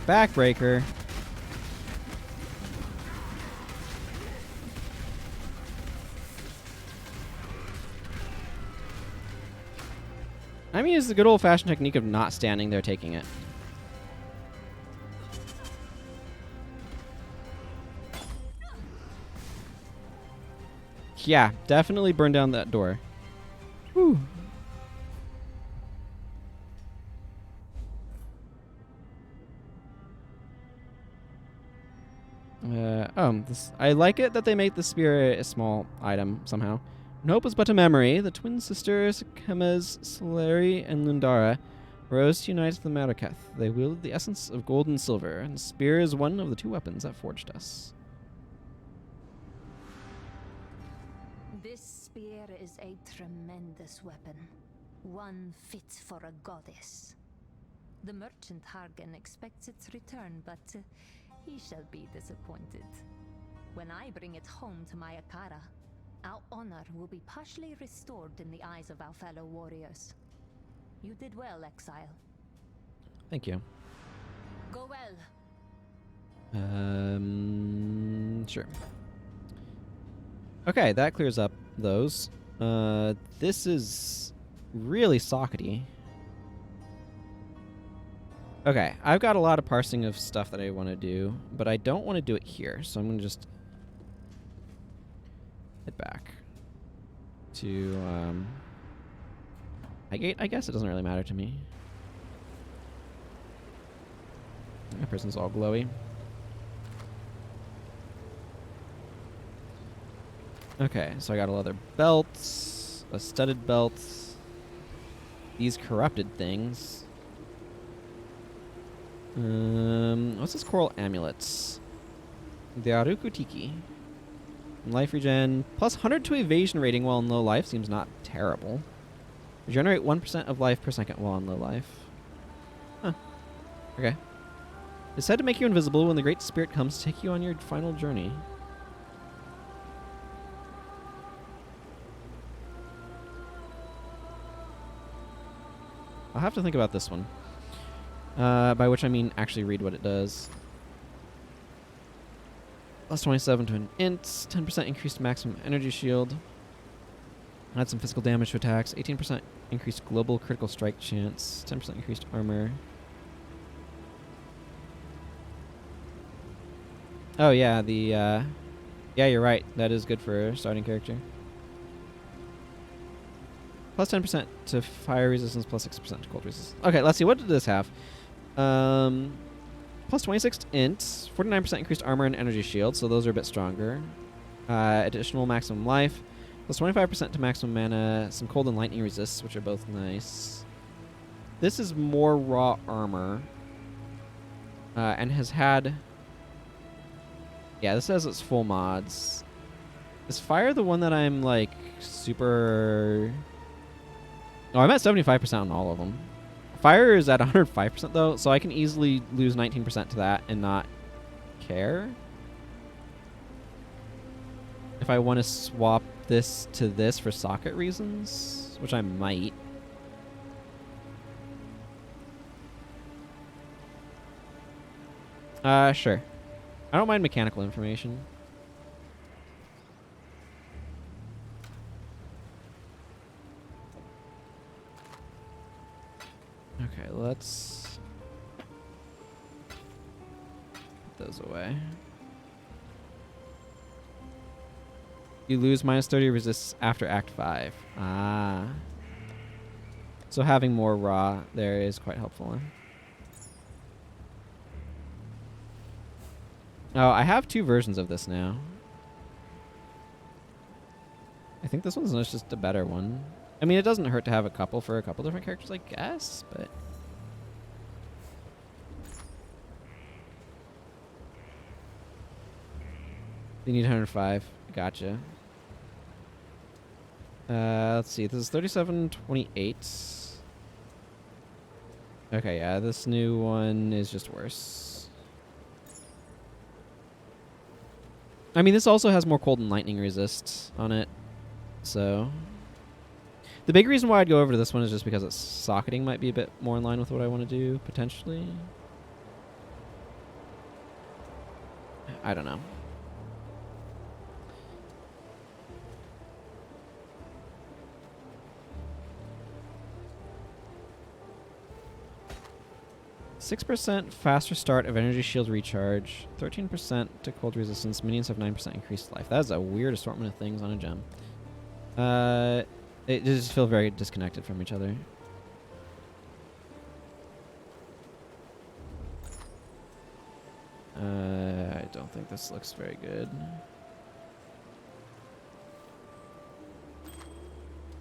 Backbreaker. I'm gonna use the good old-fashioned technique of not standing there taking it. Yeah, definitely burn down that door. Whew. I like it that they make the spear a small item somehow. Hope was but a memory. The twin sisters, Kemez, Soleri, and Lundara, rose to unite the Marraketh. They wielded the essence of gold and silver, and the spear is one of the two weapons that forged us. This spear is a tremendous weapon, one fit for a goddess. The merchant Hargen expects its return, but he shall be disappointed. When I bring it home to my Akara, our honor will be partially restored in the eyes of our fellow warriors. You did well, Exile. Thank you. Go well. Sure. Okay, that clears up those. This is really sockety. Okay, I've got a lot of parsing of stuff that I want to do, but I don't want to do it here, so I'm going to just head back to Highgate, I guess. It doesn't really matter to me. My prison's all glowy. Okay, so I got a leather belt, a studded belt, these corrupted things. What's this coral amulets? The Arukutiki. Life regen, plus 100 to evasion rating while in low life seems not terrible. Regenerate 1% of life per second while in low life. Huh. Okay. It's said to make you invisible when the Great Spirit comes to take you on your final journey. I'll have to think about this one. By which I mean actually read what it does. Plus 27 to an int, 10% increased maximum energy shield. Add some physical damage to attacks, 18% increased global critical strike chance, 10% increased armor. Oh yeah, yeah, you're right. That is good for a starting character. Plus 10% to fire resistance, plus 6% to cold resistance. Okay, let's see. What did this have? Plus 26 to int, 49% increased armor and energy shield, so those are a bit stronger. Additional maximum life, plus 25% to maximum mana, some cold and lightning resists, which are both nice. This is more raw armor, and has had... Yeah, this has its full mods. Is fire the one that I'm, like, super... Oh, I'm at 75% on all of them. Fire is at 105% though, so I can easily lose 19% to that and not care. If I want to swap this to this for socket reasons, which I might. Sure. I don't mind mechanical information. Okay, let's put those away. You lose minus 30 resists after Act 5. Ah. So having more raw there is quite helpful. Oh, I have two versions of this now. I think this one's just a better one. I mean, it doesn't hurt to have a couple for a couple different characters, I guess, but... You need 105. Gotcha. Let's see. This is 3728. Okay, yeah, this new one is just worse. I mean, this also has more cold and lightning resist on it, so... The big reason why I'd go over to this one is just because its socketing might be a bit more in line with what I want to do, potentially. I don't know. %, faster start of energy shield recharge, 13% to cold resistance, minions have 9% increased life. That is a weird assortment of things on a gem. It just feel very disconnected from each other. I don't think this looks very good.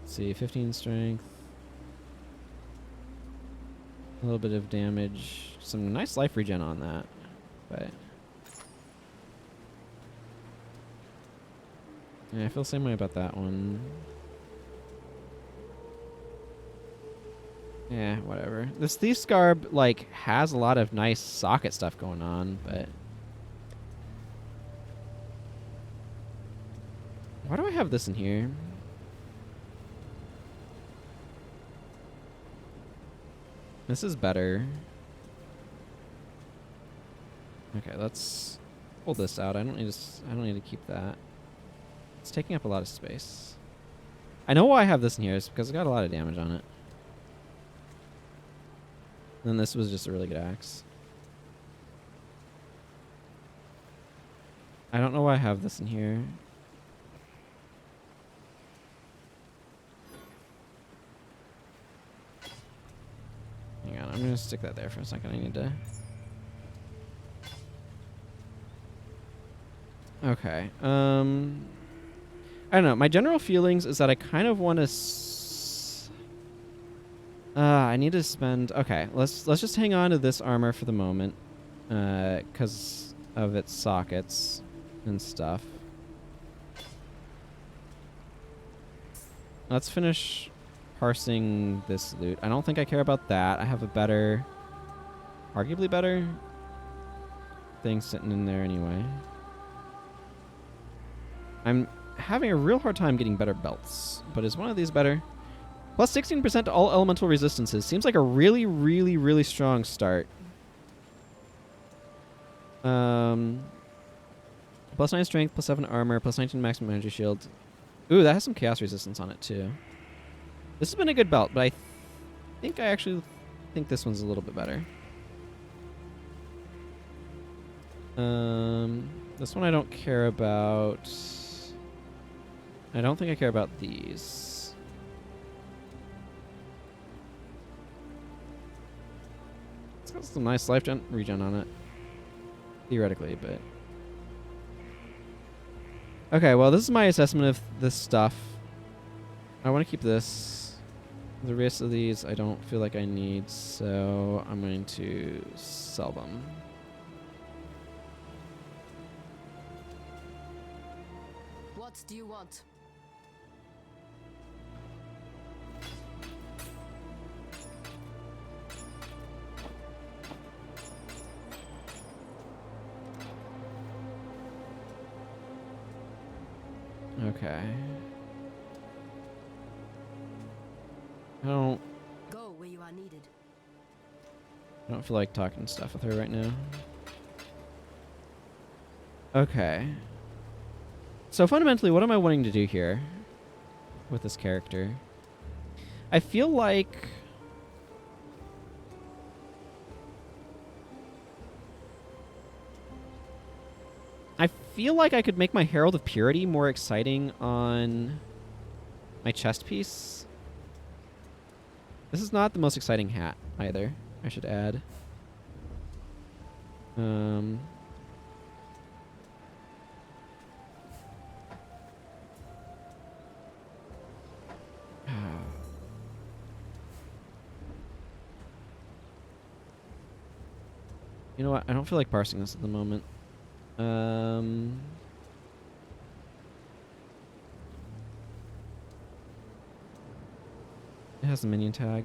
Let's see, 15 strength. A little bit of damage. Some nice life regen on that. But yeah, I feel the same way about that one. Yeah, whatever. This Thief Scarb, like, has a lot of nice socket stuff going on, but... Why do I have this in here? This is better. Okay, let's pull this out. I don't need to keep that. It's taking up a lot of space. I know why I have this in here. It's because it got a lot of damage on it. And this was just a really good axe. I don't know why I have this in here. Hang on, I'm gonna stick that there for a second. I need to... Okay. I don't know. My general feelings is that I kind of want to... I need to spend... Okay, let's just hang on to this armor for the moment. Because of its sockets and stuff. Let's finish parsing this loot. I don't think I care about that. I have a better... Arguably better thing sitting in there anyway. I'm having a real hard time getting better belts, but is one of these better? Plus 16% to all elemental resistances. Seems like a really, really, really strong start. Plus 9 strength, plus 7 armor, plus 19 maximum energy shield. Ooh, that has some chaos resistance on it too. This has been a good belt, but I think I actually think this one's a little bit better. This one I don't care about. I don't think I care about these. It's got some nice life regen on it. Theoretically, but... Okay, well, this is my assessment of this stuff. I want to keep this. The rest of these I don't feel like I need, so I'm going to sell them. What do you want? Okay. I don't Go where you are needed. I don't feel like talking stuff with her right now. Okay. So fundamentally, what am I wanting to do here with this character? I feel like... I could make my Herald of Purity more exciting on my chest piece. This is not the most exciting hat either, I should add. You know what? I don't feel like parsing this at the moment. It has a minion tag.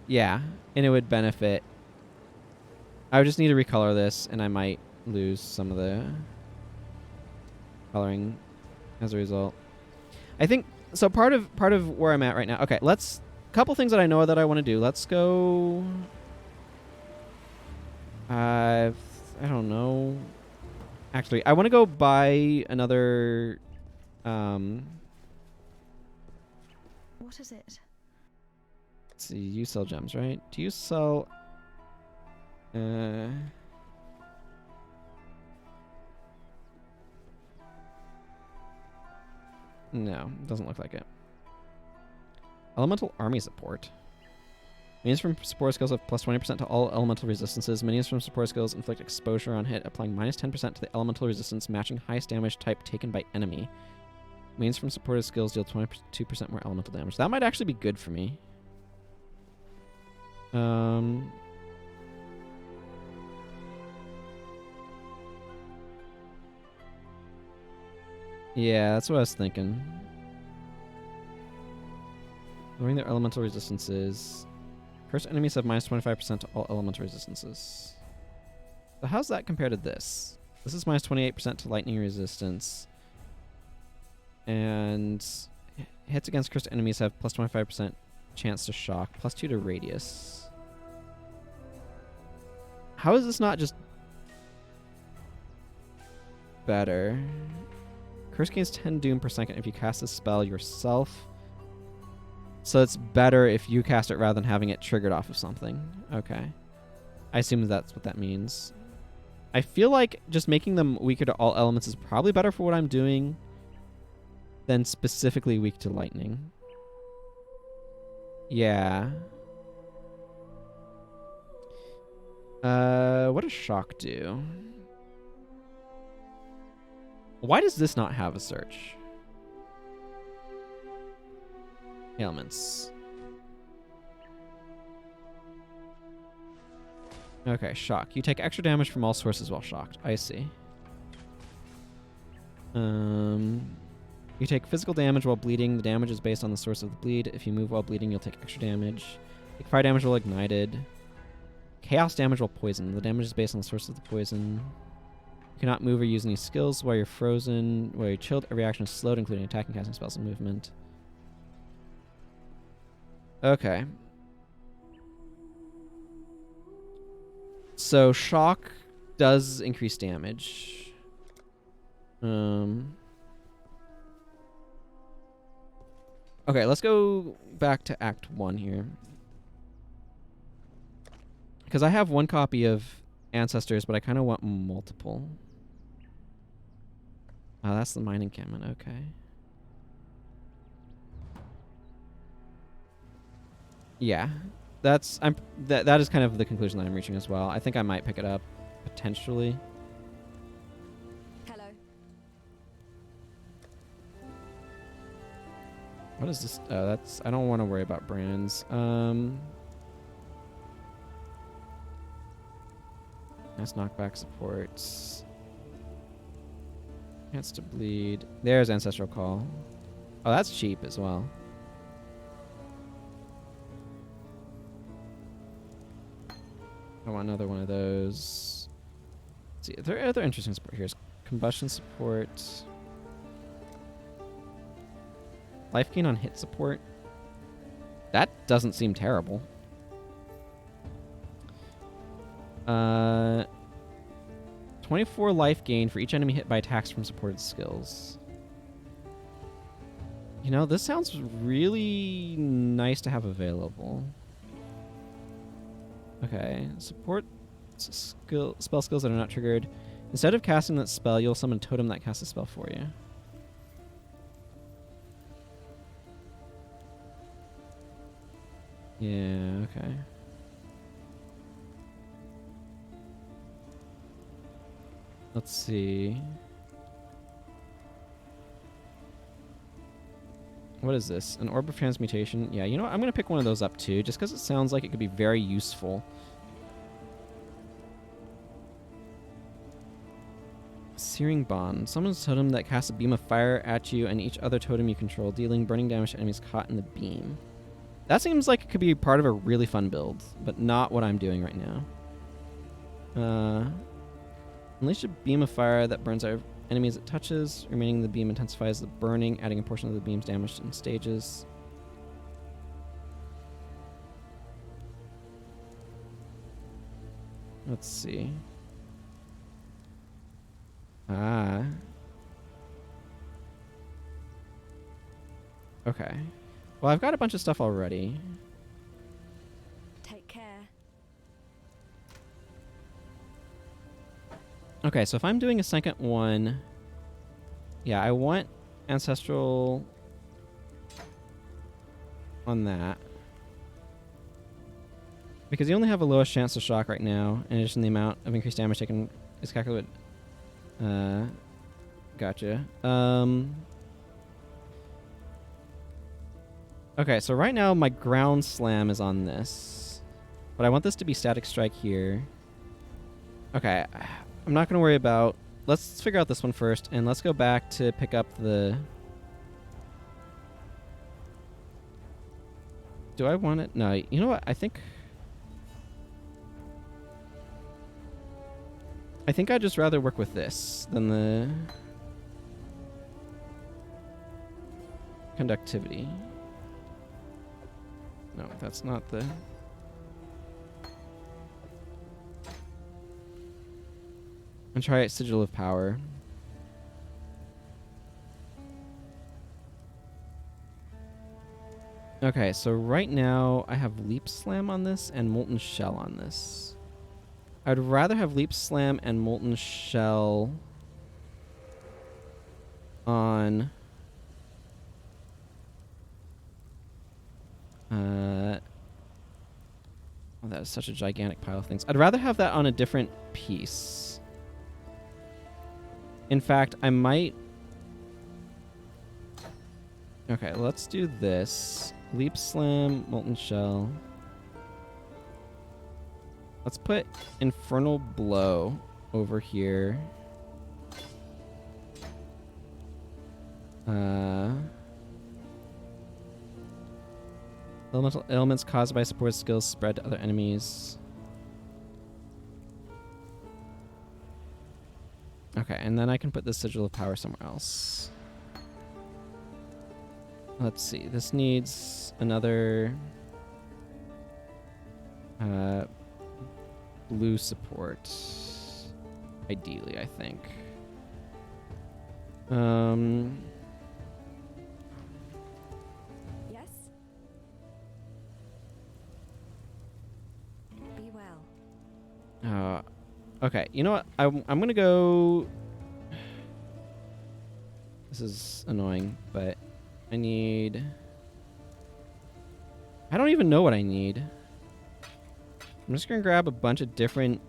Yeah, and it would benefit. I would just need to recolor this, and I might lose some of the coloring as a result. I think so. Part of where I'm at right now. Okay, let's. Couple things that I know that I want to do. Let's go. I don't know. Actually, I want to go buy another. What is it? Let's see. You sell gems, right? Do you sell? No, doesn't look like it. Elemental army support. Minions from support skills have plus 20% to all elemental resistances. Minions from support skills inflict exposure on hit, applying minus 10% to the elemental resistance, matching highest damage type taken by enemy. Minions from supported skills deal 22% more elemental damage. That might actually be good for me. Yeah, that's what I was thinking. Lowering their elemental resistances. Cursed enemies have minus 25% to all elemental resistances. So how's that compared to this? This is minus 28% to lightning resistance. And hits against cursed enemies have plus 25% chance to shock, plus 2 to radius. How is this not just better. Curse gains 10 doom per second if you cast a spell yourself. So it's better if you cast it rather than having it triggered off of something. Okay. I assume that's what that means. I feel like just making them weaker to all elements is probably better for what I'm doing than specifically weak to lightning. Yeah. What does shock do? Why does this not have a search? Ailments. Okay, shock. You take extra damage from all sources while shocked. I see. You take physical damage while bleeding. The damage is based on the source of the bleed. If you move while bleeding, you'll take extra damage. Take fire damage while ignited. Chaos damage while poisoned. The damage is based on the source of the poison. You cannot move or use any skills while you're frozen. While you're chilled, every action is slowed, including attacking, casting spells, and movement. Okay. So shock does increase damage. Okay, let's go back to Act 1 here. Because I have one copy of Ancestors, but I kind of want multiple. Oh, that's the mine encampment. Okay. Yeah. That is kind of the conclusion that I'm reaching as well. I think I might pick it up potentially. Hello. What is this? Oh, that's I don't want to worry about brands. That's knockback supports. Chance to bleed. There's Ancestral Call. Oh, that's cheap as well. I want another one of those. Let's see, there are other interesting support here. Combustion support. Life gain on hit support. That doesn't seem terrible. 24 life gain for each enemy hit by attacks from supported skills. You know, this sounds really nice to have available. Okay, support spell skills that are not triggered. Instead of casting that spell, you'll summon a totem that casts a spell for you. Yeah, okay. Let's see. What is this? An orb of transmutation? Yeah, you know what? I'm going to pick one of those up too, just because it sounds like it could be very useful. Searing Bond. Summons a totem that casts a beam of fire at you and each other totem you control, dealing burning damage to enemies caught in the beam. That seems like it could be part of a really fun build, but not what I'm doing right now. Unleash a beam of fire that burns out enemies it touches. Remaining the beam intensifies the burning, adding a portion of the beam's damage in stages. Let's see. Ah. Okay. Well, I've got a bunch of stuff already. Take care. Okay, so if I'm doing a second one, yeah, I want Ancestral on that. Because you only have a lowest chance to shock right now. In addition, the amount of increased damage taken is calculated. Gotcha. Okay, so right now my ground slam is on this. But I want this to be static strike here. Okay, I'm not going to worry about... Let's figure out this one first, and let's go back to pick up the... Do I want it? No, you know what? I think I'd just rather work with this than the... Conductivity. No, that's not the... And try Sigil of Power. Okay, so right now I have Leap Slam on this and Molten Shell on this. I'd rather have Leap Slam and Molten Shell on... Oh, that is such a gigantic pile of things. I'd rather have that on a different piece. In fact, I might... Okay, let's do this. Leap Slam, Molten Shell. Let's put Infernal Blow over here. Elemental elements caused by support skills spread to other enemies. Okay, and then I can put the Sigil of Power somewhere else. Let's see. This needs another blue support. Ideally, I think. Yes? Be well. Okay, you know what? I'm gonna go... This is annoying, but I need... I don't even know what I need. I'm just gonna grab a bunch of different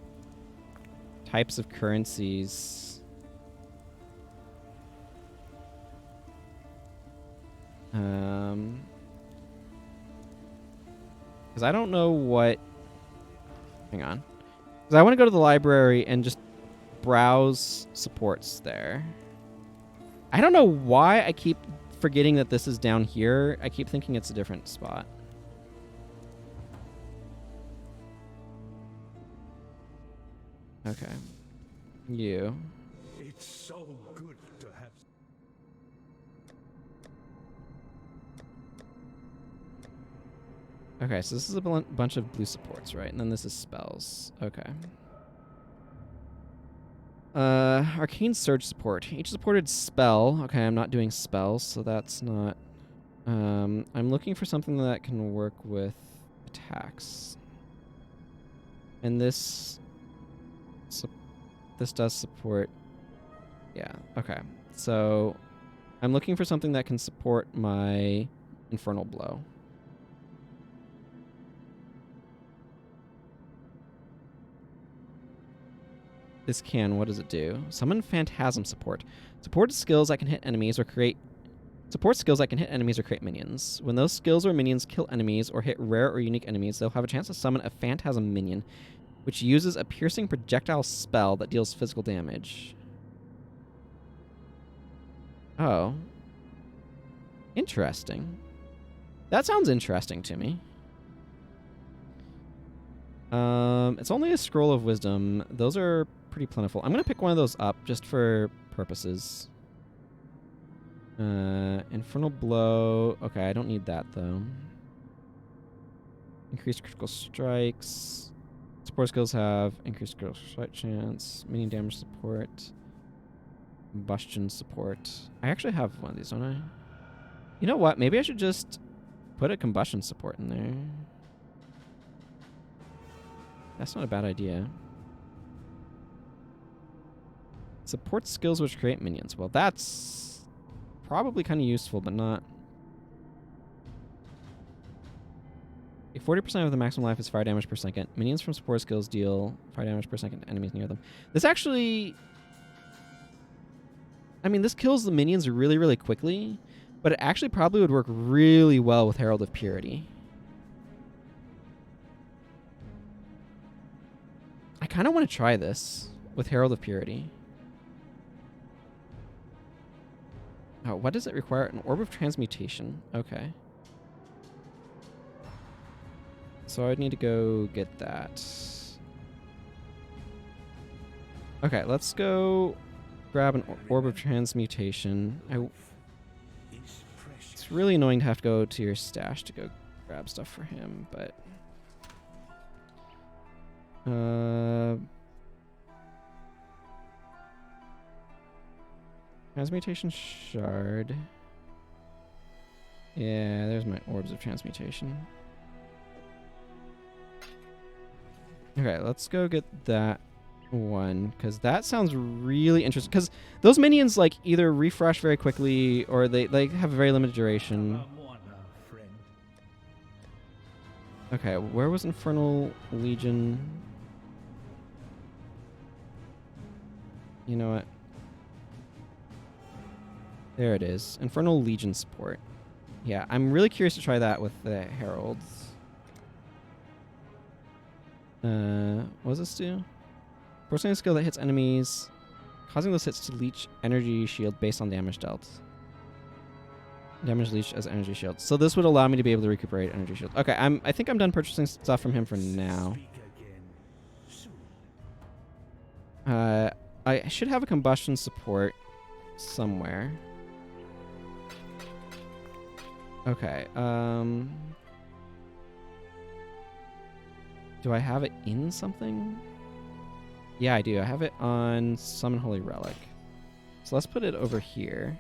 types of currencies. Because I don't know what... Hang on. Because I want to go to the library and just browse supports there. I don't know why I keep forgetting that this is down here. I keep thinking it's a different spot. Okay. You. It's so good to have. Okay, so this is a bunch of blue supports, right? And then this is spells. Okay. Arcane Surge support. Each supported spell. Okay, I'm not doing spells, so that's not... I'm looking for something that can work with attacks. And this... this does support... Yeah, okay. So, I'm looking for something that can support my Infernal Blow. This can, what does it do? Summon Phantasm support. Support skills that can hit enemies or create... Support skills that can hit enemies or create minions. When those skills or minions kill enemies or hit rare or unique enemies, they'll have a chance to summon a Phantasm minion, which uses a piercing projectile spell that deals physical damage. Oh. Interesting. That sounds interesting to me. It's only a Scroll of Wisdom. Those are pretty plentiful. I'm going to pick one of those up just for purposes. Infernal Blow. Okay, I don't need that, though. Increased critical strikes. Support skills have increased critical strike chance. Minion damage support. Combustion support. I actually have one of these, don't I? You know what? Maybe I should just put a combustion support in there. That's not a bad idea. Support skills which create minions. Well, that's probably kind of useful, but not... 40% of the maximum life is fire damage per second. Minions from support skills deal fire damage per second to enemies near them. This actually... I mean, this kills the minions really, really quickly, but it actually probably would work really well with Herald of Purity. I kind of want to try this with Herald of Purity. Oh, what does it require? An Orb of Transmutation. Okay. So I'd need to go get that. Okay, let's go grab an Orb of Transmutation. It's really annoying to have to go to your stash to go grab stuff for him, but... Transmutation Shard. Yeah, there's my orbs of transmutation. Okay, let's go get that one, because that sounds really interesting. Because those minions like either refresh very quickly or they like have a very limited duration. Okay, where was Infernal Legion? You know what? There it is. Infernal Legion support. Yeah, I'm really curious to try that with the Heralds. What does this do? Forcing a skill that hits enemies, causing those hits to leech energy shield based on damage dealt. Damage leech as energy shield. So this would allow me to be able to recuperate energy shield. Okay, I think I'm done purchasing stuff from him for now. I should have a combustion support somewhere. Okay, do I have it in something? Yeah, I do. I have it on Summon Holy Relic. So let's put it over here.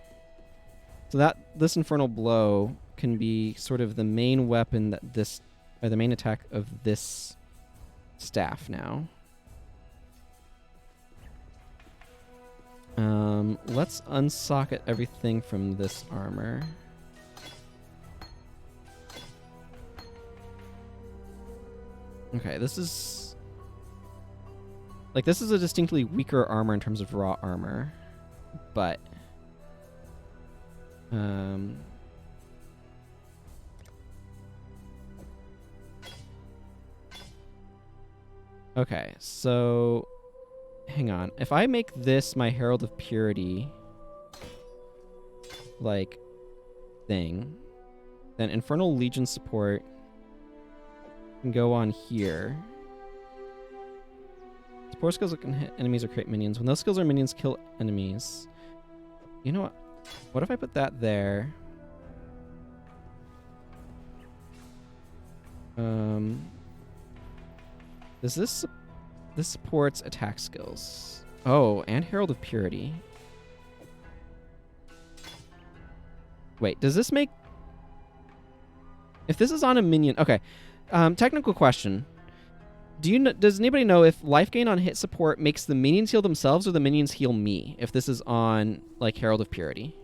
So that this Infernal Blow can be sort of the main weapon that this, or the main attack of this staff now. Let's unsocket everything from this armor. Okay, this is... like, this is a distinctly weaker armor in terms of raw armor. But... okay, so... hang on. If I make this my Herald of Purity... like... thing... then Infernal Legion support... can go on here. Support skills that can hit enemies or create minions. When those skills or minions kill enemies... you know what? What if I put that there? Does this... this supports attack skills. Oh, and Herald of Purity. Wait, does this make... if this is on a minion... okay. Technical question. Does anybody know if life gain on hit support makes the minions heal themselves or the minions heal me if this is on, like, Herald of Purity?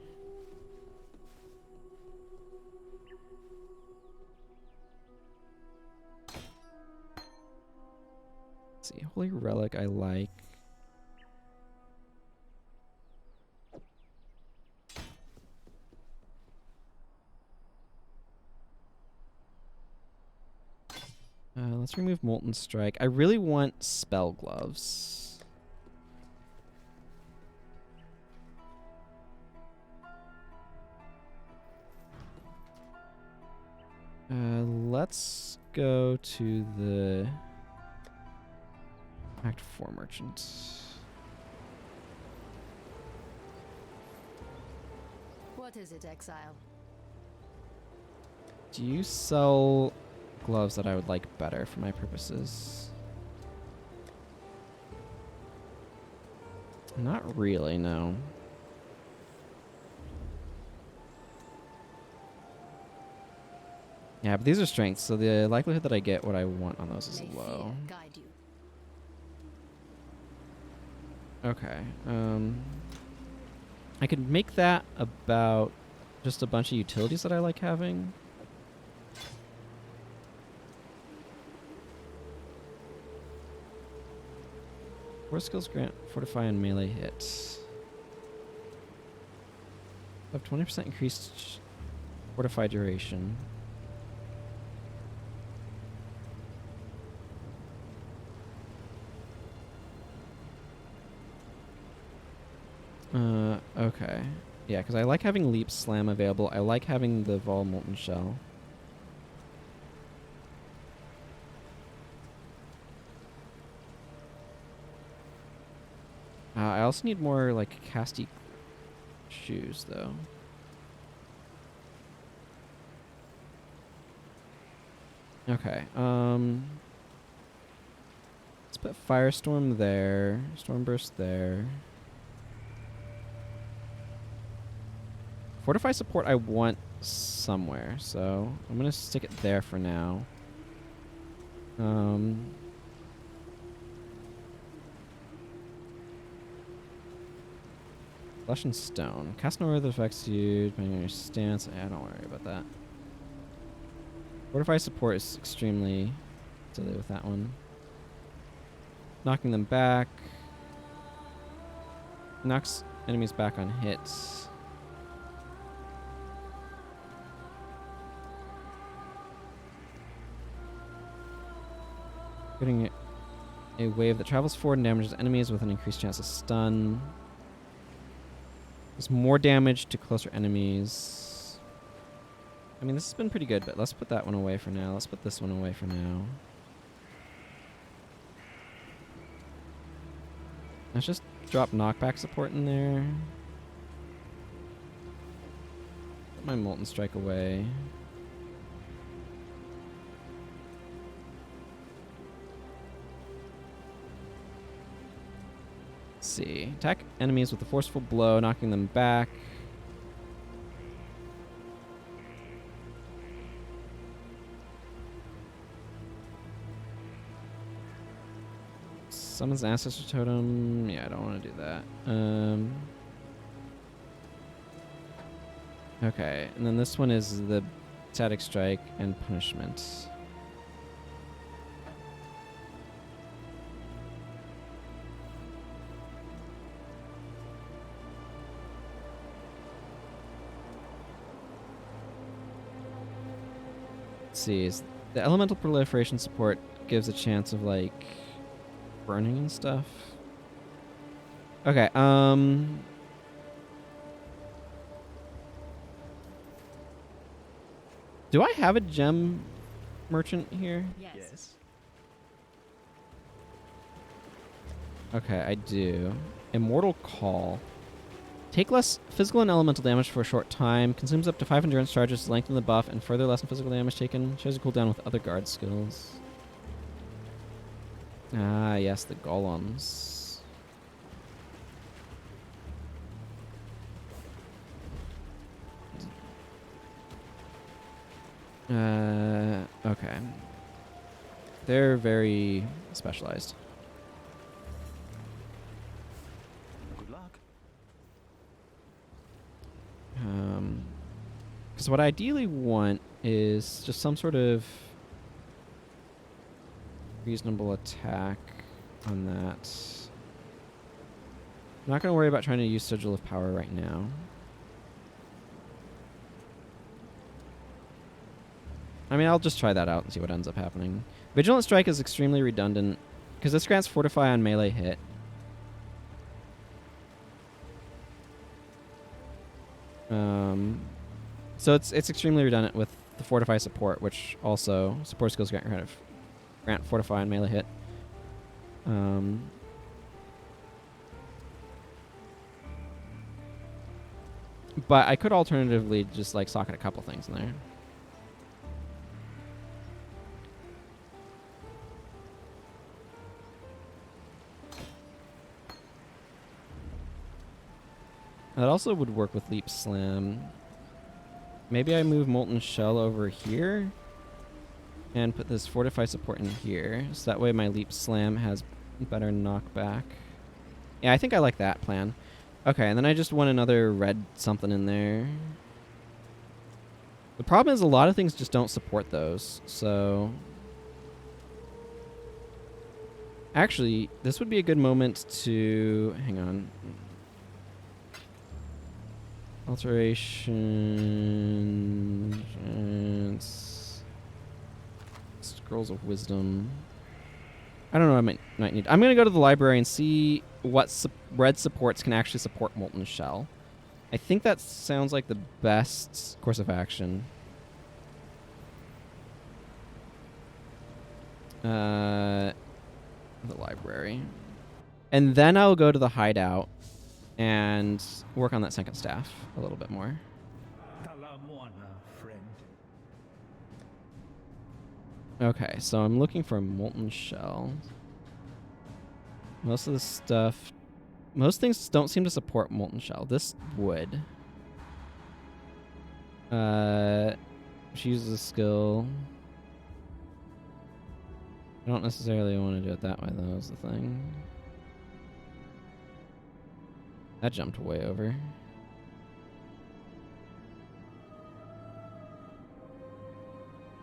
Let's see. Holy Relic I like. Let's remove Molten Strike. I really want Spell Gloves. Let's go to the Act 4 Merchant. What is it, Exile? Do you sell gloves that I would like better for my purposes? Not really, no. Yeah, but these are strengths, so the likelihood that I get what I want on those is low. Okay. I could make that about just a bunch of utilities that I like having. Core skills grant fortify and melee hits. Have 20% increased fortify duration. Okay. Yeah, because I like having Leap Slam available. I like having the Vol Molten Shell. I also need more, like, casty shoes, though. Okay, let's put Firestorm there, Stormburst there. Fortify support I want somewhere, so I'm going to stick it there for now. Flesh and stone. Cast no other affects you depending on your stance. I don't worry about that. Fortify support is extremely silly with that one. Knocking them back. Knocks enemies back on hits. Getting a wave that travels forward and damages enemies with an increased chance of stun. There's more damage to closer enemies. I mean, this has been pretty good, but let's put that one away for now. Let's put this one away for now. Let's just drop knockback support in there. Put my Molten Strike away. Let's see. Attack enemies with a forceful blow, knocking them back. Summons an Ancestor Totem. Yeah, I don't want to do that. Okay, and then this one is the Static Strike and Punishment. Let's see. The Elemental Proliferation support gives a chance of, like, burning and stuff. Okay, do I have a gem merchant here? Yes. Okay, I do. Immortal Call. Take less physical and elemental damage for a short time. Consumes up to 5 endurance charges to lengthen the buff and further lessen physical damage taken. Shares a cooldown with other guard skills. Ah, yes, the golems. Okay. They're very specialized. Good luck. Because what I ideally want is just some sort of reasonable attack on that. I'm not going to worry about trying to use Sigil of Power right now. I mean, I'll just try that out and see what ends up happening. Vigilant Strike is extremely redundant because this grants Fortify on melee hit. So it's extremely redundant with the Fortify support, which also support skills grant Fortify on melee hit. But I could alternatively just like socket a couple things in there. That also would work with Leap Slam. Maybe I move Molten Shell over here and put this Fortify support in here, so that way my Leap Slam has better knockback. Yeah, I think I like that plan. Okay, and then I just want another red something in there. The problem is a lot of things just don't support those, so... Actually, this would be a good moment to... Hang on. Alteration... Scrolls of Wisdom. I don't know, I might need... I'm going to go to the library and see what red supports can actually support Molten Shell. I think that sounds like the best course of action. The library. And then I'll go to the hideout and work on that second staff a little bit more. Okay, so I'm looking for a Molten Shell. Most of the stuff... Most things don't seem to support Molten Shell. This would. She uses a skill. I don't necessarily want to do it that way, though, is the thing. That jumped way over.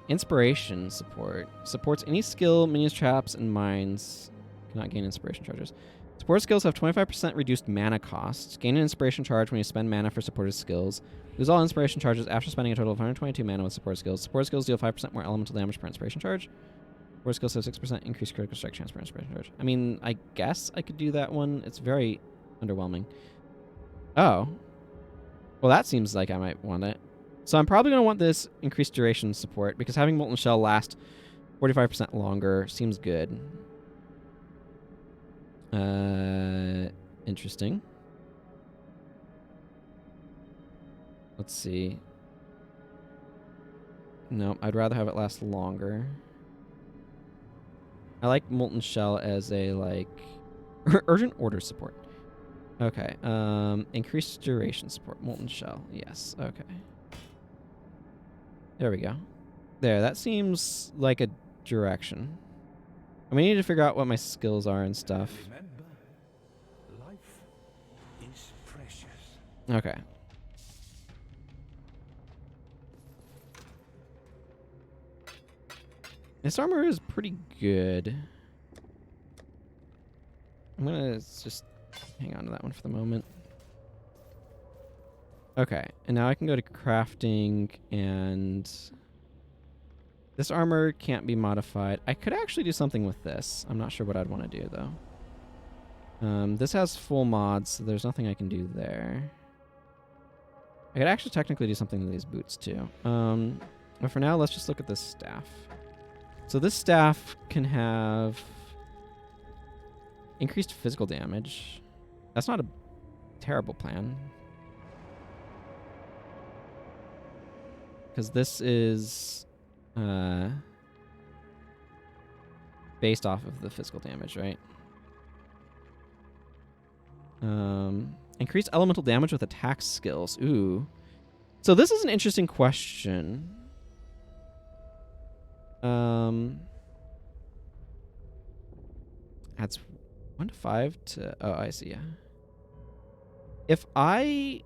Inspiration support. Supports any skill, minions, traps, and mines. Cannot gain inspiration charges. Support skills have 25% reduced mana cost. Gain an inspiration charge when you spend mana for supported skills. Lose all inspiration charges after spending a total of 122 mana with support skills. Support skills deal 5% more elemental damage per inspiration charge. Support skills have 6% increased critical strike chance per inspiration charge. I mean, I guess I could do that one. It's very underwhelming. Oh. Well, that seems like I might want it. So I'm probably going to want this increased duration support because having Molten Shell last 45% longer seems good. Interesting. Let's see. No, I'd rather have it last longer. I like Molten Shell as a, like, urgent order support. Okay. Increased duration support. Molten Shell. Yes. Okay. There we go. There. That seems like a direction. And we need to figure out what my skills are and stuff. Remember, life is precious. Okay. This armor is pretty good. I'm gonna just hang on to that one for the moment. Okay, and now I can go to crafting, and this armor can't be modified. I could actually do something with this. I'm not sure what I'd want to do, though. This has full mods, so there's nothing I can do there. I could actually technically do something with these boots, too. But for now, let's just look at this staff. So this staff can have increased physical damage. That's not a terrible plan. Because this is based off of the physical damage, right? Increased elemental damage with attack skills. Ooh. So this is an interesting question. That's 1 to 5 to... Oh, I see, yeah. If I...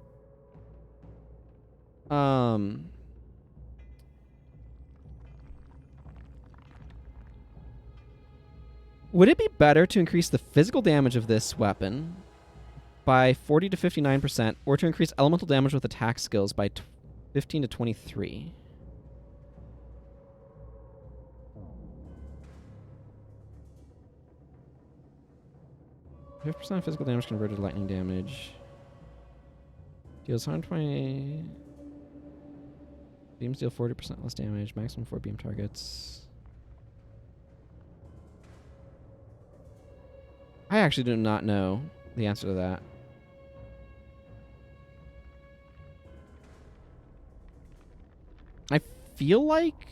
Would it be better to increase the physical damage of this weapon by 40 to 59%, or to increase elemental damage with attack skills by 15 to 23? %, physical damage converted to lightning damage. Deals 120. Beams deal 40% less damage. Maximum 4 beam targets. I actually do not know the answer to that. I feel like...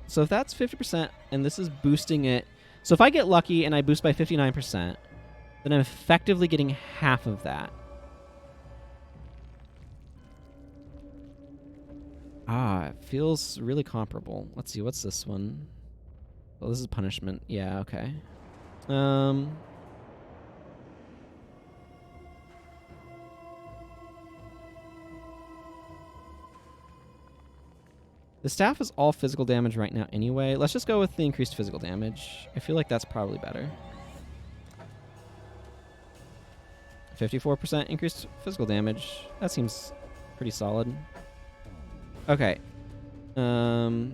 So if that's 50% and this is boosting it... So if I get lucky and I boost by 59%, then I'm effectively getting half of that. Ah, it feels really comparable. Let's see, what's this one? Well, this is punishment. Yeah, okay. The staff is all physical damage right now anyway. Let's just go with the increased physical damage. I feel like that's probably better. 54% increased physical damage. That seems pretty solid. Okay. Now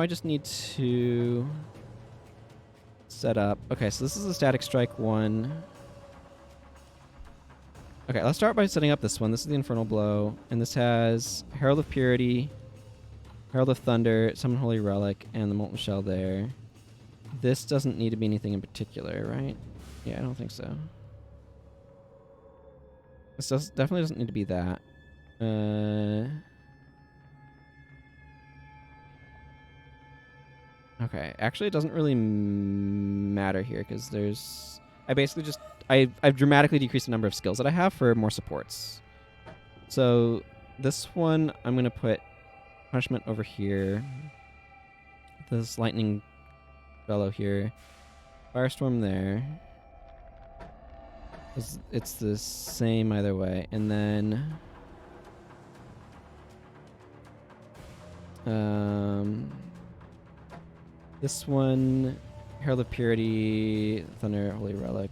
I just need to set up. Okay, so this is a static strike 1. Okay, let's start by setting up this one. This is the Infernal Blow, and this has Herald of Purity, Herald of Thunder, Summon Holy Relic, and the Molten Shell there. This doesn't need to be anything in particular, right? Yeah, I don't think so. This definitely doesn't need to be that. Okay, actually it doesn't really matter here, because there's... I basically just... I've dramatically decreased the number of skills that I have for more supports. So this one, I'm going to put punishment over here. This lightning fellow here. Firestorm there. It's the same either way. And then... this one, Herald of Purity, Thunder, Holy Relic.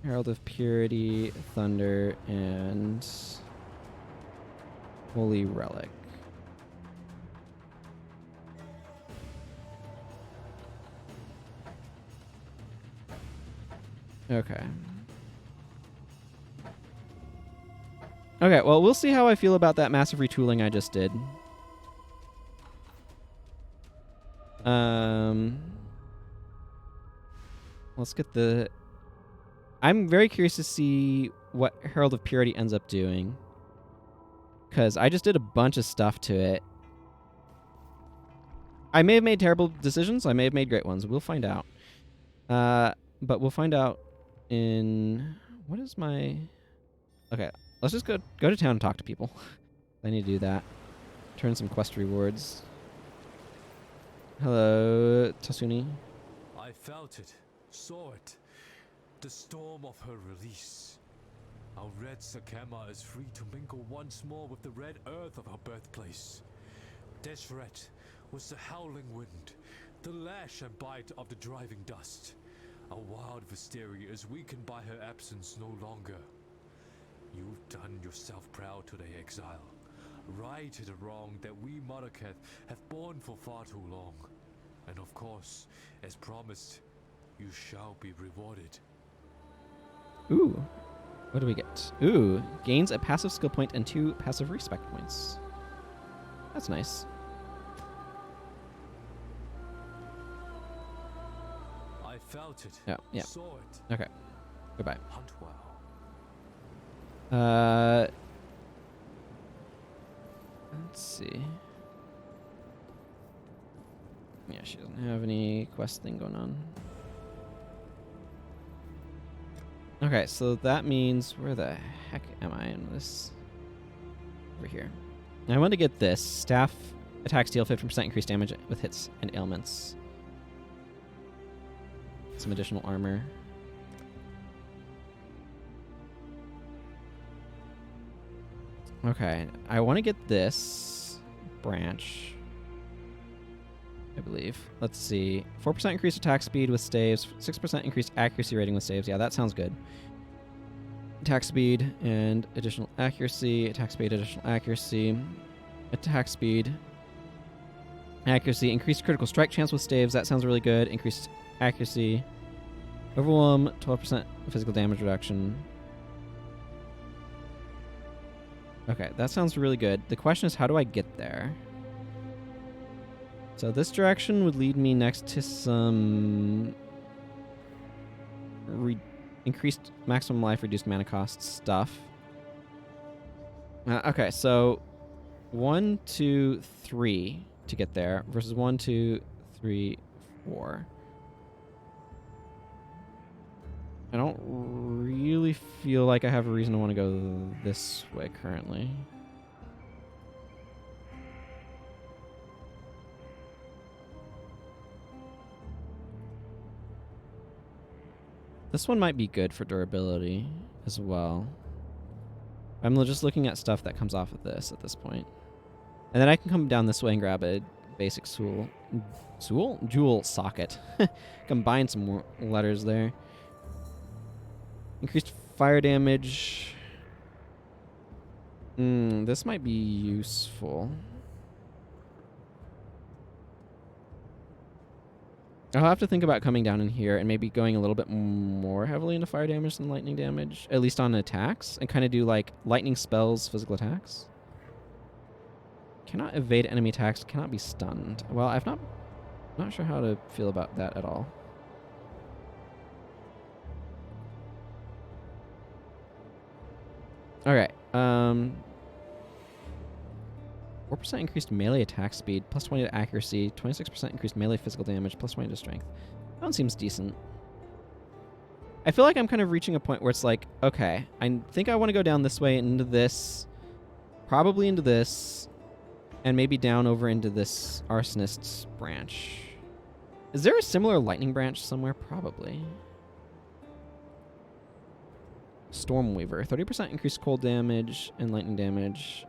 Herald of Purity, Thunder, and Holy Relic. Okay. Okay, well, we'll see how I feel about that massive retooling I just did. Let's get the... I'm very curious to see what Herald of Purity ends up doing. Because I just did a bunch of stuff to it. I may have made terrible decisions. I may have made great ones. We'll find out. But we'll find out in... What is my... Okay, let's just go to town and talk to people. I need to do that. Turn some quest rewards. Hello, Tasuni. I felt it, saw it. The storm of her release. Our red Sakema is free to mingle once more with the red earth of our birthplace. Deshret was the howling wind, the lash and bite of the driving dust. Our wild Visteria is weakened by her absence no longer. You've done yourself proud today, Exile. Righted a wrong that we Monarcheth have borne for far too long. And of course, as promised, you shall be rewarded. Ooh. What do we get? Ooh. Gains a passive skill point and 2 passive respect points. That's nice. I felt it. Yeah, yeah. Saw it. Okay. Goodbye. Hunt well. Let's see. Yeah, she doesn't have any quest thing going on. Okay, so that means where the heck am I in this? Over here. Now I want to get this. Staff attacks deal 50% increased damage with hits and ailments. Some additional armor. Okay, I want to get this branch, I believe. Let's see. 4% increased attack speed with staves, 6% increased accuracy rating with staves. Yeah, that sounds good. Attack speed and additional accuracy. Attack speed, additional accuracy. Attack speed. Accuracy. Increased critical strike chance with staves. That sounds really good. Increased accuracy. Overwhelm, 12% physical damage reduction. Okay, that sounds really good. The question is, how do I get there? So this direction would lead me next to some increased maximum life, reduced mana cost stuff. Okay, so 1, 2, 3 to get there versus 1, 2, 3, 4. I don't really feel like I have a reason to want to go this way currently. This one might be good for durability as well. I'm just looking at stuff that comes off of this at this point. And then I can come down this way and grab a basic jewel socket. Combine some more letters there. Increased fire damage. This might be useful. I'll have to think about coming down in here and maybe going a little bit more heavily into fire damage than lightning damage, at least on attacks, and kind of do like lightning spells, physical attacks. Cannot evade enemy attacks, cannot be stunned. Well, not sure how to feel about that at all. Okay, 4% increased melee attack speed, plus 20 to accuracy, 26% increased melee physical damage, plus 20 to strength. That one seems decent. I feel like I'm kind of reaching a point where it's like, okay, I think I want to go down this way into this, probably into this, and maybe down over into this arsonist's branch. Is there a similar lightning branch somewhere? Probably. Stormweaver, 30% increased cold damage and lightning damage.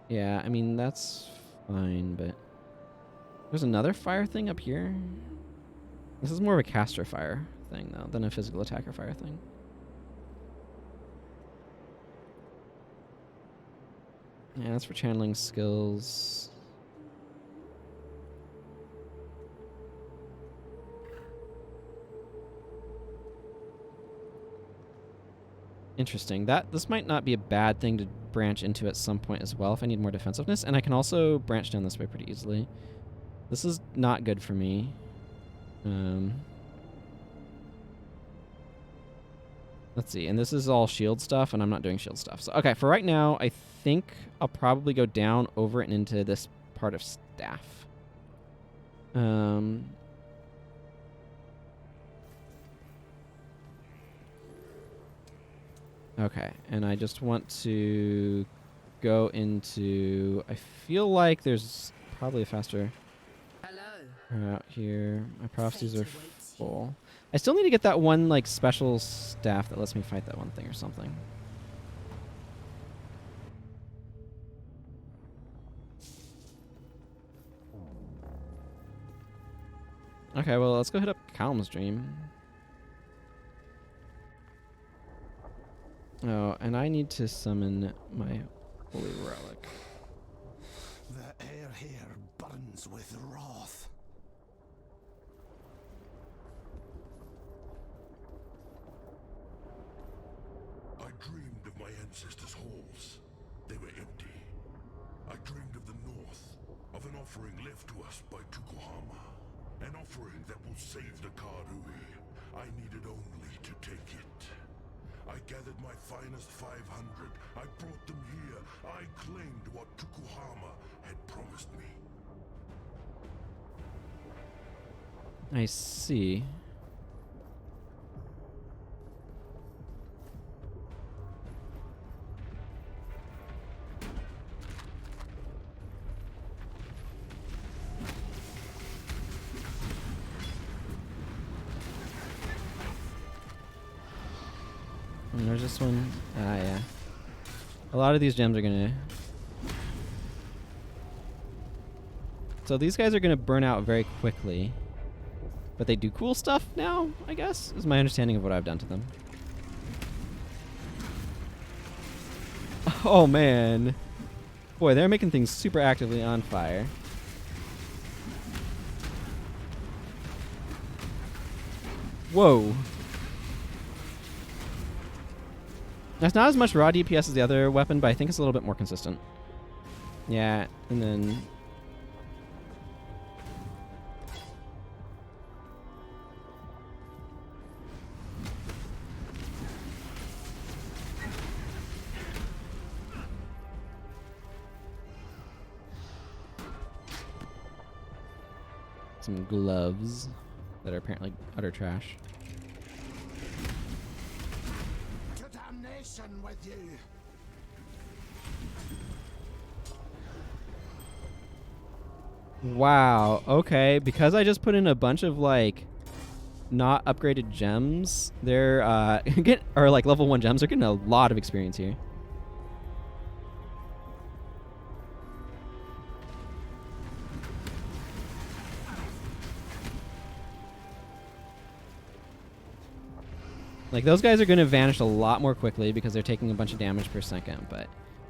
Yeah, I mean, that's fine, but there's another fire thing up here. This is more of a caster fire thing, though, than a physical attacker fire thing. Yeah, that's for channeling skills. Interesting. This might not be a bad thing to branch into at some point as well if I need more defensiveness. And I can also branch down this way pretty easily. This is not good for me. Let's see. And this is all shield stuff, and I'm not doing shield stuff. So, okay, for right now, I think I'll probably go down over and into this part of staff. Okay, and I just want to go into... I feel like there's probably a faster route here. My prophecies are full. I still need to get that one like special staff that lets me fight that one thing or something. Okay, well, let's go hit up Calm's Dream. Oh, and I need to summon my holy relic. The air here burns with wrath. I dreamed of my ancestors' halls. They were empty. I dreamed of the north, of an offering left to us by Tukohama. An offering that will save the Karui. I needed only to take it. I gathered my finest 500. I brought them here. I claimed what Tukohama had promised me. I see. And there's this one. Ah, yeah. A lot of these gems are gonna... So these guys are gonna burn out very quickly. But they do cool stuff now, I guess, is my understanding of what I've done to them. Oh, man. Boy, they're making things super actively on fire. Whoa. That's not as much raw DPS as the other weapon, but I think it's a little bit more consistent. Yeah, and then... some gloves that are apparently utter trash. To damnation with you. Wow, okay, because I just put in a bunch of like not upgraded gems, they're or like level 1 gems, they're getting a lot of experience here. Like, those guys are going to vanish a lot more quickly because they're taking a bunch of damage per second, but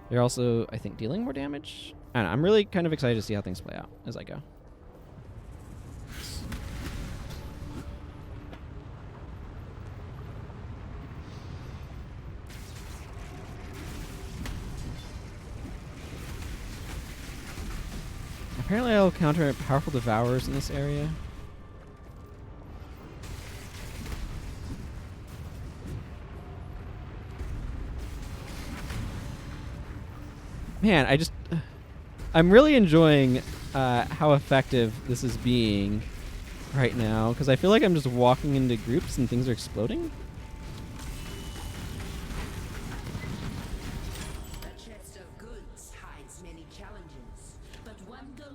they're also, I think, dealing more damage. I don't know, I'm really kind of excited to see how things play out as I go. Apparently I'll counter powerful devourers in this area. Man, I'm really enjoying how effective this is being right now, because I feel like I'm just walking into groups and things are exploding.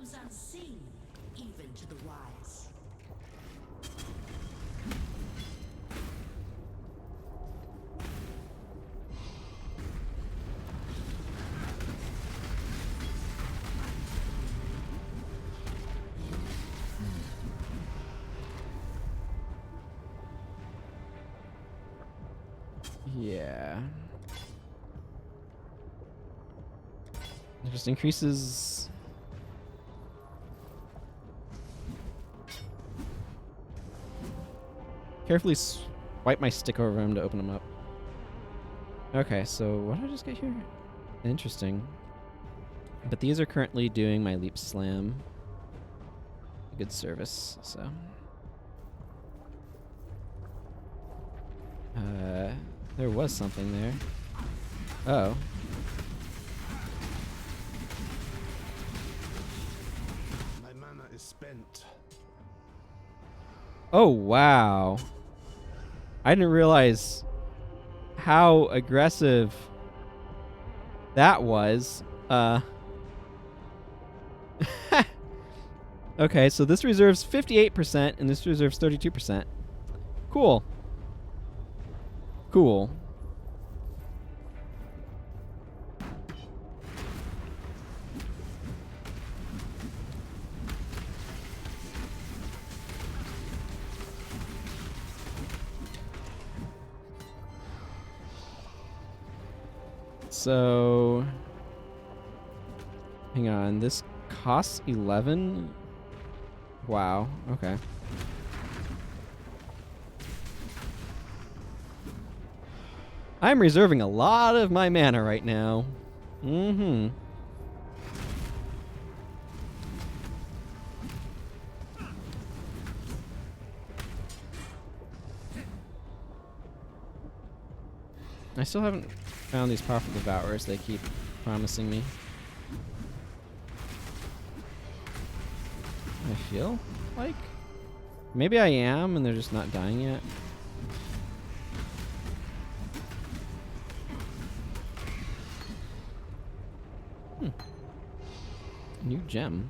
becomes unseen, even to the wise. Yeah. It just increases. Carefully swipe my stick over him to open him up. Okay, so what did I just get here? Interesting. But these are currently doing my leap slam. Good service, so. There was something there. Oh. My mana is spent. Oh, wow. I didn't realize how aggressive that was. Okay, so this reserves 58% and this reserves 32%. Cool. Cool. So, hang on, this costs 11? Wow, okay. I'm reserving a lot of my mana right now. Mm-hmm. I still haven't found these powerful devourers they keep promising me. I feel like maybe I am and they're just not dying yet. New gem.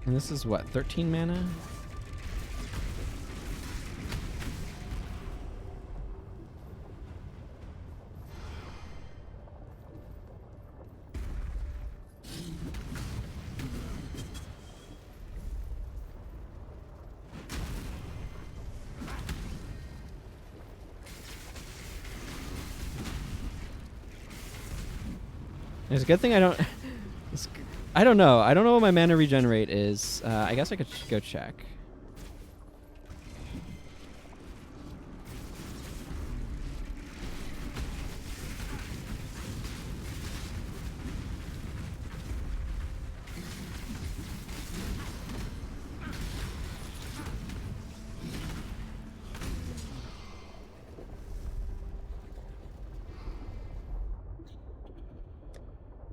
And this is what, 13 mana? It's a good thing I don't. I don't know. I don't know what my mana regenerate is. I guess I could go check.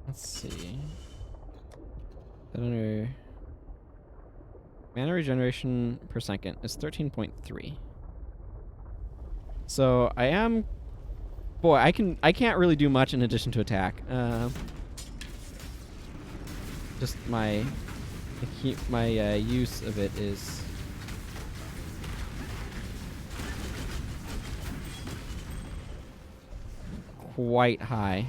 Let's see. That under mana regeneration per second is 13.3. So I am, boy, I can't really do much in addition to attack. Just my use of it is quite high.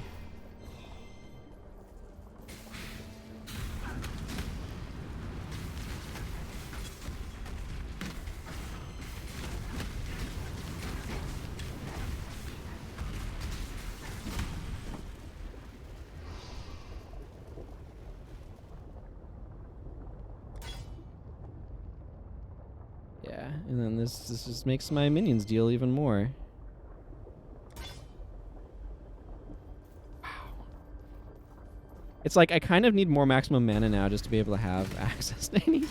Yeah, and then this just makes my minions deal even more. Wow. It's like I kind of need more maximum mana now just to be able to have access to any.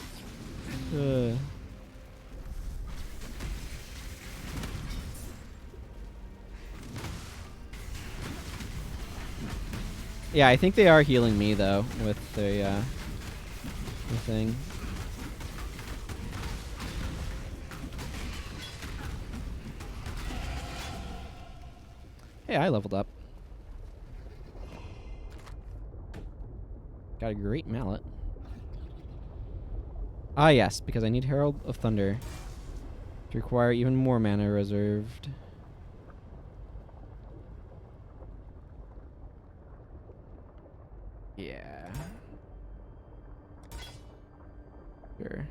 Yeah, I think they are healing me though with the thing. Hey, I leveled up. Got a great mallet. Ah, yes, because I need Herald of Thunder to require even more mana reserved. Yeah. Sure.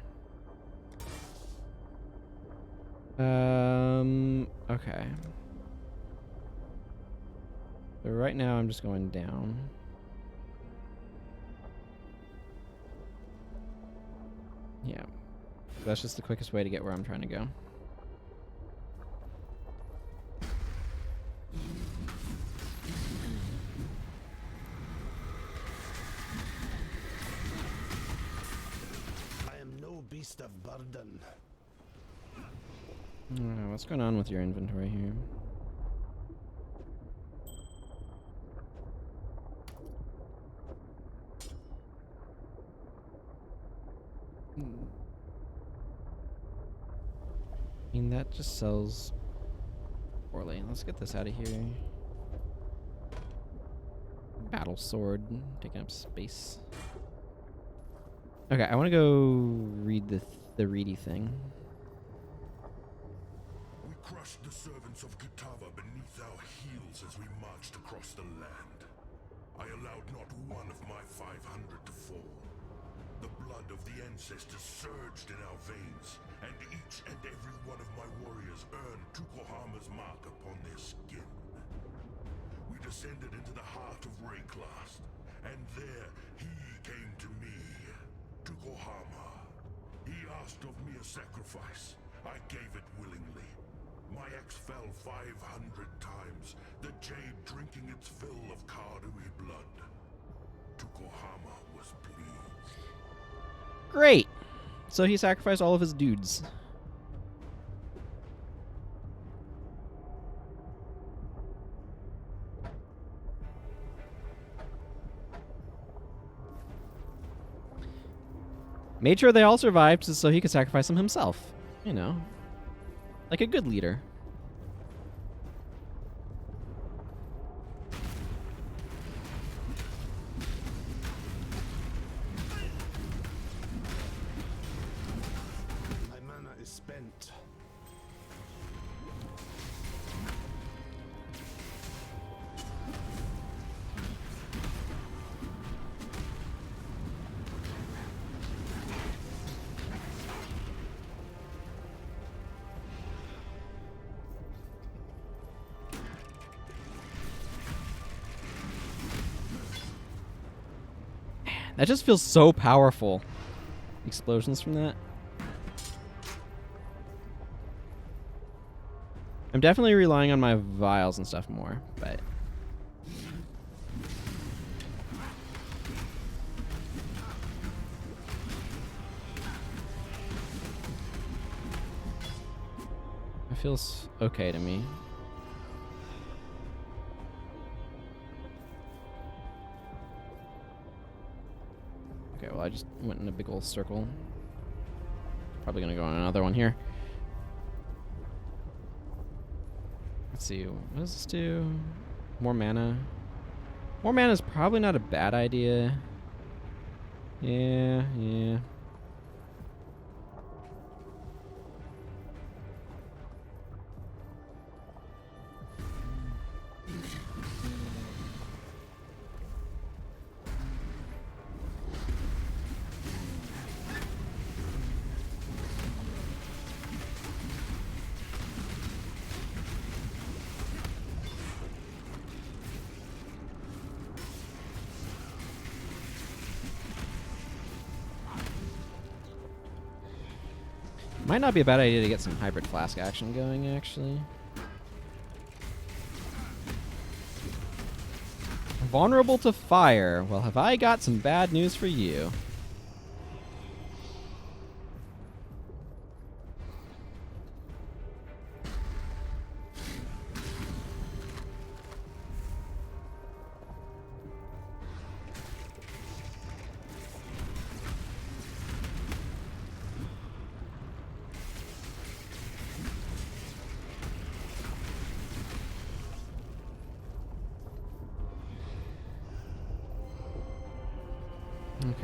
Okay. So right now I'm just going down. Yeah. That's just the quickest way to get where I'm trying to go. I am no beast of burden. What's going on with your inventory here? I mean, that just sells poorly. Let's get this out of here. Battle sword, taking up space. Okay, I want to go read the reedy thing. We crushed the servants of Kitava beneath our heels as we marched across the land. I allowed not one of my 500 to fall. The blood of the ancestors surged in our veins, and each and every one of my warriors earned Tukohama's mark upon their skin. We descended into the heart of Rayclast, and there he came to me, Tukohama. He asked of me a sacrifice. I gave it willingly. My axe fell 500 times, the jade drinking its fill of Kardui blood. Tukohama was pleased. Great! So he sacrificed all of his dudes. Made sure they all survived so he could sacrifice them himself. You know. Like a good leader. My mana is spent. That just feels so powerful. Explosions from that. I'm definitely relying on my vials and stuff more, but... it feels okay to me. Okay, well, I just went in a big old circle. Probably gonna go on another one here. Let's see, what does this do? More mana. More mana is probably not a bad idea. Yeah. Might not be a bad idea to get some hybrid flask action going, actually. Vulnerable to fire. Well, have I got some bad news for you.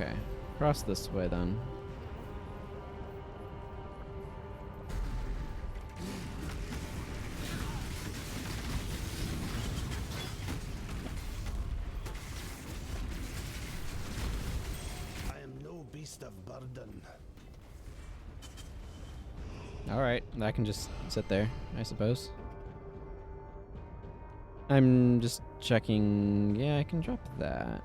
Okay. Cross this way then. I am no beast of burden. Alright, that can just sit there, I suppose. I'm just checking. Yeah, I can drop that.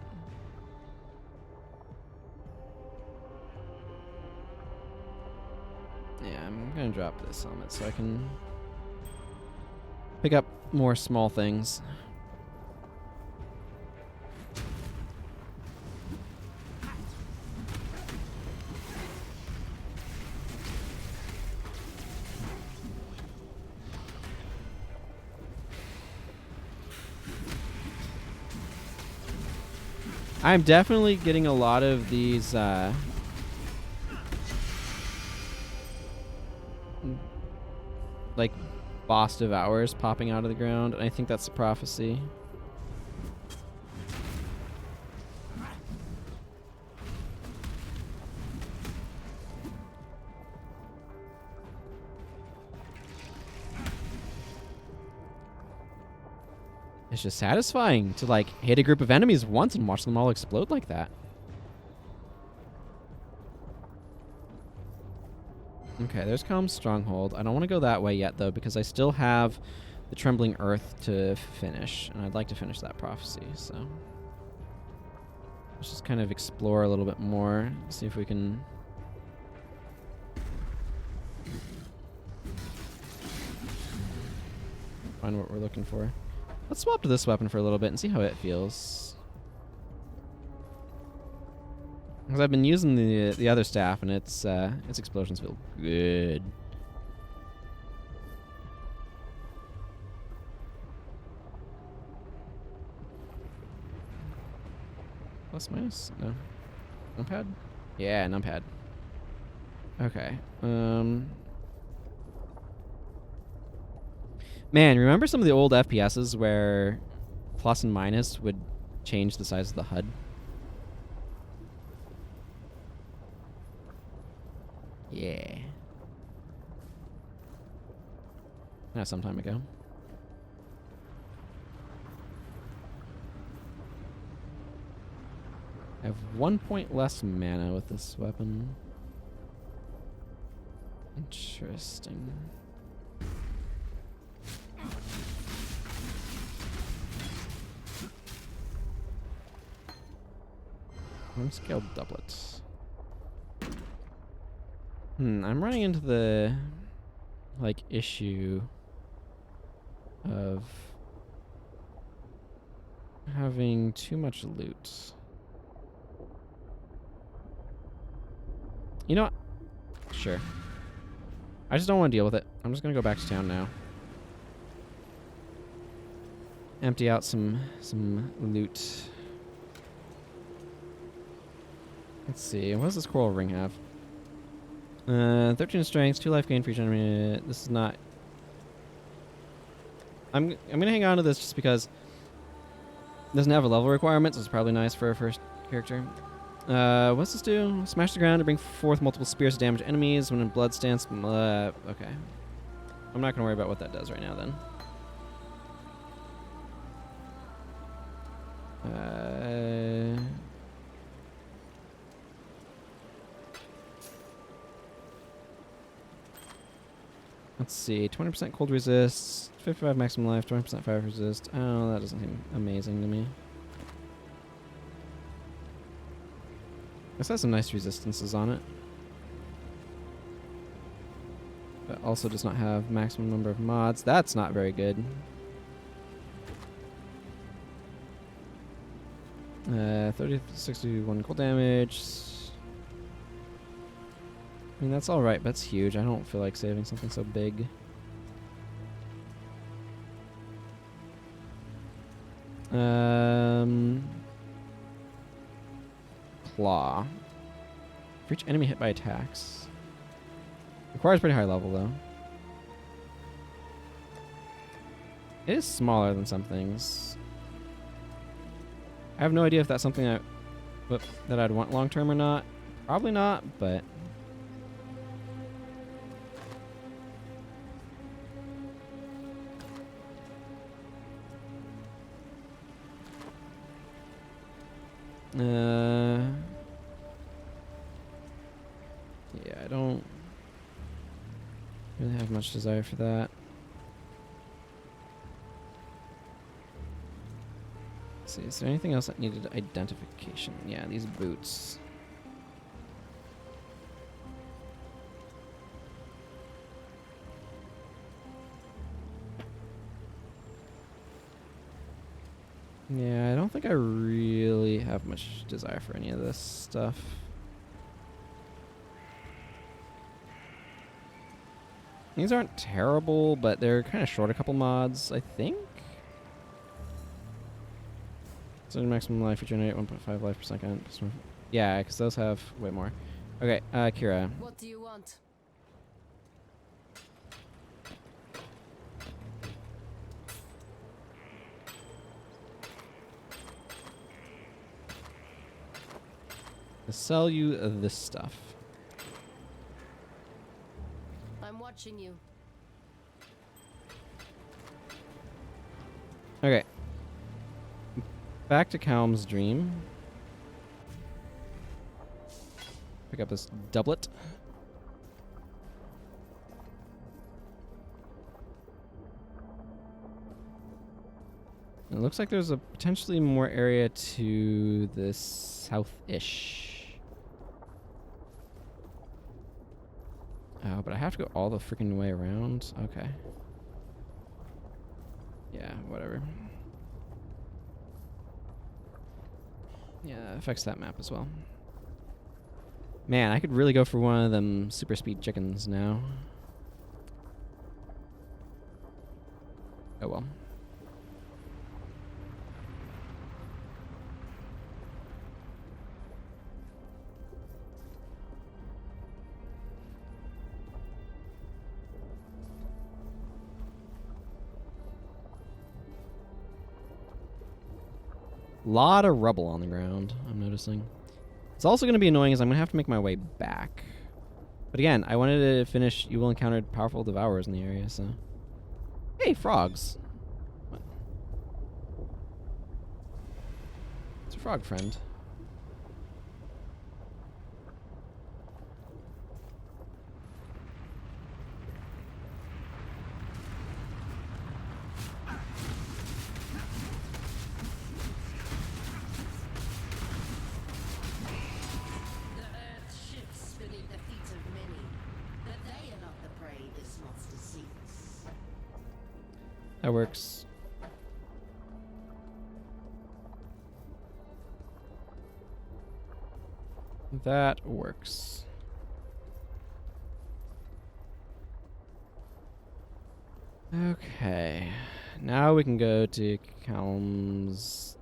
Yeah, I'm gonna drop this helmet so I can pick up more small things. I'm definitely getting a lot of these like boss devours popping out of the ground, and I think that's the prophecy. It's just satisfying to like hit a group of enemies once and watch them all explode like that. Okay, there's Calm's Stronghold. I don't want to go that way yet, though, because I still have the Trembling Earth to finish, and I'd like to finish that prophecy, so... Let's just kind of explore a little bit more, see if we can... find what we're looking for. Let's swap to this weapon for a little bit and see how it feels. Because I've been using the other staff, and its explosions feel good. Plus minus? No. Numpad? Yeah, numpad. Okay. Man, remember some of the old FPSs where plus and minus would change the size of the HUD? Yeah. That's some time ago. I have 1 point less mana with this weapon. Interesting. Scaled doublets. I'm running into the like issue of having too much loot. You know what? Sure. I just don't want to deal with it. I'm just gonna go back to town now. Empty out some loot. Let's see. What does this coral ring have? 13 strength, 2 life gain for each enemy. This is not... I'm gonna hang on to this just because it doesn't have a level requirement, so it's probably nice for a first character. What's this do? Smash the ground to bring forth multiple spears to damage enemies when in blood stance. Okay. I'm not gonna worry about what that does right now then. Let's see, 20% cold resist, 55 maximum life, 20% fire resist. Oh, that doesn't seem amazing to me. This has some nice resistances on it. But also does not have maximum number of mods. That's not very good. 30, 61 cold damage. I mean, that's alright, but it's huge. I don't feel like saving something so big. Claw. For each enemy hit by attacks. Requires pretty high level, though. It is smaller than some things. I have no idea if that's something that that I'd want long term or not. Probably not, but yeah, I don't really have much desire for that. Let's see, is there anything else that needed identification? Yeah, these boots. Yeah, I don't think I really have much desire for any of this stuff. These aren't terrible, but they're kind of short a couple mods, I think. So maximum life regenerate 1.5 life per second. Yeah, because those have way more. Okay, Kira. What do you want? To sell you this stuff. I'm watching you. Okay. Back to Calm's dream. Pick up this doublet. It looks like there's a potentially more area to the south-ish. Oh, but I have to go all the freaking way around? Okay. Yeah, whatever. Yeah, that affects that map as well. Man, I could really go for one of them super speed chickens now. Oh well. Lot of rubble on the ground, I'm noticing. It's also going to be annoying as I'm going to have to make my way back. But again, I wanted to finish You Will Encounter Powerful Devourers in the area, so... Hey, frogs! What? It's a frog friend. That works. That works. Okay. Now we can go to Calm's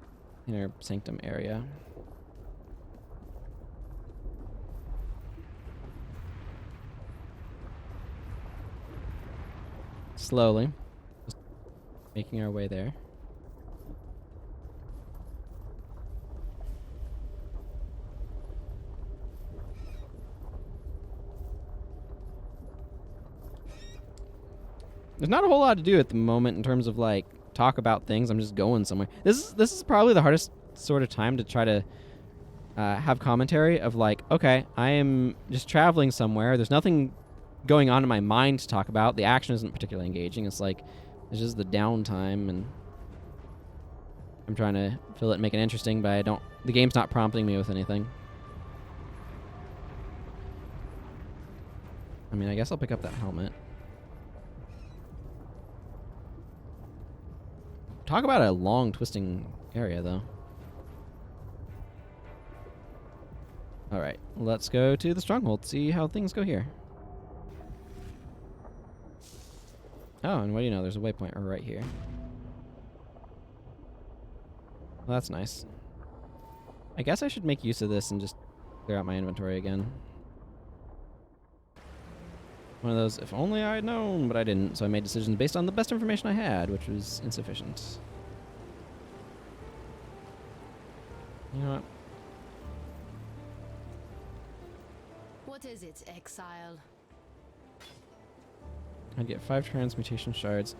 inner sanctum area. Slowly. Making our way there. There's not a whole lot to do at the moment in terms of like talk about things. I'm just going somewhere. This is probably the hardest sort of time to try to have commentary of like, okay, I am just traveling somewhere. There's nothing going on in my mind to talk about. The action isn't particularly engaging. It's like it's just the downtime, and I'm trying to fill it and make it interesting, but the game's not prompting me with anything. I mean, I guess I'll pick up that helmet. Talk about a long twisting area, though. Alright, let's go to the stronghold, see how things go here. Oh, and what do you know? There's a waypoint right here. Well, that's nice. I guess I should make use of this and just clear out my inventory again. One of those, if only I had known, but I didn't, so I made decisions based on the best information I had, which was insufficient. You know what? What is it, Exile? I'd get 5 transmutation shards.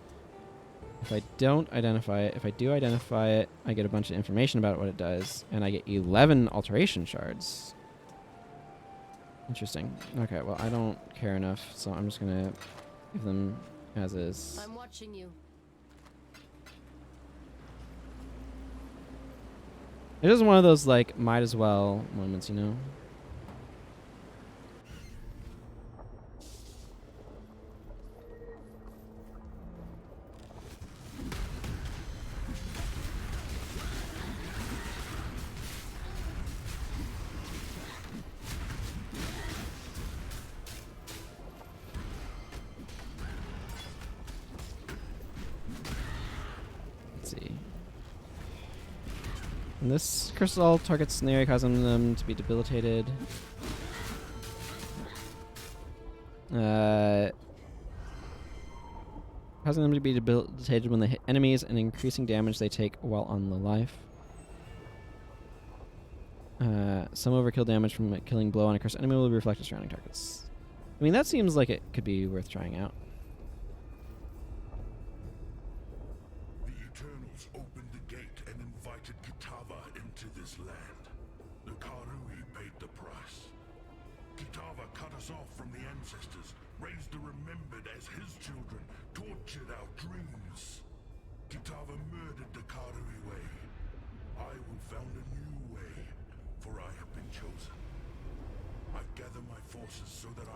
If I don't identify it, if I do identify it, I get a bunch of information about what it does, and I get 11 alteration shards. Interesting. Okay, well, I don't care enough, so I'm just gonna give them as is. I'm watching you. It is one of those, like, might as well moments, you know? And this crystal targets an area, causing them to be debilitated. Causing them to be debilitated when they hit enemies and increasing damage they take while on the life. Some overkill damage from a killing blow on a cursed enemy will be reflected surrounding targets. I mean, that seems like it could be worth trying out.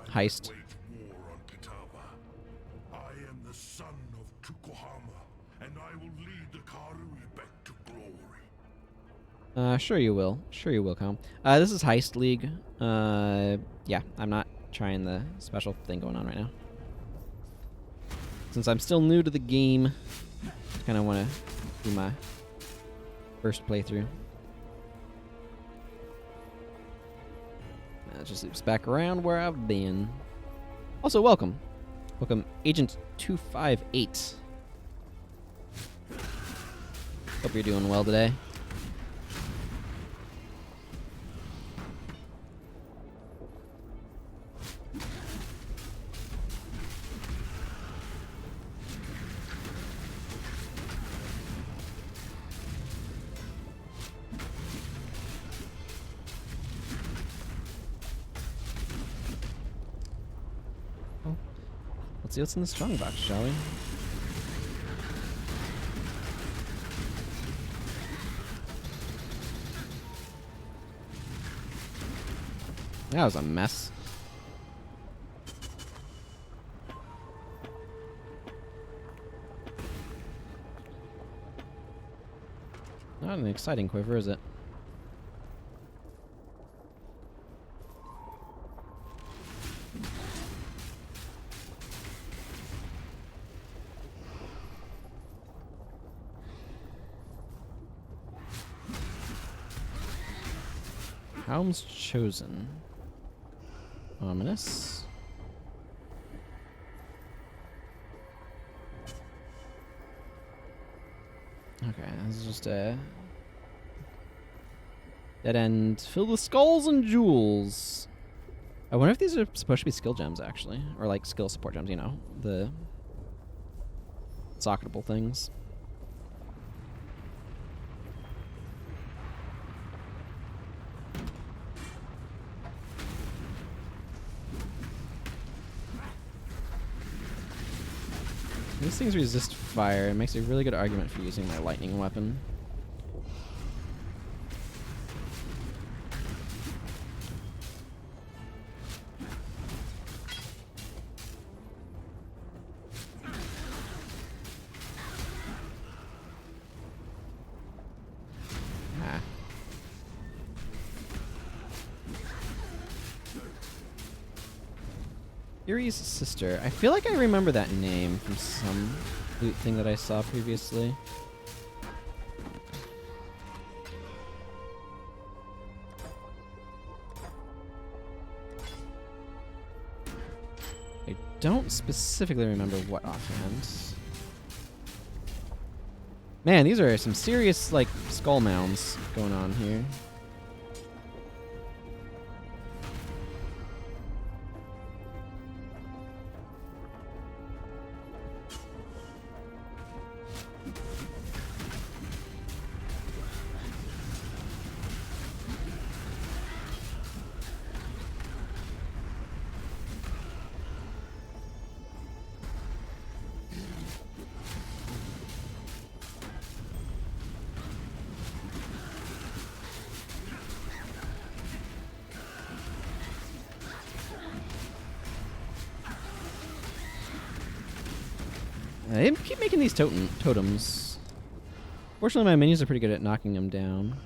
Heist. I am the son of Tukohama, and I will lead the Karui back to glory. Sure you will. Sure you will, Calm. This is Heist League. Yeah, I'm not trying the special thing going on right now. Since I'm still new to the game, I kind of want to do my first playthrough. It just loops back around where I've been. Also, welcome. Welcome, Agent 258. Hope you're doing well today. Let's see what's in the strongbox, shall we? That was a mess. Not an exciting quiver, is it? Helm's chosen. Ominous. Okay, this is just a dead end filled with skulls and jewels. I wonder if these are supposed to be skill gems, actually, or like skill support gems. You know, the socketable things. These things resist fire. It makes a really good argument for using my lightning weapon. Yuri's sister. I feel like I remember that name from some loot thing that I saw previously. I don't specifically remember what offhand. Man, these are some serious, like, skull mounds going on here. They keep making these totems. Fortunately, my minions are pretty good at knocking them down.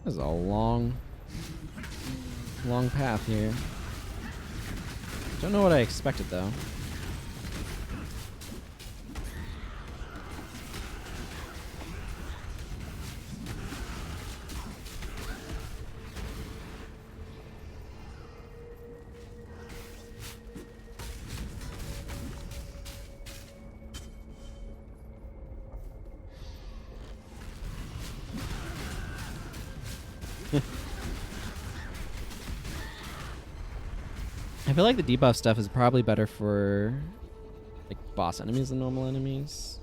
This is a long path here. Don't know what I expected, though. I feel like the debuff stuff is probably better for like boss enemies than normal enemies.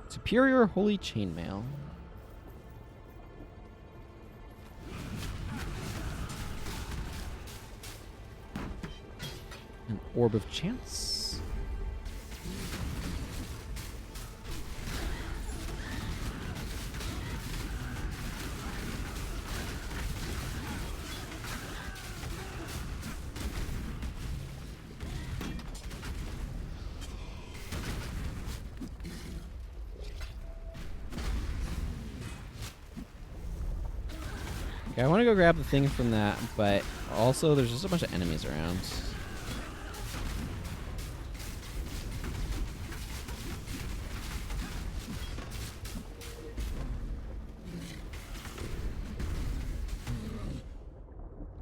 Superior Holy Chainmail. An Orb of Chance. Okay, I want to go grab the thing from that, but also there's just a bunch of enemies around.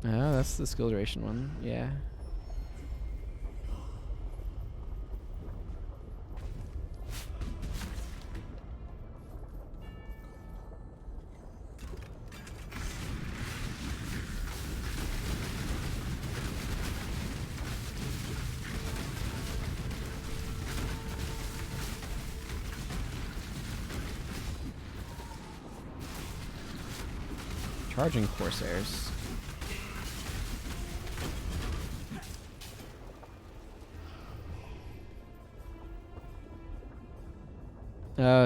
Oh, that's the skill duration one. Yeah. Charging Corsairs.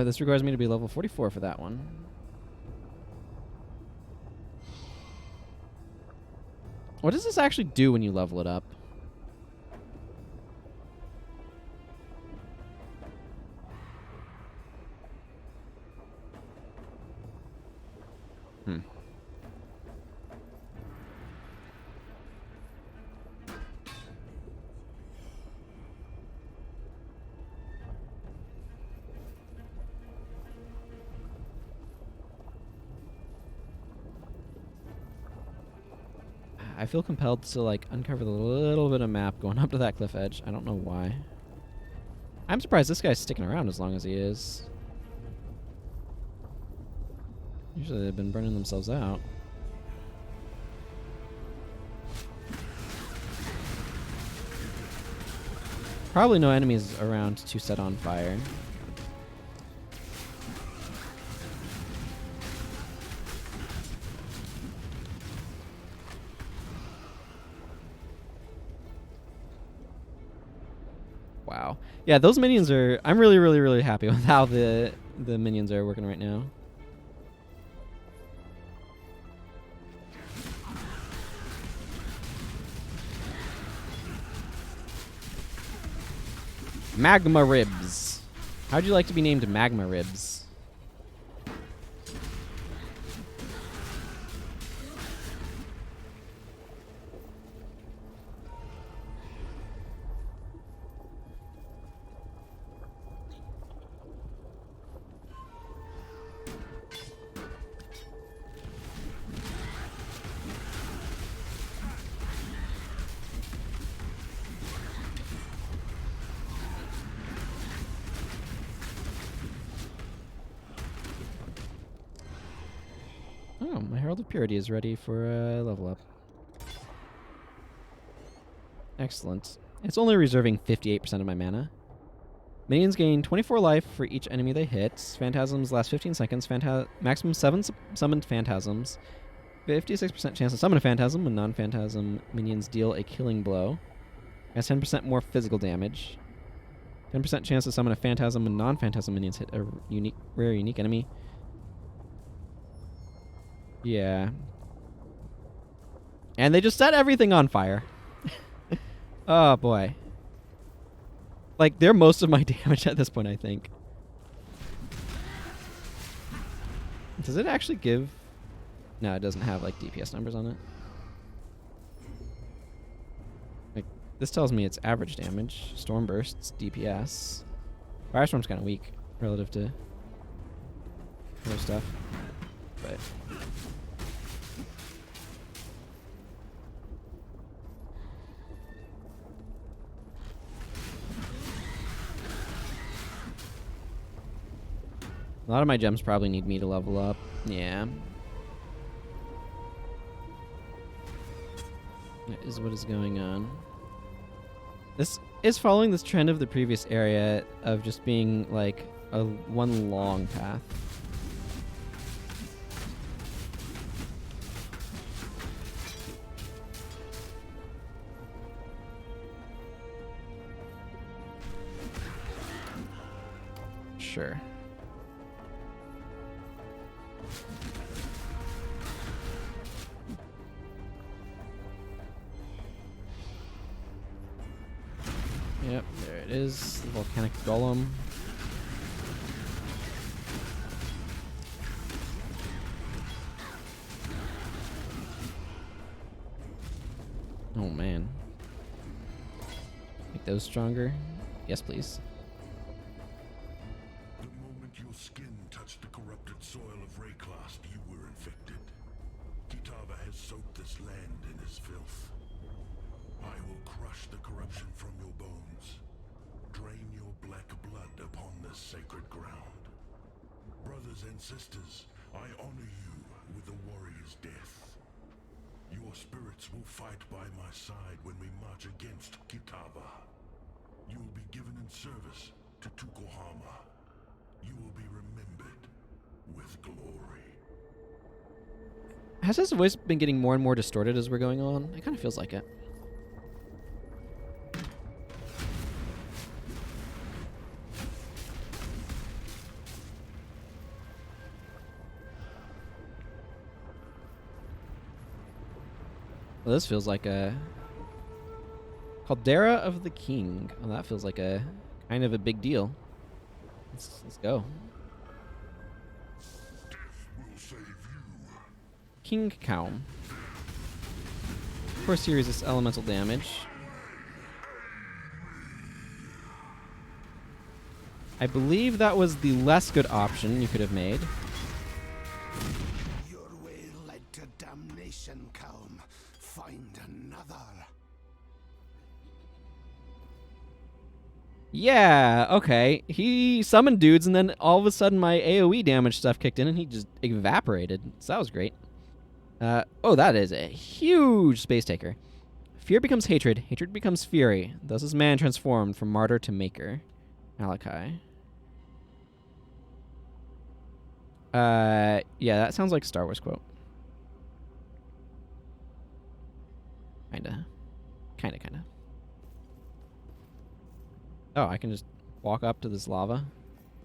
This requires me to be level 44 for that one. What does this actually do when you level it up? I feel compelled to like uncover the little bit of map going up to that cliff edge. I don't know why. I'm surprised this guy's sticking around as long as he is. Usually they've been burning themselves out. Probably no enemies around to set on fire. Wow. Yeah, those minions are... I'm really, really, really happy with how the minions are working right now. Magma Ribs. How'd you like to be named Magma Ribs? Oh, my Herald of Purity is ready for a level up. Excellent. It's only reserving 58% of my mana. Minions gain 24 life for each enemy they hit. Phantasms last 15 seconds. Maximum 7 summoned phantasms. 56% chance to summon a phantasm when non-phantasm minions deal a killing blow. Has 10% more physical damage. 10% chance to summon a phantasm when non-phantasm minions hit a rare unique enemy. Yeah. And they just set everything on fire. Oh boy. Like, they're most of my damage at this point, I think. Does it actually give... No, it doesn't have, like, DPS numbers on it. Like, this tells me it's average damage. Storm bursts, DPS. Firestorm's kind of weak relative to other stuff. But... a lot of my gems probably need me to level up. Yeah. That is what is going on. This is following this trend of the previous area of just being like a one long path. Sure. Yep, there it is. The volcanic golem. Oh man. Make those stronger? Yes, please. The moment your skin touched the corrupted soil of Rayclast, you were infected. Kitava has soaked this land in his filth. I will crush the corruption from your bones, drain your black blood upon this sacred ground. Brothers and sisters, I honor you with the warrior's death. Your spirits will fight by my side when we march against Kitava. You will be given in service to Tukohama. You will be remembered with glory. Has his voice been getting more and more distorted as we're going on? It kind of feels like it. Well, this feels like a Caldera of the King. Well, that feels like a kind of a big deal. Let's go. King Kaum. Of course, he resists elemental damage. I believe that was the less good option you could have made. Your way led to damnation, Kaum. Find another. Yeah, okay. He summoned dudes, and then all of a sudden my AoE damage stuff kicked in, and he just evaporated. So that was great. Oh, that is a huge space taker. Fear becomes hatred. Hatred becomes fury. Thus is man transformed from martyr to maker. Malachi. Yeah, that sounds like a Star Wars quote. Kinda. Oh, I can just walk up to this lava.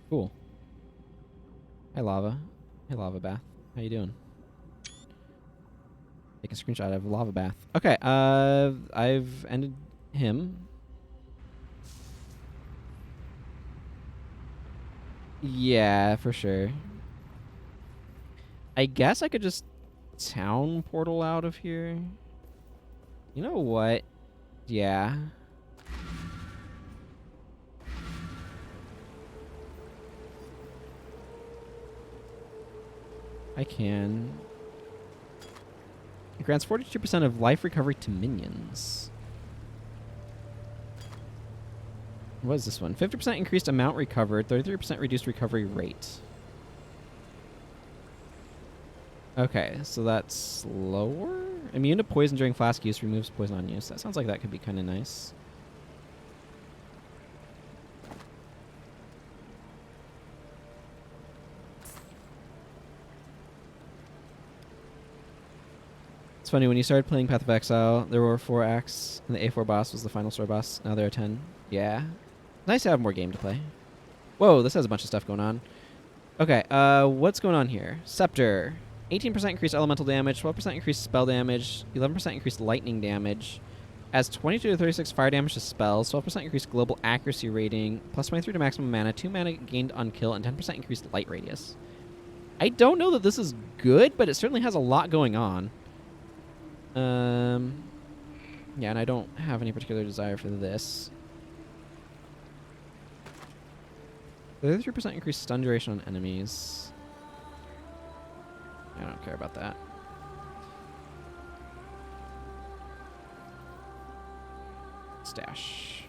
Cool. Hi, lava. Hey, lava bath. How you doing? Take a screenshot of lava bath. Okay, I've ended him. Yeah, for sure. I guess I could just town portal out of here. You know what? Yeah. I can. It grants 42% of life recovery to minions. What is this one? 50% increased amount recovered, 33% reduced recovery rate. Okay, so that's slower? Immune to poison during flask use, removes poison on use. That sounds like that could be kind of nice. funny. When you started playing Path of Exile, there were 4 acts, and the A4 boss was the final sword boss. Now there are 10. Yeah. Nice to have more game to play. Whoa, this has a bunch of stuff going on. Okay, what's going on here? Scepter. 18% increased elemental damage, 12% increased spell damage, 11% increased lightning damage. Adds 22 to 36 fire damage to spells, 12% increased global accuracy rating, plus 23 to maximum mana, 2 mana gained on kill, and 10% increased light radius. I don't know that this is good, but it certainly has a lot going on. Yeah, and I don't have any particular desire for this. 33% increased stun duration on enemies. I don't care about that. Stash.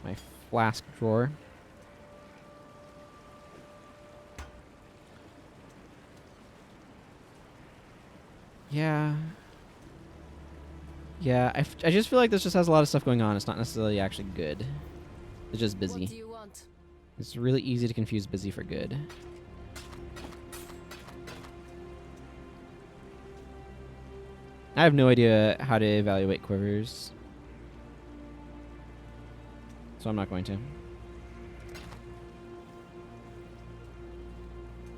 My flask drawer. Yeah. Yeah, I just feel like this just has a lot of stuff going on. It's not necessarily actually good. It's just busy. What do you want? It's really easy to confuse busy for good. I have no idea how to evaluate quivers, so I'm not going to.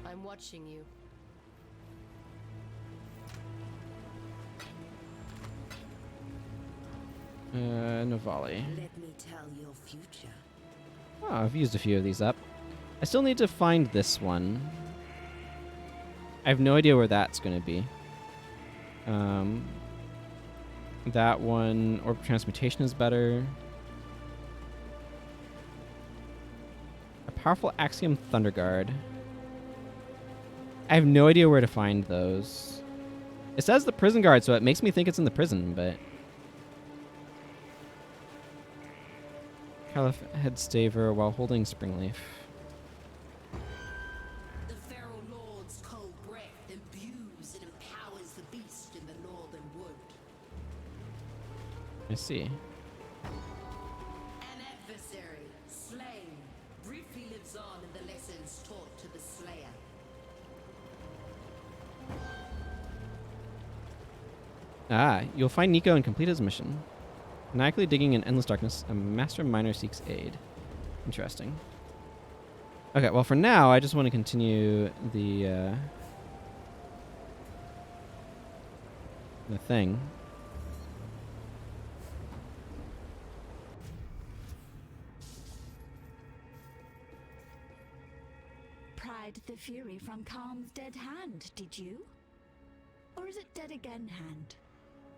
I'm watching you. Navali. Let me tell your future. Oh, I've used a few of these up. I still need to find this one. I have no idea where that's going to be. That one, Orb of Transmutation is better. A powerful Axiom Thunder Guard. I have no idea where to find those. It says the prison guard, so it makes me think it's in the prison, but... Caliph Head Staver while holding Springleaf. The feral lord's cold breath imbues and empowers the beast in the northern wood. I see. An adversary, slain, briefly lives on in the lessons taught to the slayer. Ah, you'll find Nico and complete his mission. Maniacally digging in endless darkness, a master miner seeks aid. Interesting. Okay, well for now, I just want to continue the thing. Pried the fury from Calm's dead hand, did you? Or is it dead again hand?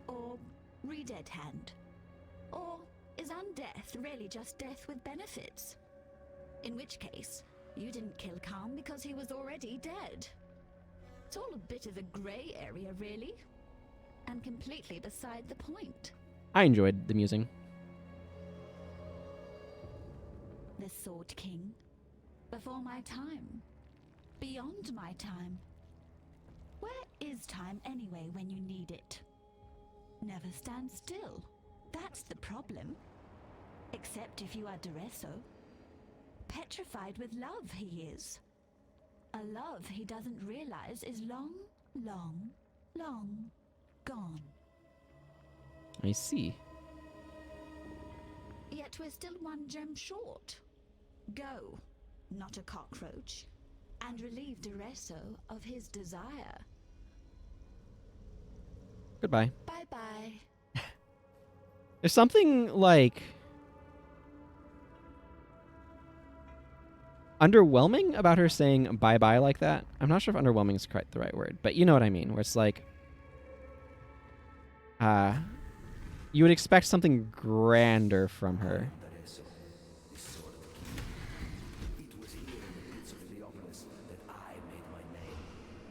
Or re-dead hand? Or is undeath really just death with benefits? In which case, you didn't kill Calm because he was already dead. It's all a bit of a grey area, really. And completely beside the point. I enjoyed the musing. The Sword King. Before my time. Beyond my time. Where is time anyway when you need it? Never stand still. That's the problem. Except if you are Dureso. Petrified with love he is. A love he doesn't realize is long, long, long gone. I see. Yet we're still one gem short. Go, not a cockroach, and relieve Dureso of his desire. Goodbye. Bye-bye. There's something like underwhelming about her saying bye-bye like that. I'm not sure if underwhelming is quite the right word, but you know what I mean, where it's like you would expect something grander from her. It was here in the pits of Dominus that I made my name,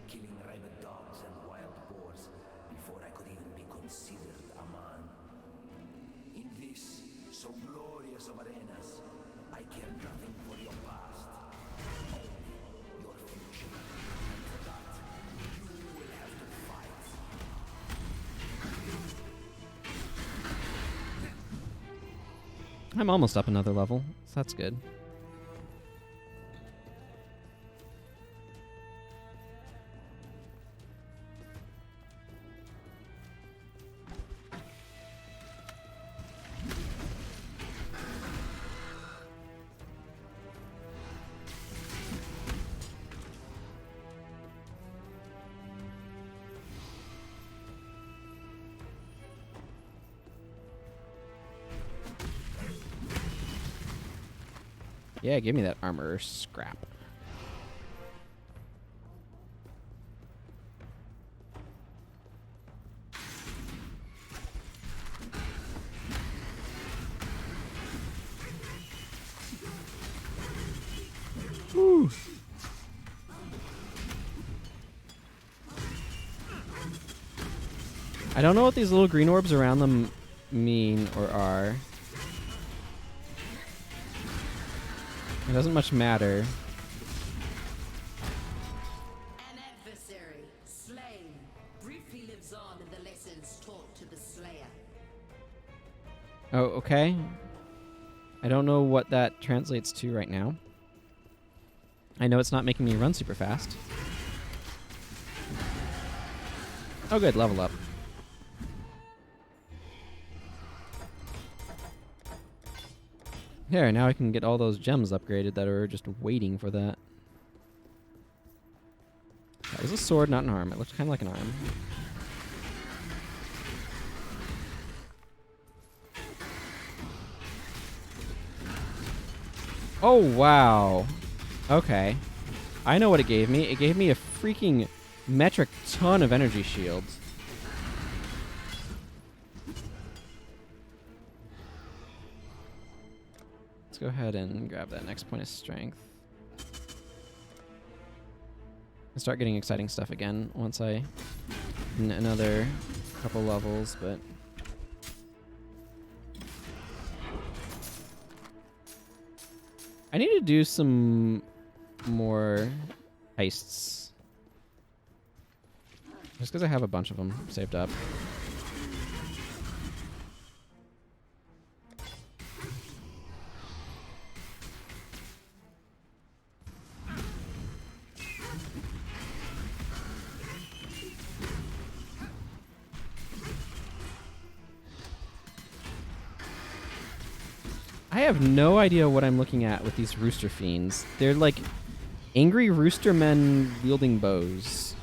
killing rabid dogs and wild boars before I could even be considered a man. In this so glorious of arenas, I care nothing for your past, only your future. And for that, you will have to fight. I'm almost up another level, so that's good. Yeah, give me that armor scrap. Woo. I don't know what these little green orbs around them mean or are. It doesn't much matter. An adversary slain briefly lives on in the lessons taught to the slayer. Oh, okay. I don't know what that translates to right now. I know it's not making me run super fast. Oh good, level up. There, now I can get all those gems upgraded that are just waiting for that. That was a sword, not an arm. It looked kind of like an arm. Oh, wow. Okay. I know what it gave me. It gave me a freaking metric ton of energy shields. Let's go ahead and grab that next point of strength. And start getting exciting stuff again once I another couple levels, but I need to do some more heists. Just because I have a bunch of them saved up. I have no idea what I'm looking at with these rooster fiends. They're like angry rooster men wielding bows.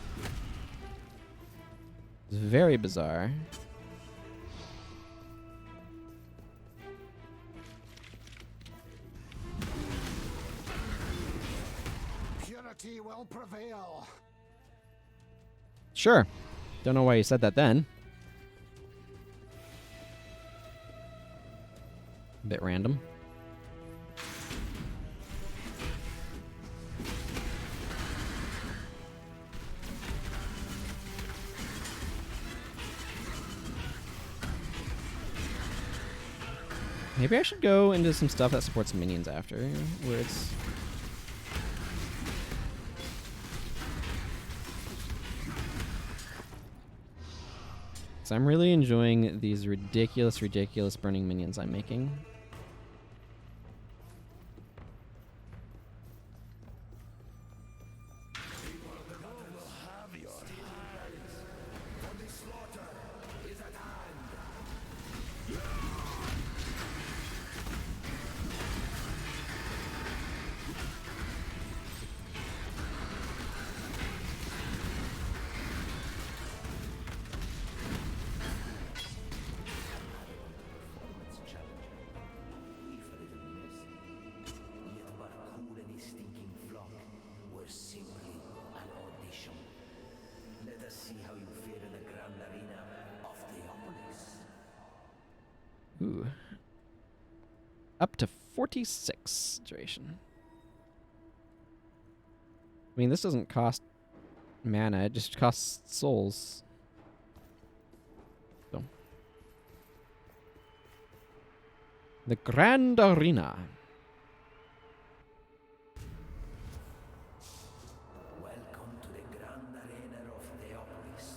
It's very bizarre. Purity will prevail. Sure. Don't know why you said that then. A bit random. Maybe I should go into some stuff that supports minions after, where it's... So I'm really enjoying these ridiculous burning minions I'm making. Ooh. Up to 46 duration. I mean, this doesn't cost mana, it just costs souls. So. The Grand Arena. Welcome to the Grand Arena of Theopolis.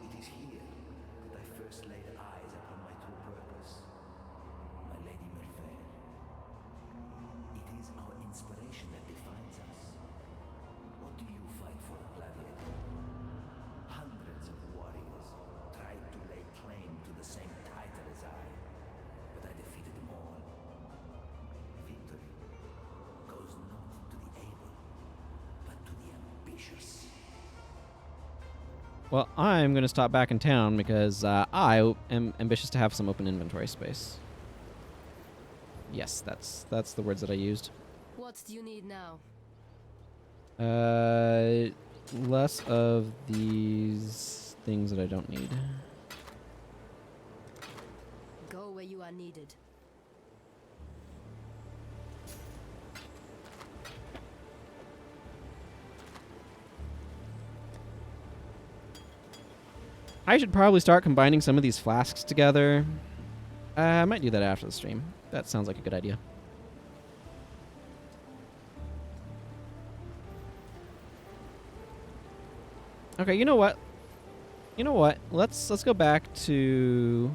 It is here that I first laid eyes upon my true purpose, my Lady Merfair. It is our inspiration that defines us. What do you fight for, Gladiator? Hundreds of warriors tried to lay claim to the same title as I, but I defeated them all. Victory goes not to the able, but to the ambitious. Well, I'm going to stop back in town because I am ambitious to have some open inventory space. Yes, that's the words that I used. What do you need now? Less of these things that I don't need. Go where you are needed. I should probably start combining some of these flasks together. I might do that after the stream. That sounds like a good idea. Okay, you know what? Let's go back to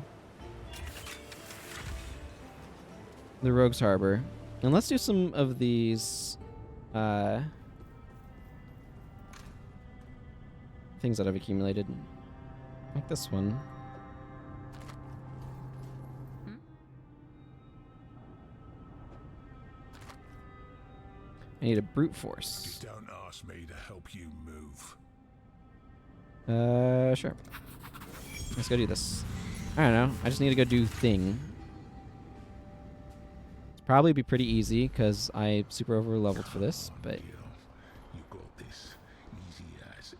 the Rogue's Harbor, and let's do some of these things that I've accumulated, like this one. I need a brute force. Don't ask me to help you move. Sure. Let's go do this. I don't know. I just need to go do thing. It's probably be pretty easy because I super over leveled for this, but You got this. Easy as.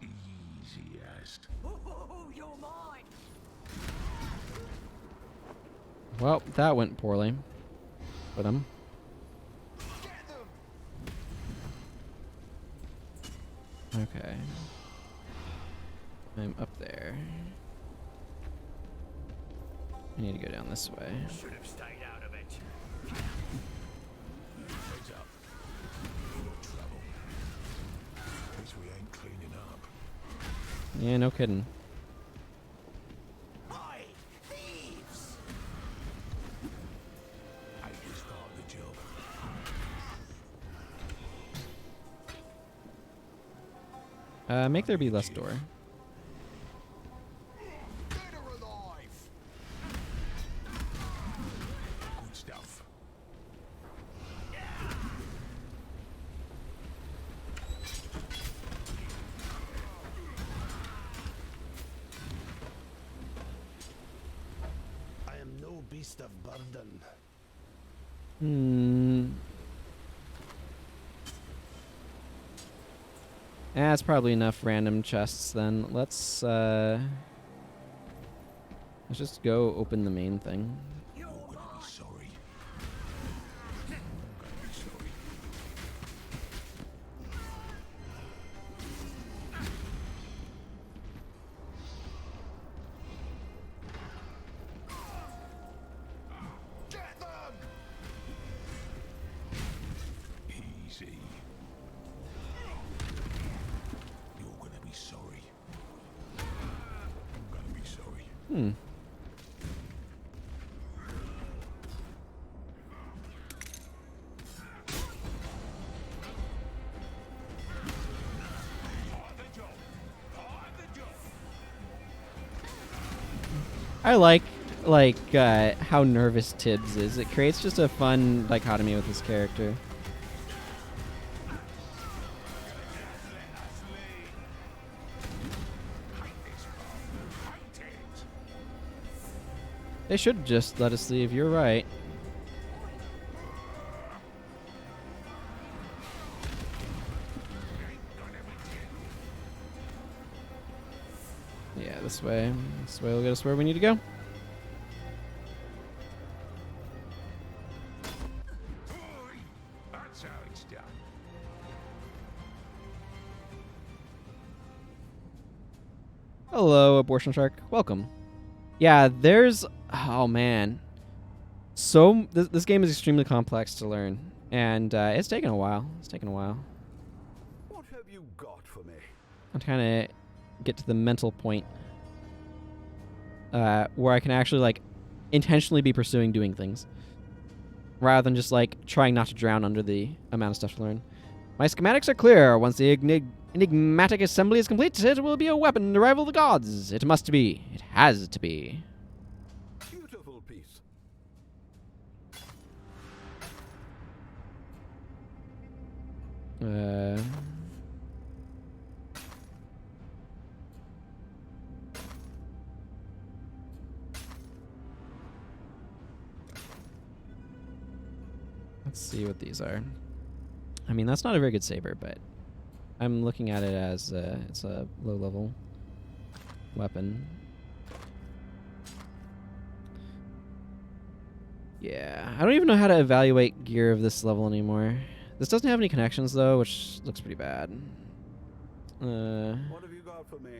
You're mine. well, that went poorly. But okay. I'm up there. I need to go down this way. Should have stayed out of it. Heads up. No trouble. At least we ain't cleaning up. Yeah, no kidding. Oi, thieves! I just start the job. Make there be less door. Good stuff. I am no beast of burden. That's probably enough random chests then. Let's just go open the main thing. You're gonna be sorry. You're gonna be sorry. Get them! Easy. You're gonna be sorry. I'm gonna be sorry. I like how nervous Tibbs is. It creates just a fun dichotomy with his character. They should just let us leave. You're right. Yeah, this way. This way will get us where we need to go. That's how it's done. Hello, Abortion Shark. Welcome. Yeah, there's... Oh, man. So, this game is extremely complex to learn. And it's taken a while. What have you got for me? I'm trying to get to the mental point where I can actually, intentionally be pursuing doing things. Rather than just, trying not to drown under the amount of stuff to learn. My schematics are clear. Once the enigmatic assembly is complete, it will be a weapon to rival the gods. It must be. It has to be. Beautiful piece. Let's see what these are. I mean, that's not a very good saber, but I'm looking at it as it's a low-level weapon. Yeah, I don't even know how to evaluate gear of this level anymore. This doesn't have any connections, though, which looks pretty bad. What have you got for me?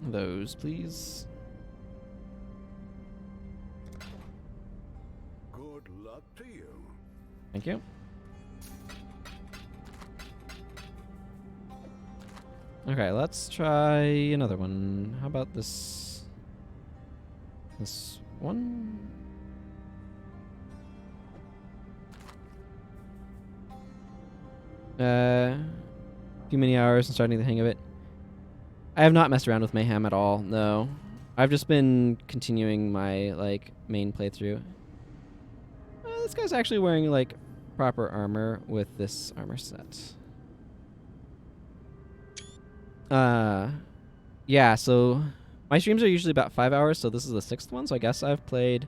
Those, please. Good luck to you. Thank you. Okay, let's try another one. How about this? This one? Few many hours and starting to hang of it. I have not messed around with Mayhem at all, no. I've just been continuing my, like, main playthrough. This guy's actually wearing, like, proper armor with this armor set. Yeah, so my streams are usually about 5 hours, so this is the 6th one, so I guess I've played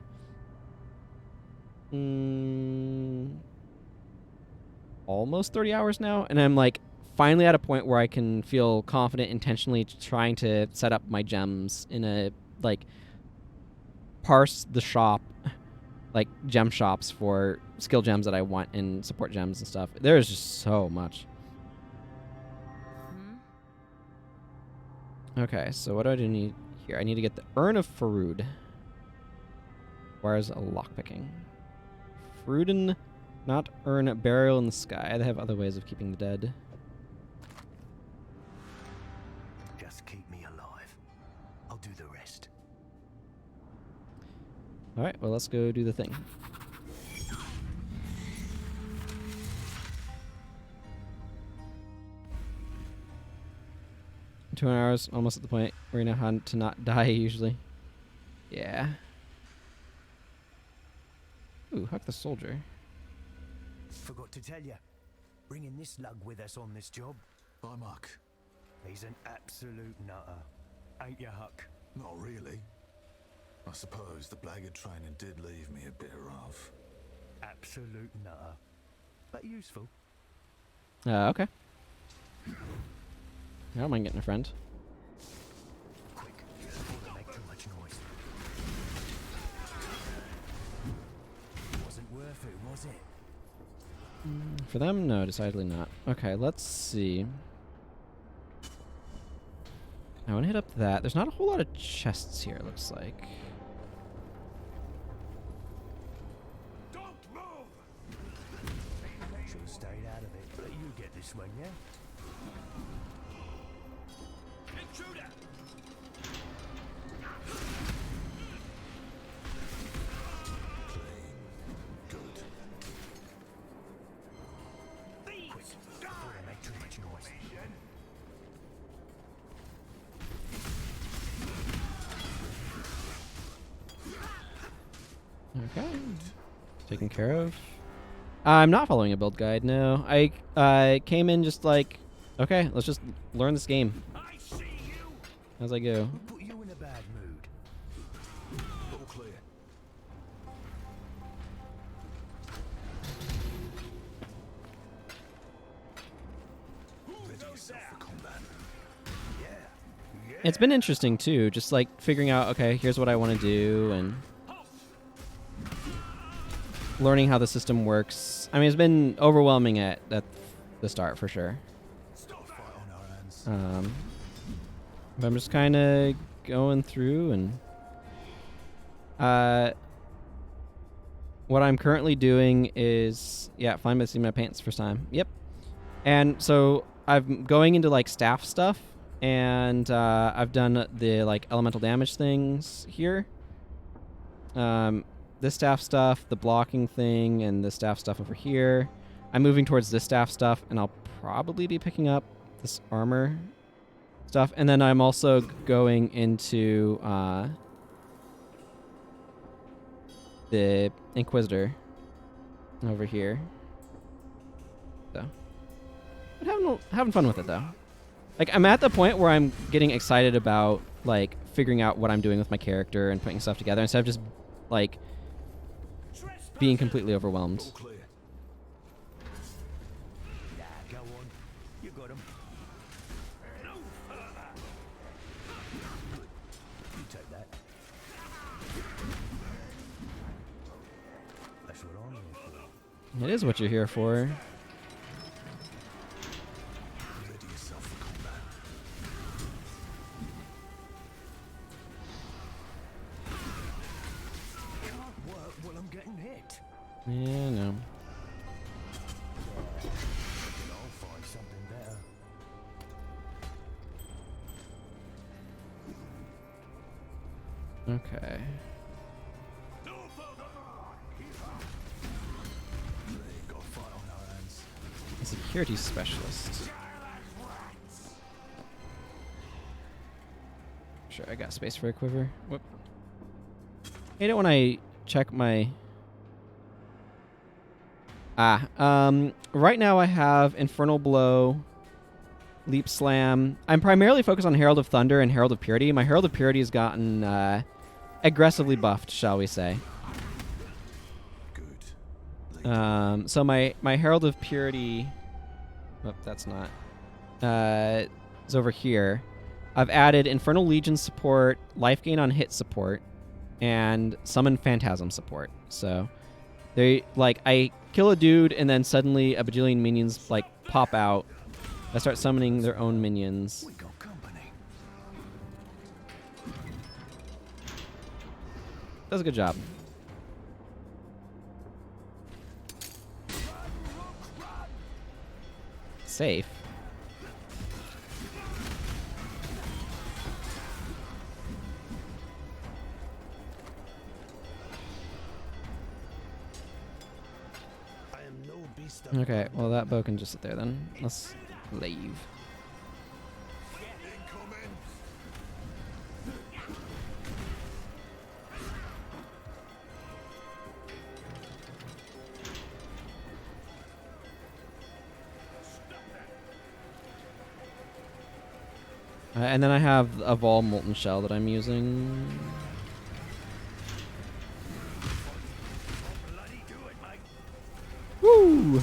almost 30 hours now, and I'm, like, finally at a point where I can feel confident intentionally trying to set up my gems in a, like, parse the shop, like, gem shops for skill gems that I want and support gems and stuff. There's just so much. Okay, so what do I need here? I need to get the Urn of Farood. Requires a lockpicking. Faruden, not Urn, Burial in the Sky. They have other ways of keeping the dead. Just keep me alive. I'll do the rest. Alright, well, let's go do the thing. Two hours, almost at the point where you know how to not die usually. Yeah. Ooh, Huck the Soldier. Forgot to tell you, bringing this lug with us on this job. I'm Huck. He's an absolute nutter, ain't you, Huck? Not really. I suppose the blackguard training did leave me a bit rough. Absolute nutter, but useful. Okay. I don't mind getting a friend. Quick, before they make too much noise. Wasn't worth it, was it? For them, no, decidedly not. Okay, let's see. I want to hit up that. There's not a whole lot of chests here, it looks like. Don't move! Should have stayed out of it, but you get this one, yeah? Intruder! Good. Quick, before they make too much noise. Okay. Taken care of. I'm not following a build guide, no. I came in just like, okay, let's just learn this game. As I go. Put you in a bad mood. All clear. Ready yourself for combat. Yeah. It's been interesting too, just like figuring out, okay, here's what I want to do and learning how the system works. I mean, it's been overwhelming at the start for sure. But I'm just kind of going through and what I'm currently doing is, yeah, flying by the seat of my pants first time. Yep. And so I'm going into like staff stuff, and I've done the like elemental damage things here. This staff stuff, the blocking thing, and the staff stuff over here. I'm moving towards this staff stuff, and I'll probably be picking up this armor stuff. And then I'm also going into the Inquisitor over here. So, but having fun with it though. Like, I'm at the point where I'm getting excited about like figuring out what I'm doing with my character and putting stuff together instead of just like being completely overwhelmed. Yeah, go on. You got him. You take that. That's what I'm here for. It is what you're here for. Ready yourself for combat. Can't work while I'm getting hit. Yeah, no. I'll find something better. Okay. Got a fight on our hands. A security specialist. Sure, I got space for a quiver. Whoop. Hate it when I check my... right now I have Infernal Blow, Leap Slam. I'm primarily focused on Herald of Thunder and Herald of Purity. My Herald of Purity has gotten aggressively buffed, shall we say. Good. So my Herald of Purity... Oh, that's not... is over here. I've added Infernal Legion support, life gain on hit support, and Summon Phantasm support. So... They, like, I kill a dude and then suddenly a bajillion minions, like, pop out. I start summoning their own minions. We got company. Does a good job. Safe. Okay, well that bow can just sit there then. Let's leave. And then I have a Vol Molten Shell that I'm using. Woo!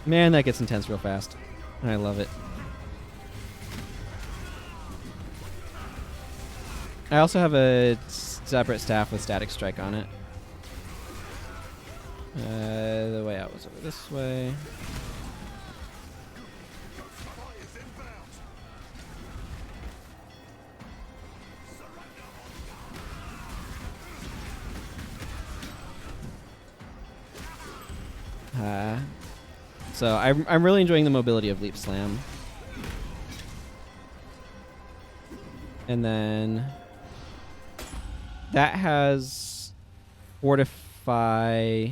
Man, that gets intense real fast. I love it. I also have a separate staff with Static Strike on it. The way out was over this way. So I'm really enjoying the mobility of Leap Slam. And then that has Fortify,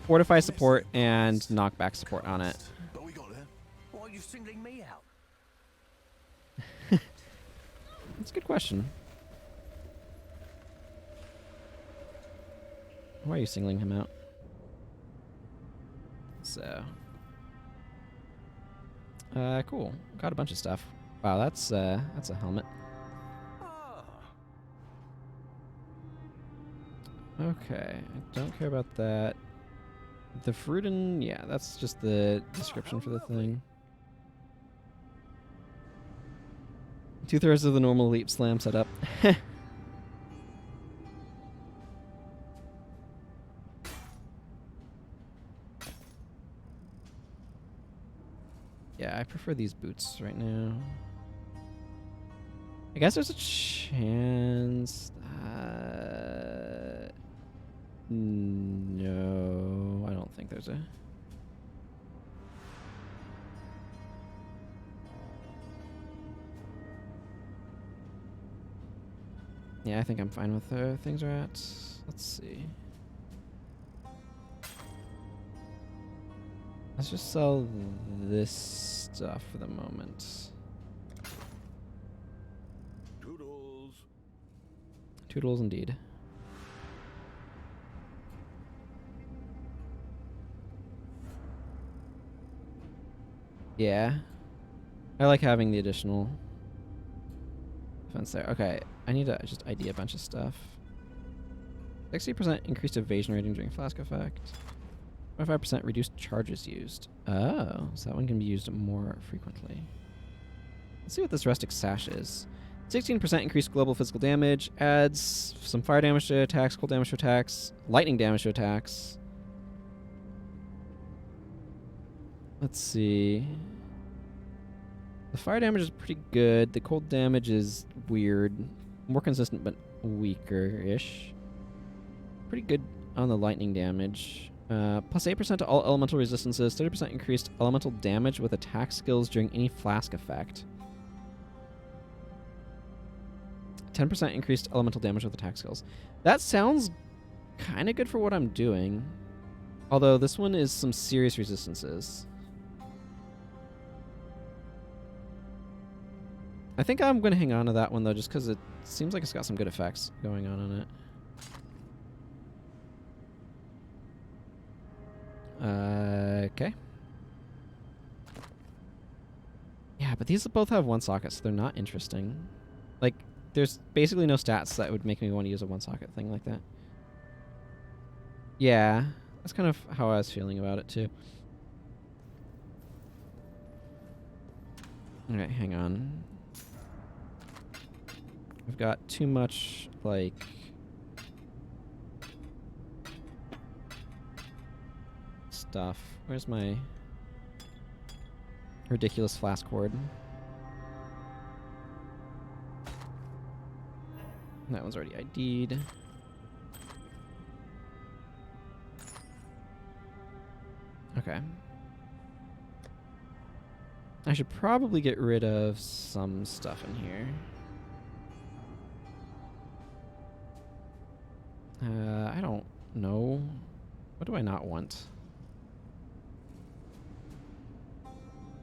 Fortify support and knockback support on it. But we got there. Why are you singling me out? That's a good question. Why are you singling him out? So, cool. Got a bunch of stuff. Wow, that's a helmet. Okay, I don't care about that. The Fruiten, yeah, that's just the description for the thing. 2/3 of the normal Leap Slam setup. Yeah, I prefer these boots right now. I guess there's a chance. No, I don't think there's a. Yeah, I think I'm fine with where things are at. Let's see. Let's just sell this stuff for the moment. Toodles. Toodles indeed. Yeah. I like having the additional defense there. Okay, I need to just ID a bunch of stuff. 60% increased evasion rating during flask effect. 25% reduced charges used. Oh, so that one can be used more frequently. Let's see what this rustic sash is. 16% increased global physical damage. Adds some fire damage to attacks, cold damage to attacks, lightning damage to attacks. Let's see. The fire damage is pretty good. The cold damage is weird. More consistent, but weaker-ish. Pretty good on the lightning damage. Plus 8% to all elemental resistances. 30% increased elemental damage with attack skills during any flask effect. 10% increased elemental damage with attack skills. That sounds kind of good for what I'm doing. Although this one is some serious resistances. I think I'm going to hang on to that one, though, just because it seems like it's got some good effects going on it. Okay. Yeah, but these both have one socket, so they're not interesting. Like, there's basically no stats that would make me want to use a one-socket thing like that. Yeah, that's kind of how I was feeling about it, too. Alright, hang on. I've got too much, like... stuff. Where's my ridiculous flask cord? That one's already ID'd. Okay. I should probably get rid of some stuff in here. I don't know. What do I not want?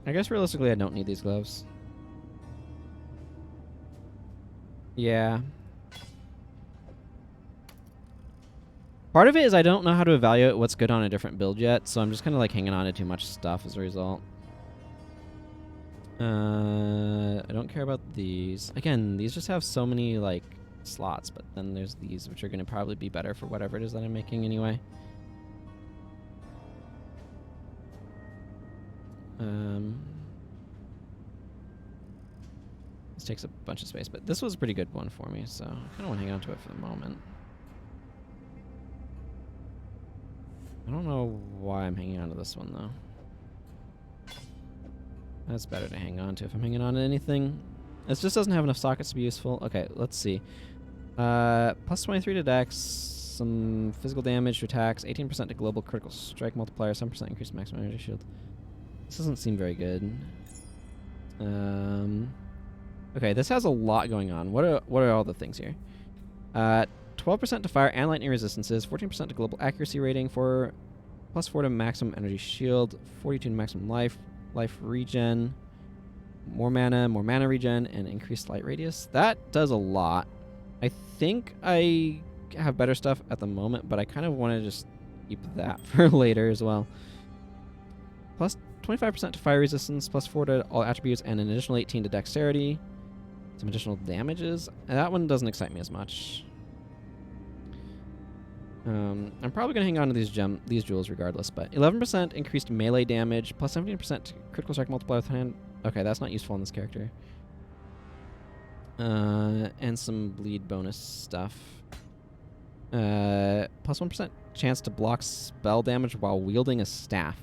I guess realistically I don't need these gloves. Yeah. Part of it is I don't know how to evaluate what's good on a different build yet, so I'm just kind of like hanging on to too much stuff as a result. I don't care about these. Again, these just have so many like slots, but then there's these which are going to probably be better for whatever it is that I'm making anyway. This takes a bunch of space, but this was a pretty good one for me, so I kind of want to hang on to it for the moment. I don't know why I'm hanging on to this one, though. That's better to hang on to if I'm hanging on to anything. This just doesn't have enough sockets to be useful. Okay, let's see. Plus 23 to dex, some physical damage to attacks, 18% to global critical strike multiplier, 7% increased maximum energy shield. This doesn't seem very good. Okay, this has a lot going on. What are all the things here? 12% to fire and lightning resistances, 14% to global accuracy rating, plus 4 to maximum energy shield, 42 to maximum life regen, more mana regen, and increased light radius. That does a lot. I think I have better stuff at the moment, but I kind of want to just keep that for later as well. Plus 25% to fire resistance, plus 4 to all attributes, and an additional 18 to dexterity. Some additional damages. And that one doesn't excite me as much. I'm probably going to hang on to these jewels regardless, but 11% increased melee damage, plus 17% critical strike multiplier with hand. Okay, that's not useful on this character. And some bleed bonus stuff. Plus 1% chance to block spell damage while wielding a staff.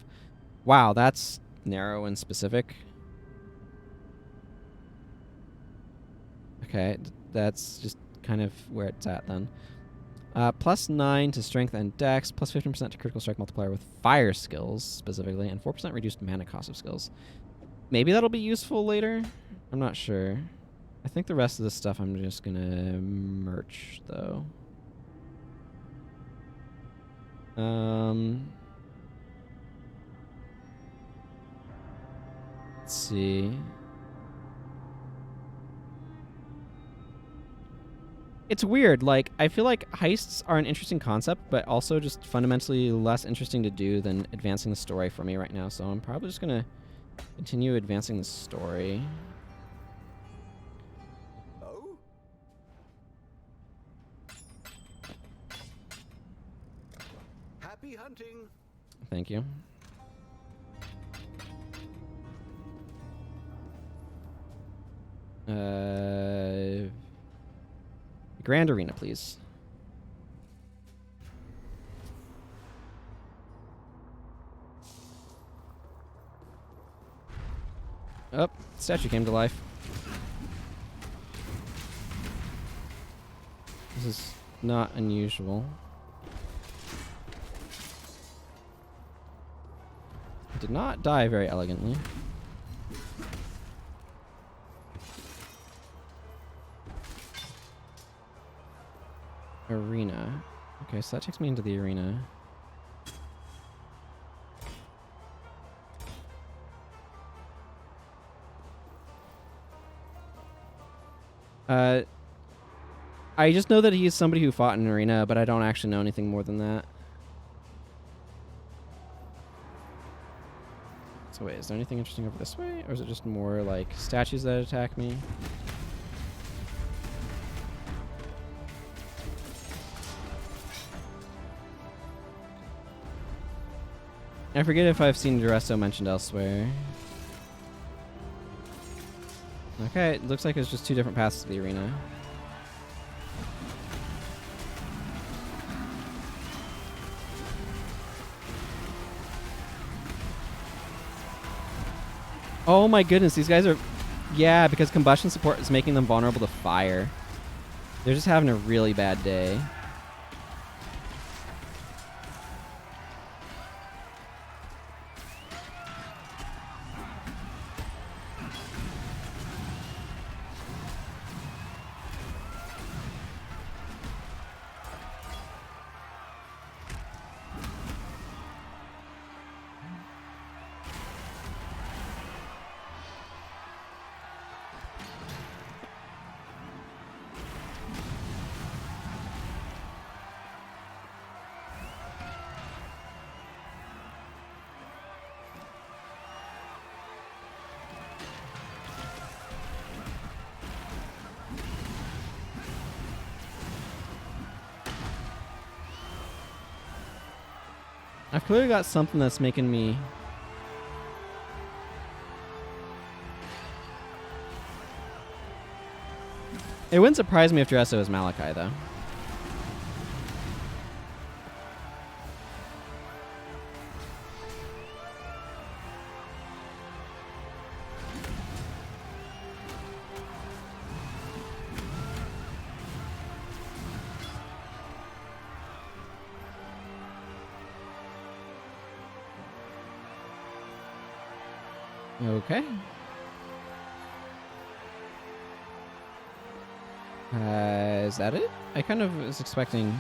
Wow, that's narrow and specific. Okay, that's just kind of where it's at then. Plus 9 to strength and dex, plus 15% to critical strike multiplier with fire skills specifically, and 4% reduced mana cost of skills. Maybe that'll be useful later? I'm not sure. I think the rest of this stuff I'm just gonna merch though. Let's see. It's weird, like, I feel like heists are an interesting concept, but also just fundamentally less interesting to do than advancing the story for me right now, so I'm probably just gonna Continue advancing the story. Oh? Happy hunting. Thank you. Grand Arena, please. Oh, statue came to life. This is not unusual. It did not die very elegantly. Arena. Okay, so that takes me into the arena. I just know that he's somebody who fought in an arena, but I don't actually know anything more than that. So wait, is there anything interesting over this way? Or is it just more like statues that attack me? I forget if I've seen Duresto mentioned elsewhere. Okay, it looks like it's just two different paths to the arena. Oh my goodness, these guys are... Yeah, because combustion support is making them vulnerable to fire. They're just having a really bad day. I've clearly got something that's making me... It wouldn't surprise me if Duresto is Malachi, though. Okay. Is that it? I kind of was expecting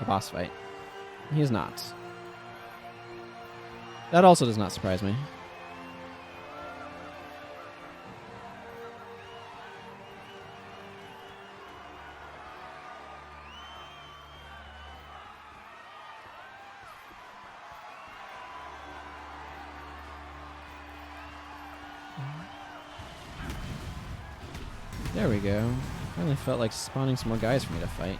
a boss fight. He is not. That also does not surprise me. There we go. Finally felt like spawning some more guys for me to fight.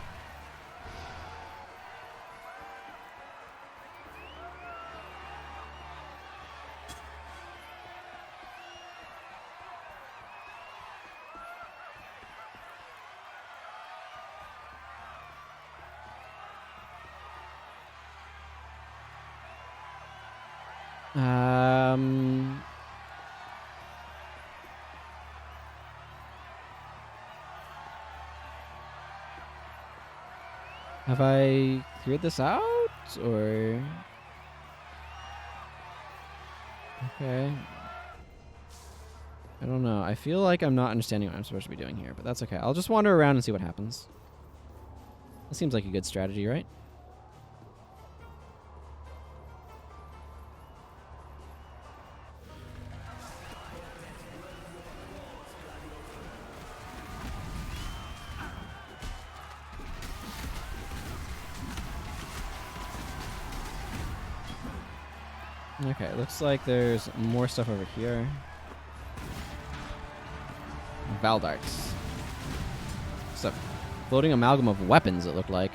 Have I cleared this out, or... Okay. I don't know. I feel like I'm not understanding what I'm supposed to be doing here, but that's okay. I'll just wander around and see what happens. That seems like a good strategy, right? Okay, looks like there's more stuff over here. Valdarts. It's a floating amalgam of weapons, it looked like.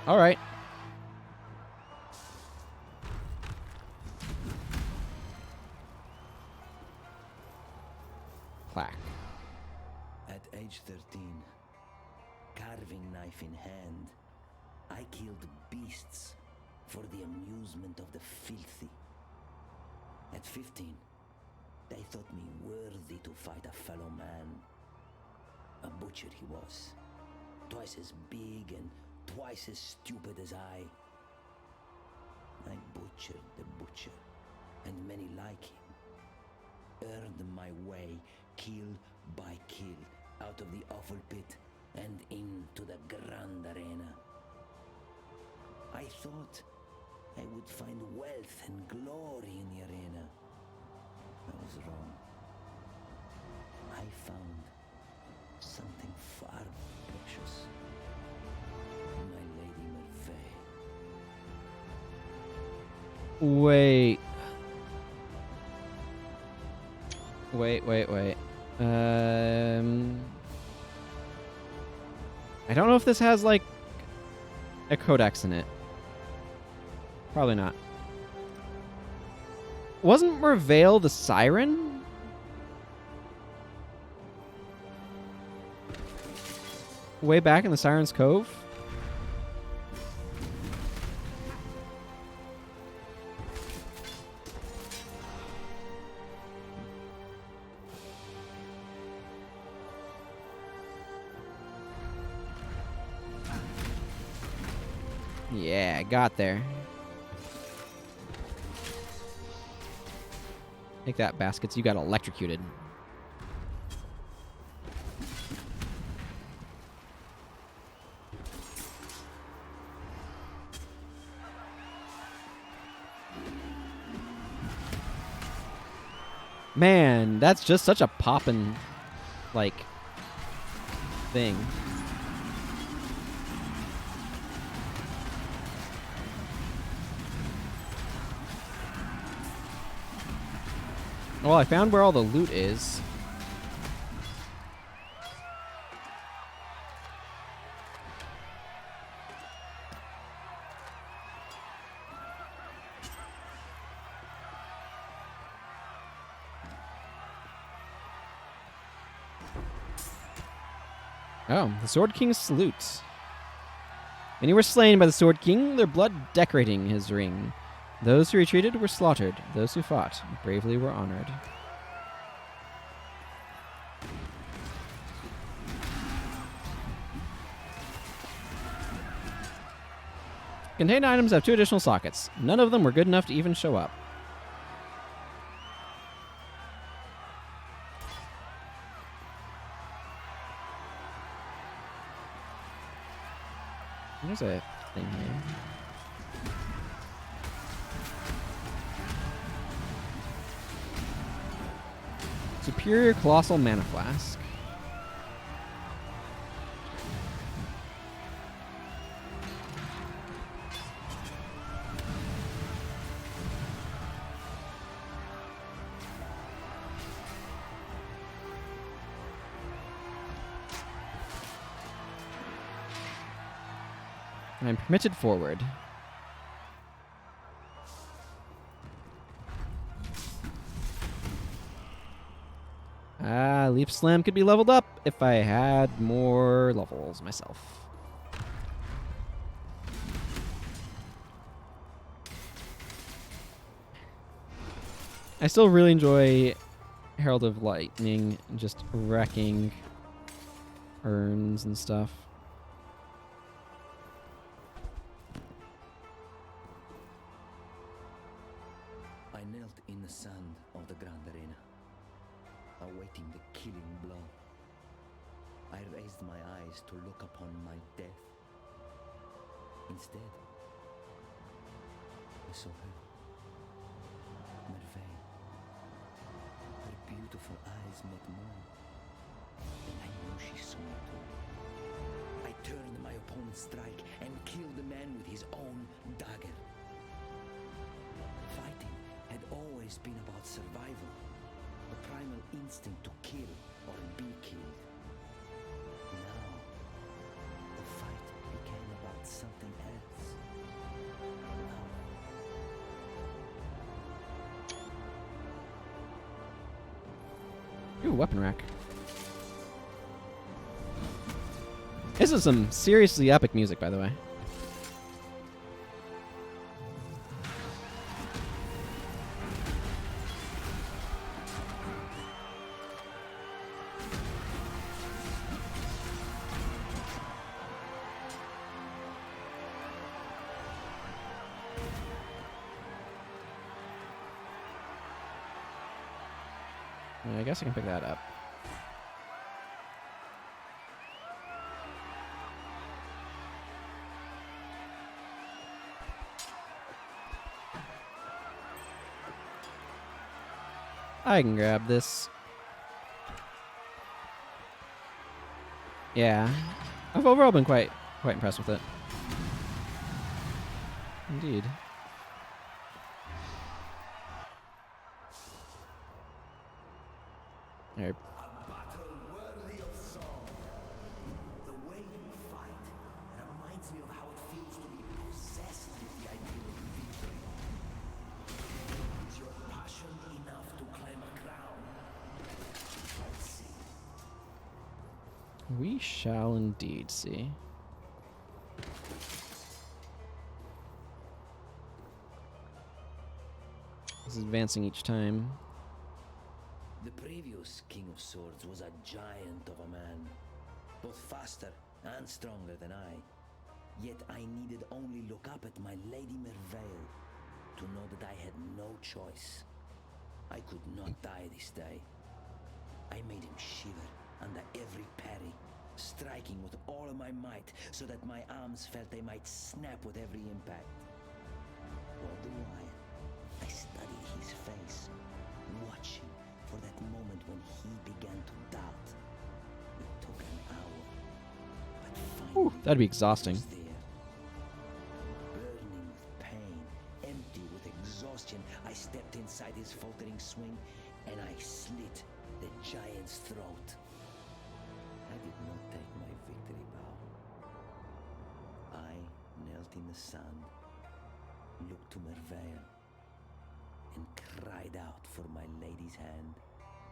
All right. Plaque. At age 13, carving knife in hand, I killed beasts for the amusement of the filthy. At 15, they thought me worthy to fight a fellow man. A butcher he was, twice as big and twice as stupid as I butchered the butcher, and many like him. Earned my way, kill by kill, out of the awful pit and into the grand arena. I thought I would find wealth and glory in the arena. I was wrong. I found something far more precious. My Lady Merveille. Wait. I don't know if this has, like, a codex in it. Probably not. Wasn't Merveille the siren? Way back in the Siren's Cove? Yeah, got there. Take that, baskets. You got electrocuted. Man, that's just such a poppin', like, thing. Well, I found where all the loot is. Oh, the Sword King salutes. Many were slain by the Sword King, their blood decorating his ring. Those who retreated were slaughtered. Those who fought bravely were honored. Contained items have 2 additional sockets. None of them were good enough to even show up. There's a thing here. Superior Colossal Mana Flask. I'm permitted forward. Leap Slam could be leveled up if I had more levels myself. I still really enjoy Herald of Lightning, just wrecking urns and stuff. I knelt in the sand of the Grand Arena, awaiting the killing blow. I raised my eyes to look upon my death. Instead, saw her. Merveille. Her beautiful eyes met mine, and I knew she saw me too. I turned my opponent's strike and killed the man with his own dagger. Fighting had always been about survival, the primal instinct to kill or be killed. Now, the fight became about something else. Ooh, weapon rack. This is some seriously epic music, by the way. I guess I can pick that up. I can grab this. Yeah, I've overall been quite impressed with it. Indeed. All right. We shall indeed see. This is advancing each time. The previous King of Swords was a giant of a man, both faster and stronger than I. Yet I needed only look up at my Lady Merveille to know that I had no choice. I could not die this day. I made him shiver under every parry, striking with all of my might so that my arms felt they might snap with every impact. All the while, I studied his face, watching for that moment when he began to doubt. It took an hour, but finally that'd be exhausting. he was there. Burning with pain, empty with exhaustion, I stepped inside his faltering swing and I slit the giant's throat. I did not take my victory bow. I knelt in the sand, looked to Merveille, and cried out for my lady's hand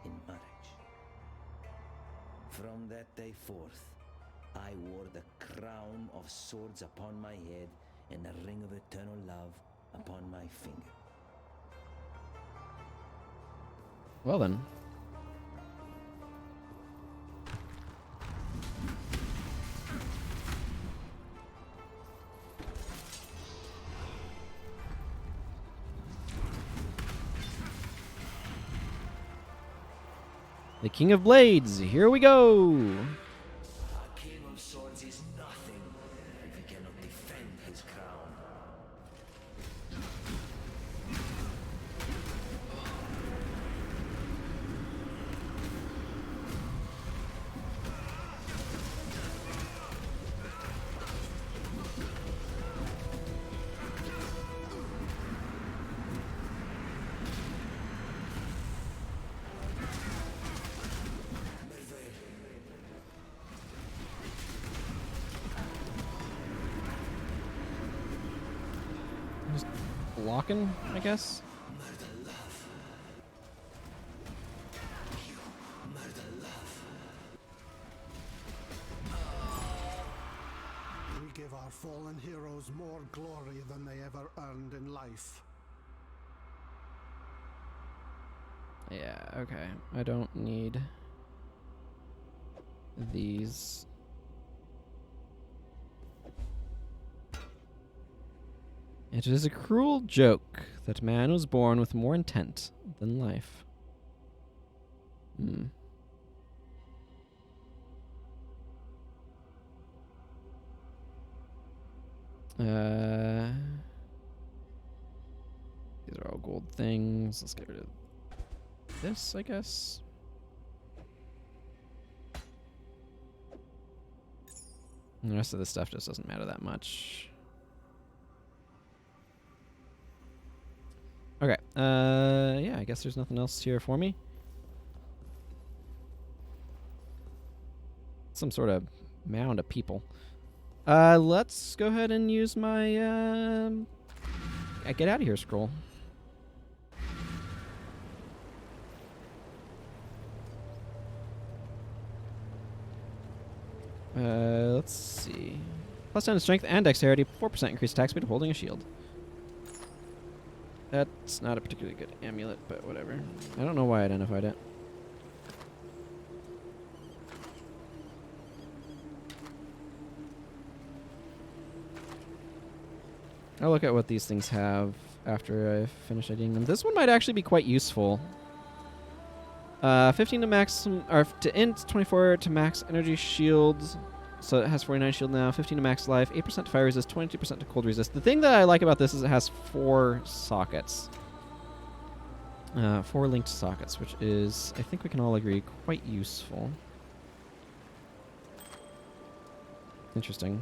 in marriage. From that day forth, I wore the crown of swords upon my head and the ring of eternal love upon my finger. Well then. The King of Blades, here we go! A King of Swords is nothing if he cannot defend his crown. Just blocking, I guess. We give our fallen heroes more glory than they ever earned in life. Yeah, okay. I don't need these. It is a cruel joke that man was born with more intent than life. Hmm. No gold things. Let's get rid of this, I guess. And the rest of this stuff just doesn't matter that much. Okay. Yeah, I guess there's nothing else here for me. Some sort of mound of people. Let's go ahead and use my get out of here scroll. Let's see. Plus 10 to strength and dexterity, 4% increased attack speed of holding a shield. That's not a particularly good amulet, but whatever. I don't know why I identified it. I'll look at what these things have after I finish editing them. This one might actually be quite useful. 15 to max, or to int, 24 to max energy shields. So it has 49 shield now, 15 to max life, 8% to fire resist, 22% to cold resist. The thing that I like about this is it has 4 sockets. 4 linked sockets, which is, I think we can all agree, quite useful. Interesting.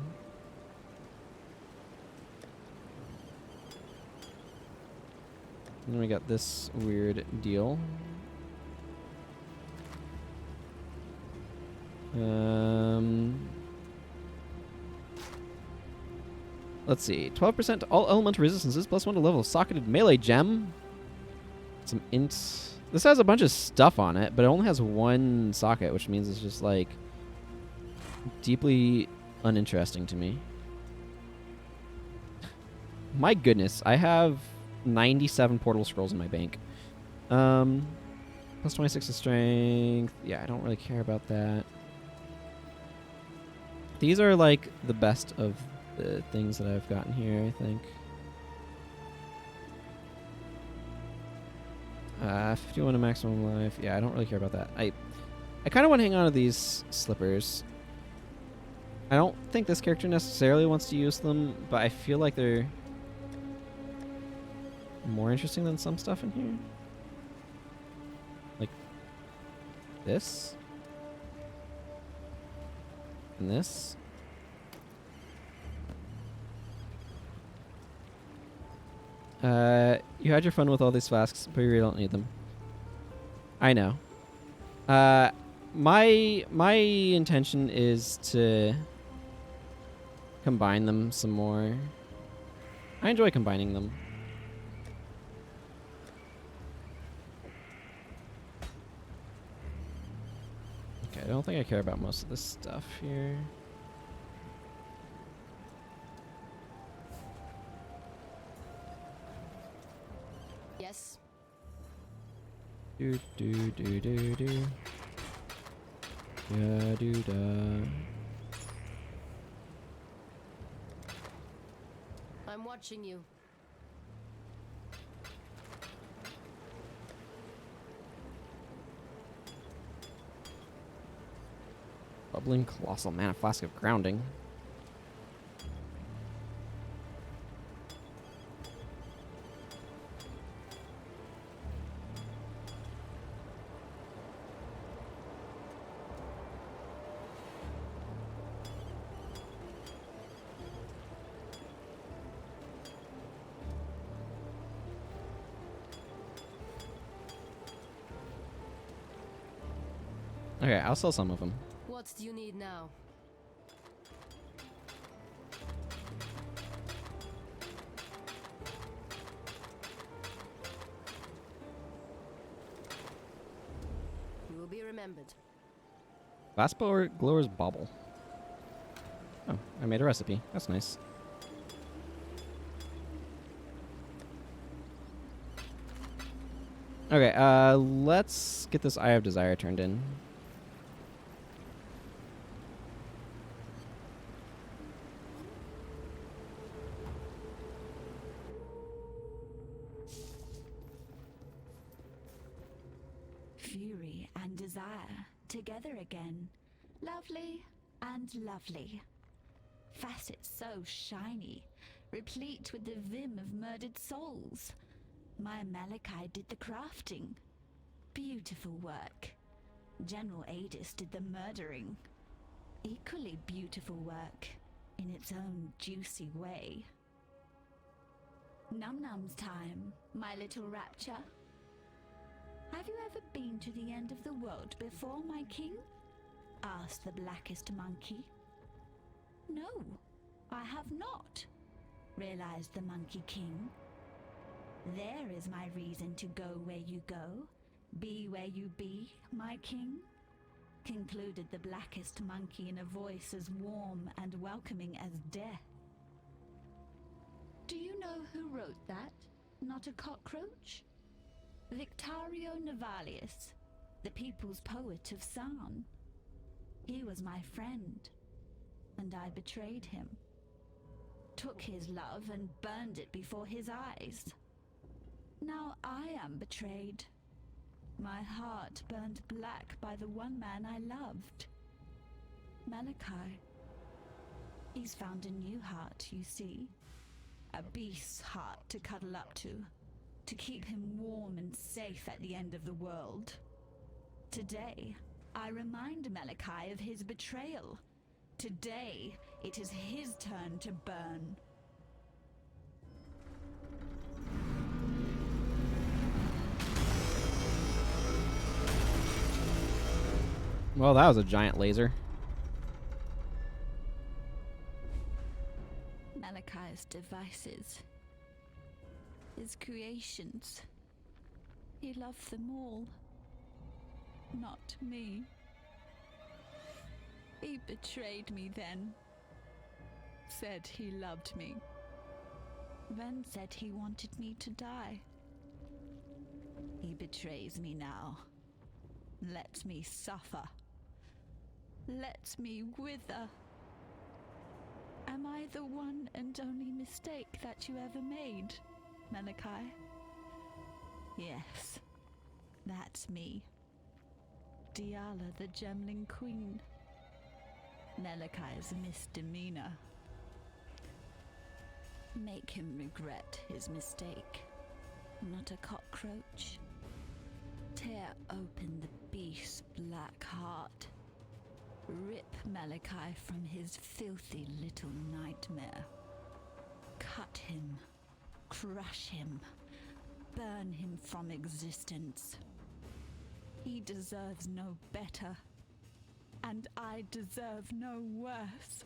And then we got this weird deal. Let's see. 12% to all elemental resistances, plus 1 to level of socketed melee gem. Some int. This has a bunch of stuff on it, but it only has 1 socket, which means it's just like deeply uninteresting to me. My goodness, I have 97 portal scrolls in my bank. Plus 26 to strength. Yeah, I don't really care about that. These are like the best of the things that I've gotten here, I think. 51 to maximum life. Yeah, I don't really care about that. I kind of want to hang on to these slippers. I don't think this character necessarily wants to use them, but I feel like they're more interesting than some stuff in here. Like this. And this. You had your fun with all these flasks, but you really don't need them. I know. My intention is to combine them some more. I enjoy combining them. Okay, I don't think I care about most of this stuff here. Yes. Do do do do do. Yeah, do da. I'm watching you. Bubbling colossal mana flask of grounding. Okay, I'll sell some of them. What do you need now? You will be remembered. Glass blower glower's bauble. Oh, I made a recipe. That's nice. Okay, let's get this Eye of Desire turned in. Fury and desire together again. Lovely and lovely. Facets so shiny, replete with the vim of murdered souls. My Malachi did the crafting. Beautiful work. General Adis did the murdering. Equally beautiful work, in its own juicy way. Num-num's time, my little rapture. Have you ever been to the end of the world before, my king? Asked the blackest monkey. No, I have not, realized the Monkey King. There is my reason to go where you go, be where you be, my king, concluded the blackest monkey in a voice as warm and welcoming as death. Do you know who wrote that? Not a cockroach? Victorio Navalius, the people's poet of San. He was my friend, and I betrayed him. Took his love and burned it before his eyes. Now I am betrayed. My heart burned black by the one man I loved. Malachi. He's found a new heart, you see. A beast's heart to cuddle up to keep him warm and safe at the end of the world. Today, I remind Malachi of his betrayal. Today, it is his turn to burn. Well, that was a giant laser. Malachi's devices, his creations. He loved them all. Not me. He betrayed me then. Said he loved me. Then said he wanted me to die. He betrays me now. Let me suffer. Let me wither. Am I the one and only mistake that you ever made, Malachi? Yes, that's me. Diala the Gemling Queen. Malachi's misdemeanor. Make him regret his mistake. Not a cockroach. Tear open the beast's black heart. Rip Malachi from his filthy little nightmare. Cut him. Crush him. Burn him from existence. He deserves no better. And I deserve no worse.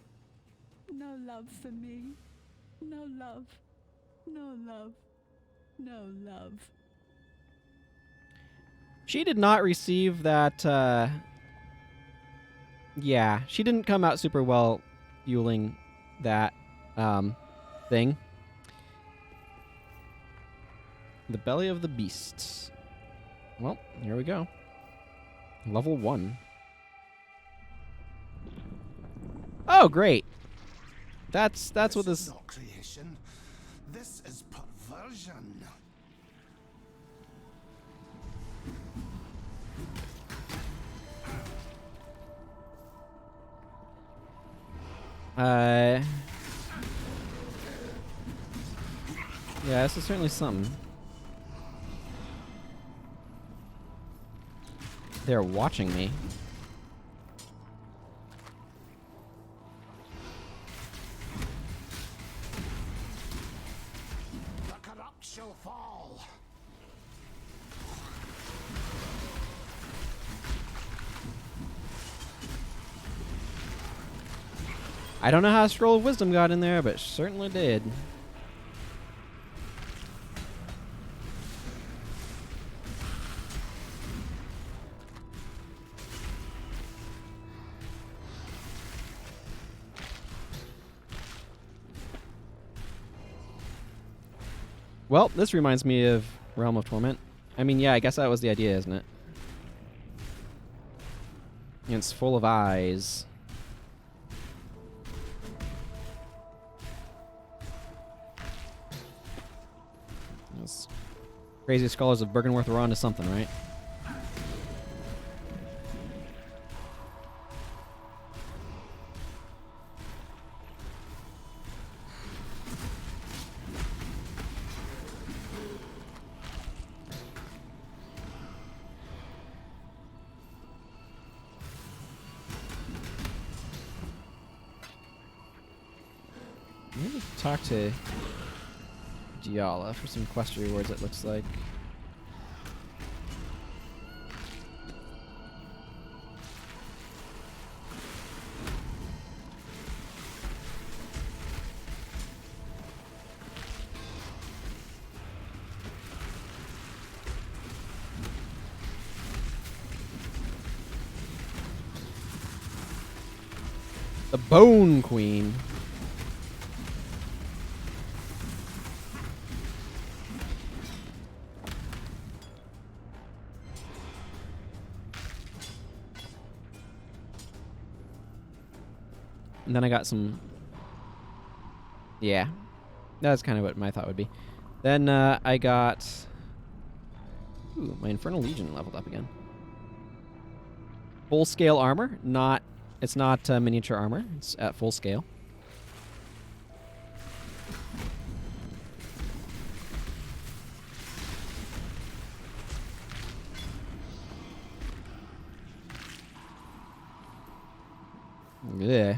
No love for me. No love. No love. No love. She did not receive that, yeah, she didn't come out super well fueling that, thing. The Belly of the Beast. Well, here we go. Level 1. Oh, great. That's what this... is not creation. This is perversion. Yeah, this is certainly something. They're watching me. The corrupt shall fall. I don't know how Scroll of Wisdom got in there, but it certainly did. Well, this reminds me of Realm of Torment. I mean, yeah, I guess that was the idea, isn't it? It's full of eyes. Those crazy scholars of Bergenworth were onto something, right? I'm gonna talk to Diala for some quest rewards, it looks like. The Bone Queen. And then I got some... Yeah. That's kind of what my thought would be. Then I got... Ooh, my Infernal Legion leveled up again. Full scale armor. Not... It's not miniature armor. It's at full scale. Yeah.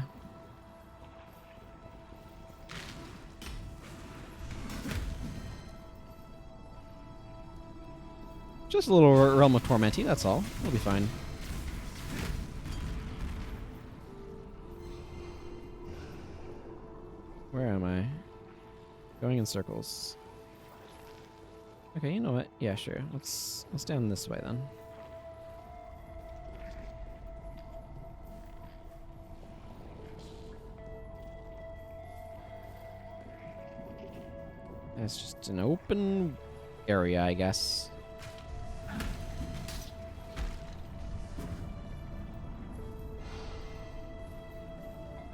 Just a little Realm of Tormenty, that's all. We'll be fine. Where am I? Going in circles. Okay, you know what? Yeah, sure. Let's stand this way then. It's just an open area, I guess.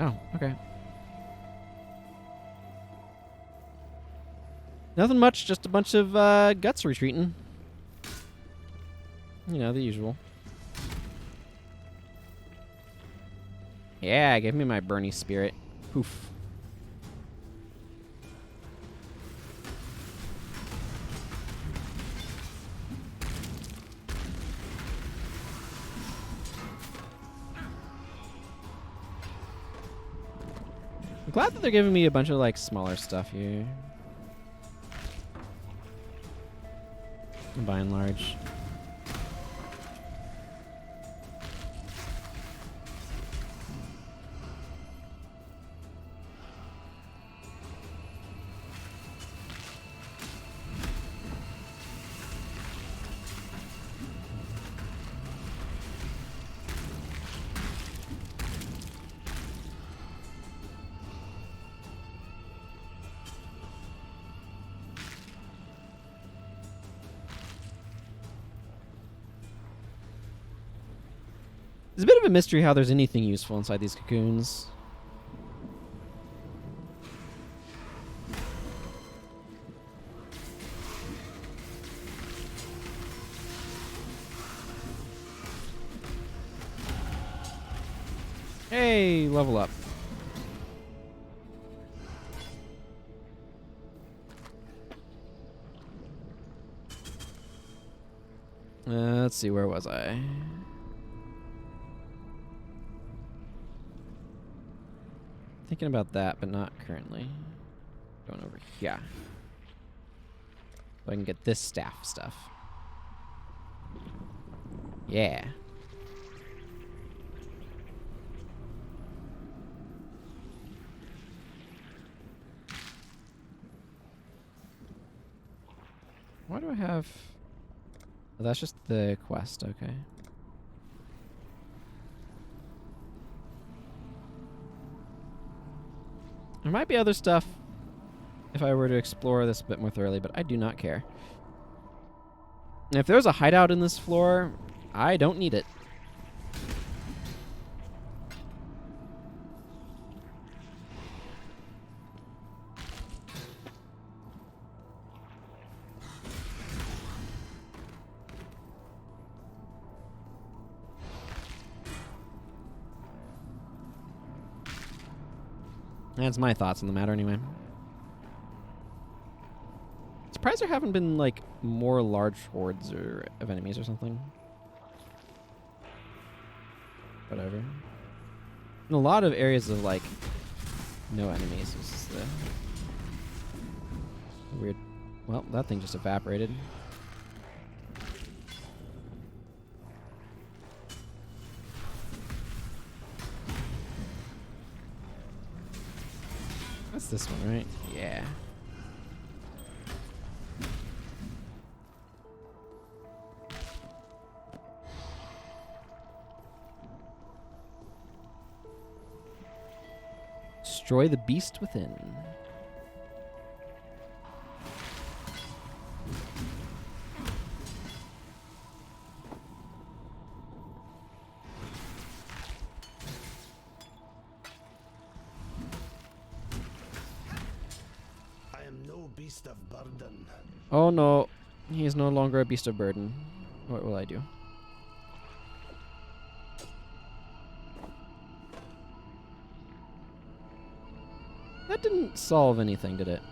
Oh, okay. Nothing much, just a bunch of guts retreating. You know, the usual. Yeah, give me my Bernie spirit. Poof. I'm glad that they're giving me a bunch of, like, smaller stuff here. By and large. It's a bit of a mystery how there's anything useful inside these cocoons. Hey, level up. Let's see, where was I? Thinking about that, but not currently. Going over here. So I can get this staff stuff. Yeah. Why do I have... Oh, that's just the quest, okay. There might be other stuff if I were to explore this a bit more thoroughly, but I do not care. And if there's a hideout in this floor, I don't need it. That's my thoughts on the matter anyway. Surprised there haven't been, like, more large hordes of enemies or something. Whatever. In a lot of areas of, like, No enemies. This is the weird. Well, that thing just evaporated. That's this one, right? Yeah. Destroy the beast within. I am no beast of burden. Oh no, he is no longer a beast of burden. What will I do? That didn't solve anything, did it?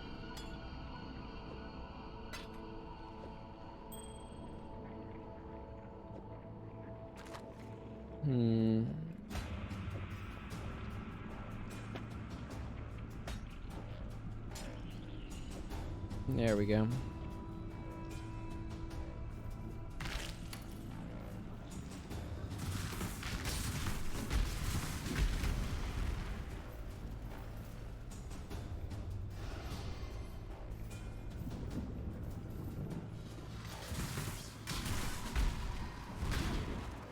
There we go.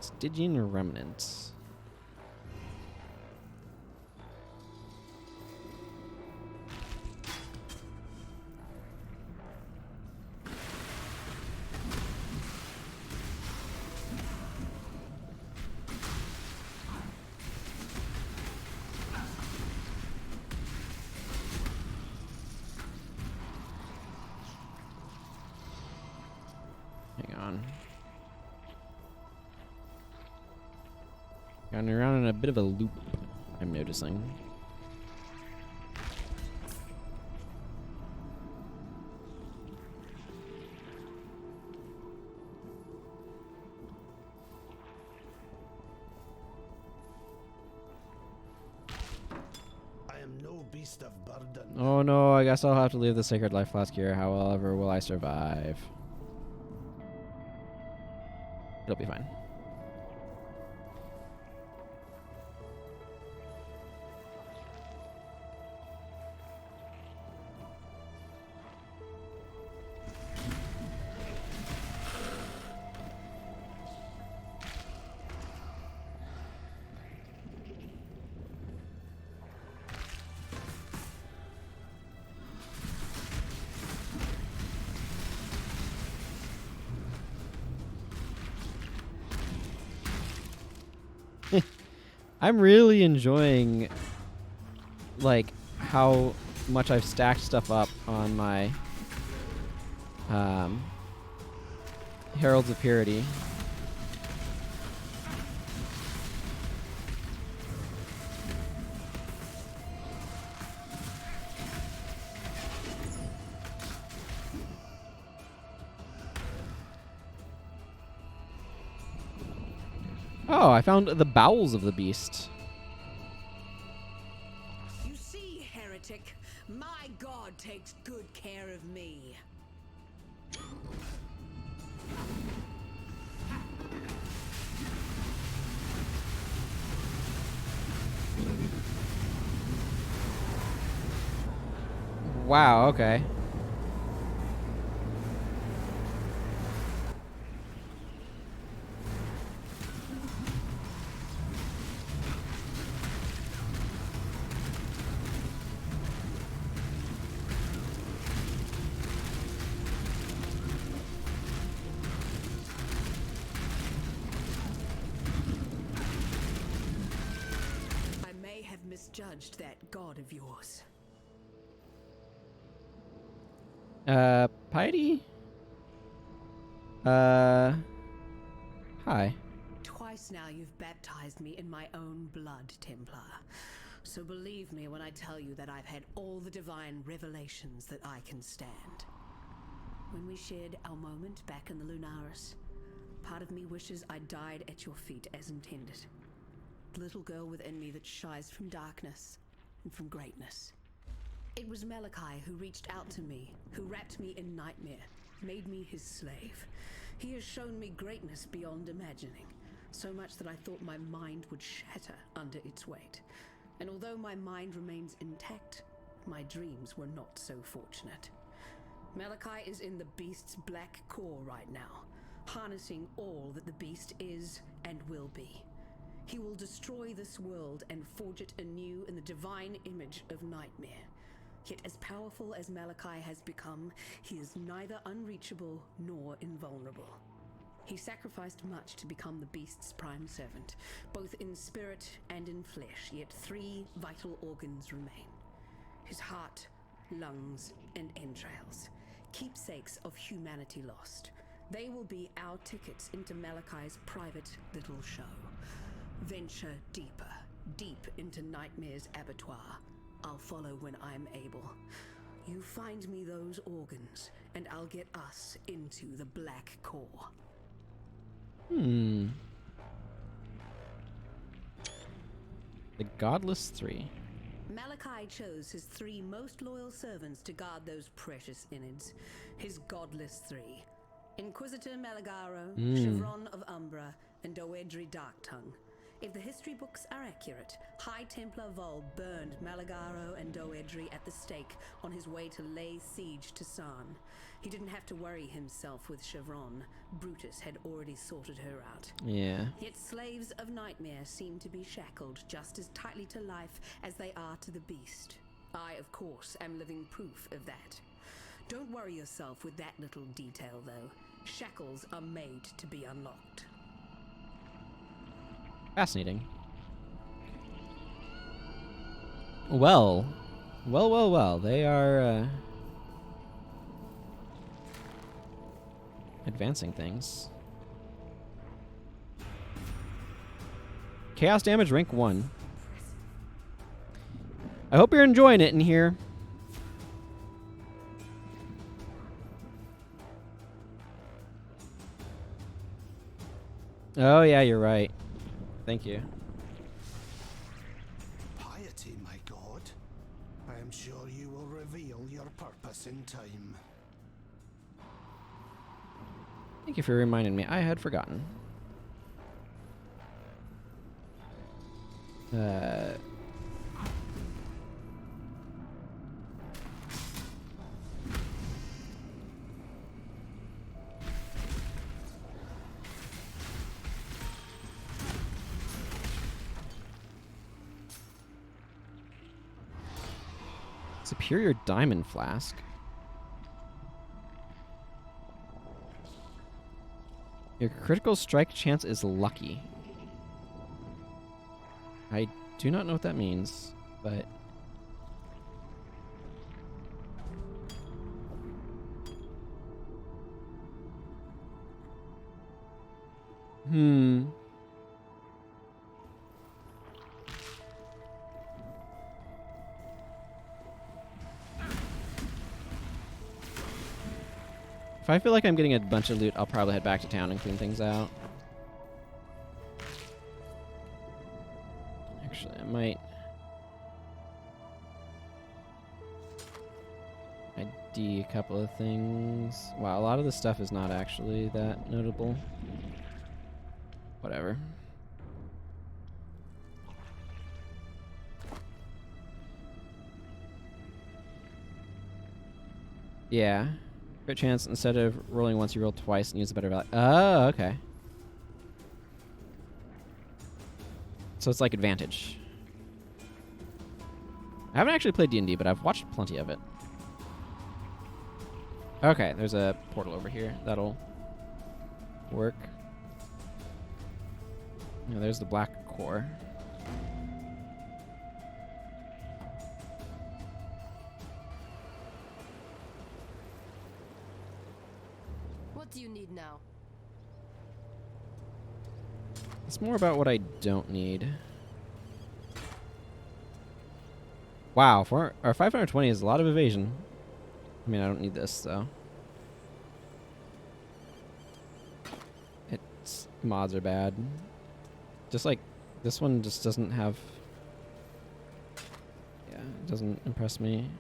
Stygian remnants. Hang on. Going around in a bit of a loop, I'm noticing. I am no beast of burden. Oh no, I guess I'll have to leave the Sacred Life Flask here. However, will I survive? It'll be fine. I'm really enjoying, like, how much I've stacked stuff up on my Heralds of Purity. Oh, I found the bowels of the beast. You see, heretic, my god takes good care of me. Wow, okay. Misjudged that god of yours. Piety? Hi. Twice now you've baptized me in my own blood, Templar. So believe me when I tell you that I've had all the divine revelations that I can stand. When we shared our moment back in the Lunaris, part of me wishes I died at your feet as intended. The little girl within me that shies from darkness, and from greatness. It was Malachi who reached out to me, who wrapped me in nightmare, made me his slave. He has shown me greatness beyond imagining, so much that I thought my mind would shatter under its weight. And although my mind remains intact, my dreams were not so fortunate. Malachi is in the beast's black core right now, harnessing all that the beast is and will be. He will destroy this world and forge it anew in the divine image of nightmare. Yet as powerful as Malachi has become, he is neither unreachable nor invulnerable. He sacrificed much to become the beast's prime servant, both in spirit and in flesh, yet 3 vital organs remain. His heart, lungs, and entrails, keepsakes of humanity lost. They will be our tickets into Malachi's private little show. Venture deeper, deep into Nightmare's abattoir. I'll follow when I'm able. You find me those organs, and I'll get us into the black core. The Godless 3. Malachi chose his 3 most loyal servants to guard those precious innards. His Godless 3. Inquisitor Malagaro, Chevron of Umbra, and Doedri Darktongue. If the history books are accurate, High Templar Vol burned Malagaro and Doedri at the stake on his way to lay siege to Sarn. He didn't have to worry himself with Chevron. Brutus had already sorted her out. Yeah. Yet slaves of Nightmare seem to be shackled just as tightly to life as they are to the beast. I, of course, am living proof of that. Don't worry yourself with that little detail, though. Shackles are made to be unlocked. Fascinating. Well. They are advancing things. Chaos damage rank 1. I hope you're enjoying it in here. Oh yeah, you're right. Thank you. Piety, my god. I am sure you will reveal your purpose in time. Thank you for reminding me. I had forgotten. Superior Diamond Flask. Your critical strike chance is lucky. I do not know what that means, but... If I feel like I'm getting a bunch of loot, I'll probably head back to town and clean things out. Actually, I might ID a couple of things. Wow, a lot of this stuff is not actually that notable. Whatever. Yeah. Crit chance, instead of rolling once, you roll twice and use a better value. Oh, okay. So it's like advantage. I haven't actually played D&D, but I've watched plenty of it. Okay, there's a portal over here. That'll work. Yeah, there's the black core. What do you need now? It's more about what I don't need. Wow, for our 520 is a lot of evasion. I mean, I don't need this, though. Its mods are bad. Just like this one just doesn't have... Yeah. it doesn't impress me.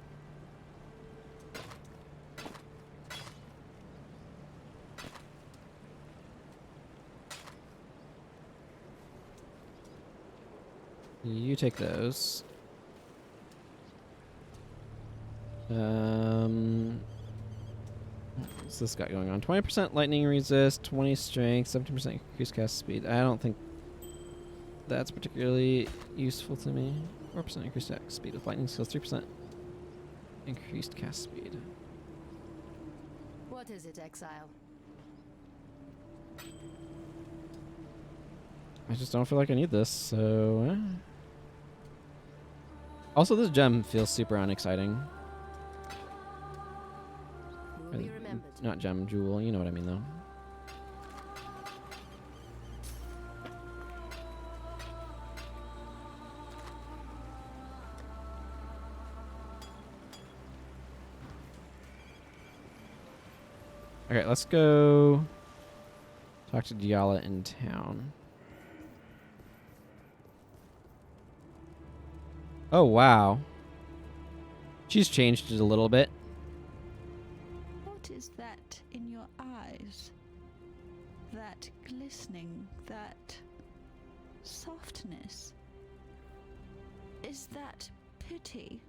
You take those. What's this got going on? 20% lightning resist, 20 strength, 17% increased cast speed. I don't think that's particularly useful to me. 4% increased cast speed with lightning skills, 3% increased cast speed. What is it, Exile? I just don't feel like I need this, so... Also, this gem feels super unexciting. Will be remembered. Not gem, jewel, you know what I mean, though. Okay, let's go talk to Diala in town. Oh, wow. She's changed it a little bit. What is that in your eyes? That glistening, that softness? Is that pity?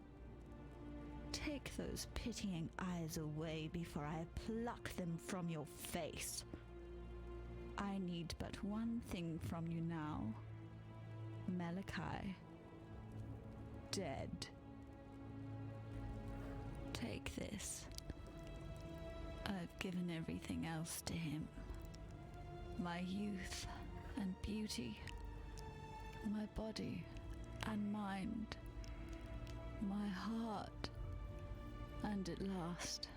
Take those pitying eyes away before I pluck them from your face. I need but one thing from you now. Malachi. Dead. Take this. I've given everything else to him. My youth and beauty. My body and mind. My heart. And at last,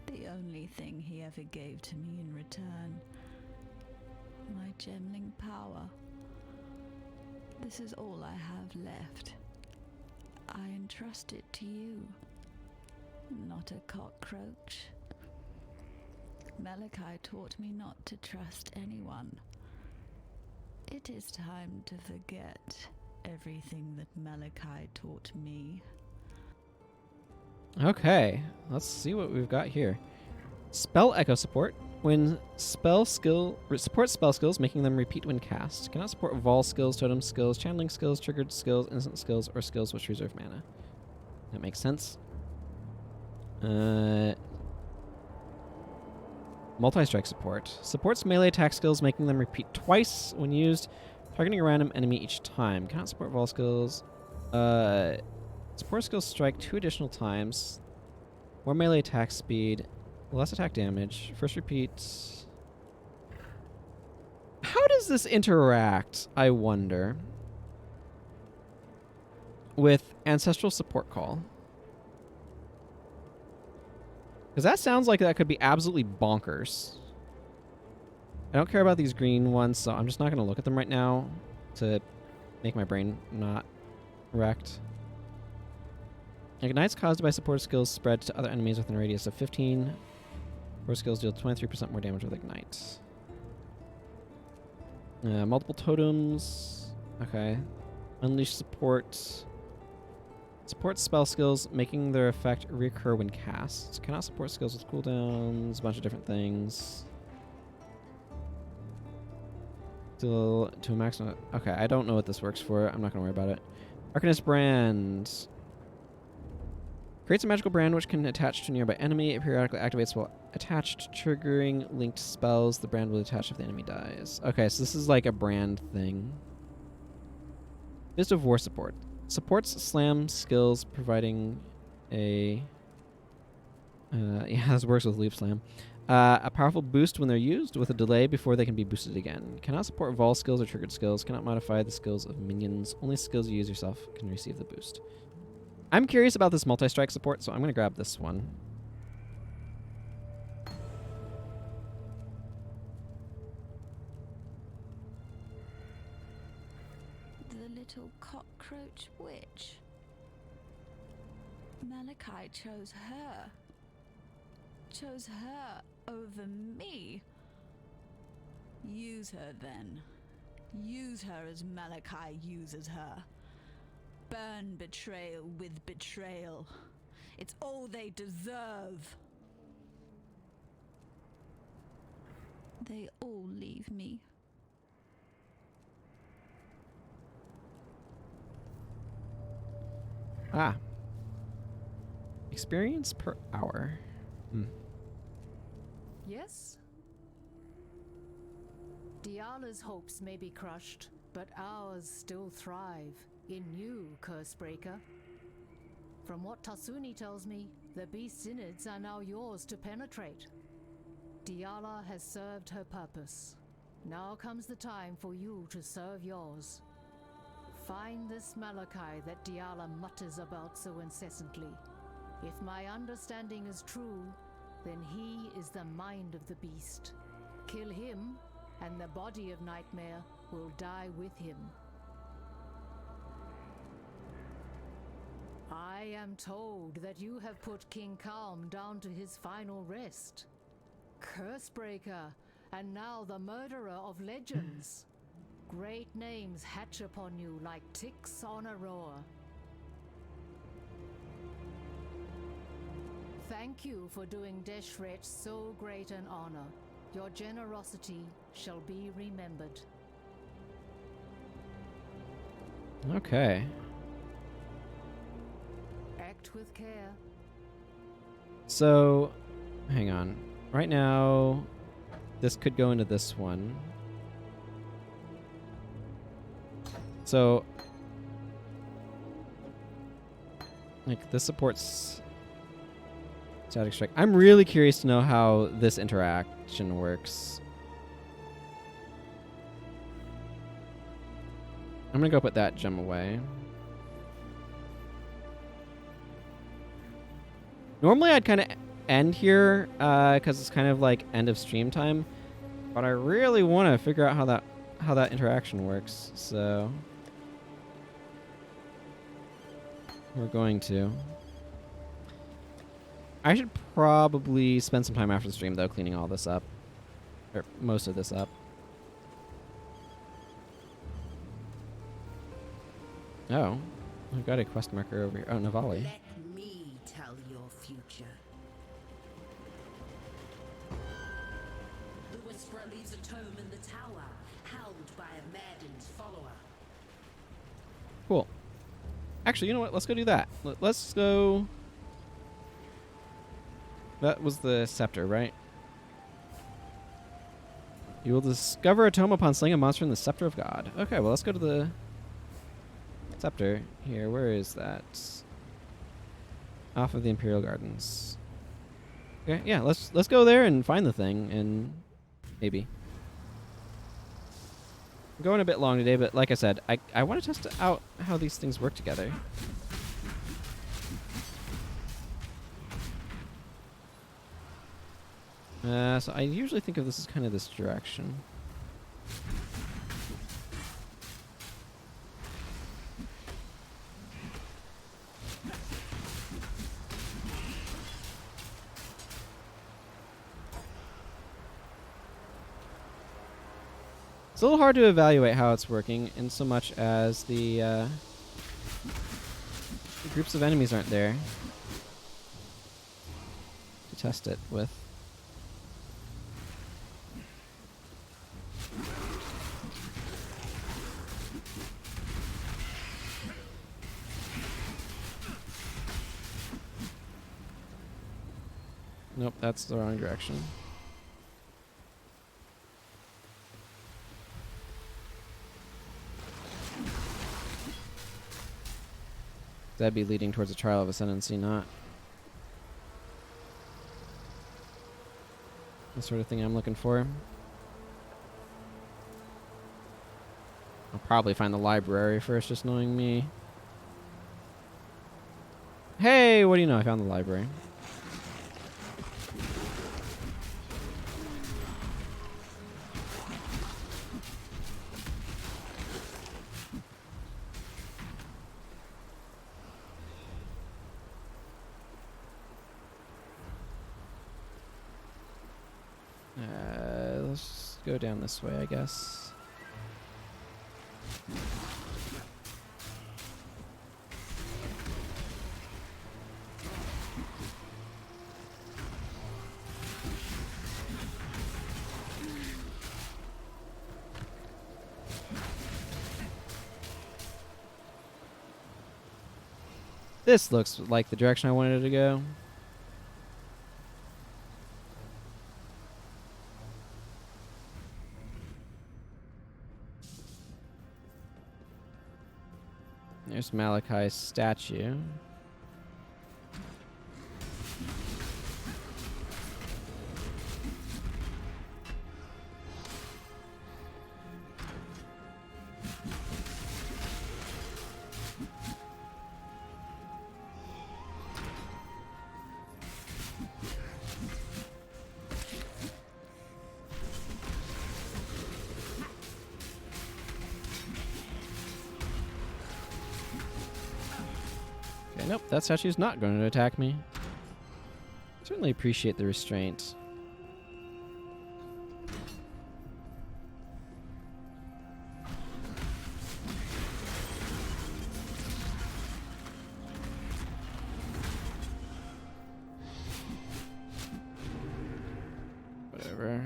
the only thing he ever gave to me in return. My gemling power. This is all I have left. I entrust it to you. Not a cockroach. Malachi taught me not to trust anyone. It is time to forget everything that Malachi taught me. Okay, let's see what we've got here. Spell Echo support. When supports spell skills, making them repeat when cast. Cannot support Vol skills, totem skills, channeling skills, triggered skills, instant skills, or skills which reserve mana. That makes sense. Multi-strike support. Supports melee attack skills, making them repeat twice when used, targeting a random enemy each time. Cannot support Vol skills. Support skills strike 2 additional times. More melee attack speed. Less attack damage. First repeats. How does this interact, I wonder, with Ancestral Support Call? Because that sounds like that could be absolutely bonkers. I don't care about these green ones, so I'm just not going to look at them right now to make my brain not wrecked. Ignites caused by support skills spread to other enemies within a radius of 15. Support skills deal 23% more damage with Ignite. Multiple totems. Okay. Unleash support. Support spell skills, making their effect reoccur when cast. Cannot support skills with cooldowns. A bunch of different things. Still to a maximum. Okay, I don't know what this works for. I'm not going to worry about it. Arcanist Brand. Creates a magical brand which can attach to a nearby enemy. It periodically activates while attached, triggering linked spells. The brand will attach if the enemy dies. Okay, so this is like a brand thing. Fist of War support. Supports slam skills, providing a... yeah, this works with Leap Slam. A powerful boost when they're used, with a delay before they can be boosted again. Cannot support Vol skills or triggered skills. Cannot modify the skills of minions. Only skills you use yourself can receive the boost. I'm curious about this multi-strike support, so I'm going to grab this one. The little cockroach witch. Malachi chose her. Chose her over me. Use her then. Use her as Malachi uses her. burn betrayal with betrayal. It's all they deserve. They all leave me. Ah. Experience per hour. Yes? Diala's hopes may be crushed, but ours still thrive in you, Cursebreaker. From what Tasuni tells me, the Beast Synods are now yours to penetrate. Diala has served her purpose. Now comes the time for you to serve yours. Find this Malachi that Diala mutters about so incessantly. If my understanding is true, then he is the mind of the beast. Kill him, and the body of Nightmare will die with him. I am told that you have put King Calm down to his final rest. Cursebreaker, and now the murderer of legends. Great names hatch upon you like ticks on a roar. Thank you for doing Deshret so great an honor. Your generosity shall be remembered. Okay. Act with care. So, hang on. Right now, this could go into this one. So, like, this supports Static Strike. I'm really curious to know how this interaction works. I'm gonna go put that gem away. Normally I'd kind of end here because it's kind of like end of stream time, but I really want to figure out how that interaction works. So we're going to. I should probably spend some time after the stream, though, cleaning all this up. Or most of this up. Oh. I've got a quest marker over here. Oh, Navali. Let me tell your future. The Whisperer leaves a tome in the tower, held by a maddened follower. Cool. Actually, you know what? Let's go do that. Let's go... That was the scepter, right? You will discover a tome upon slaying a monster in the Scepter of God. Okay, well, let's go to the scepter here. Where is that? Off of the Imperial Gardens. Okay, yeah, let's go there and find the thing, and maybe. I'm going a bit long today, but like I said, I want to test out how these things work together. So I usually think of this as kind of this direction. It's a little hard to evaluate how it's working in so much as the groups of enemies aren't there to test it with. Nope, that's the wrong direction. That'd be leading towards a trial of ascendancy, not the sort of thing I'm looking for. I'll probably find the library first, just knowing me. Hey, what do you know? I found the library. Let's go down this way, I guess. This looks like the direction I wanted it to go. There's Malachi's statue. Nope, that statue's not going to attack me. Certainly appreciate the restraint. Whatever.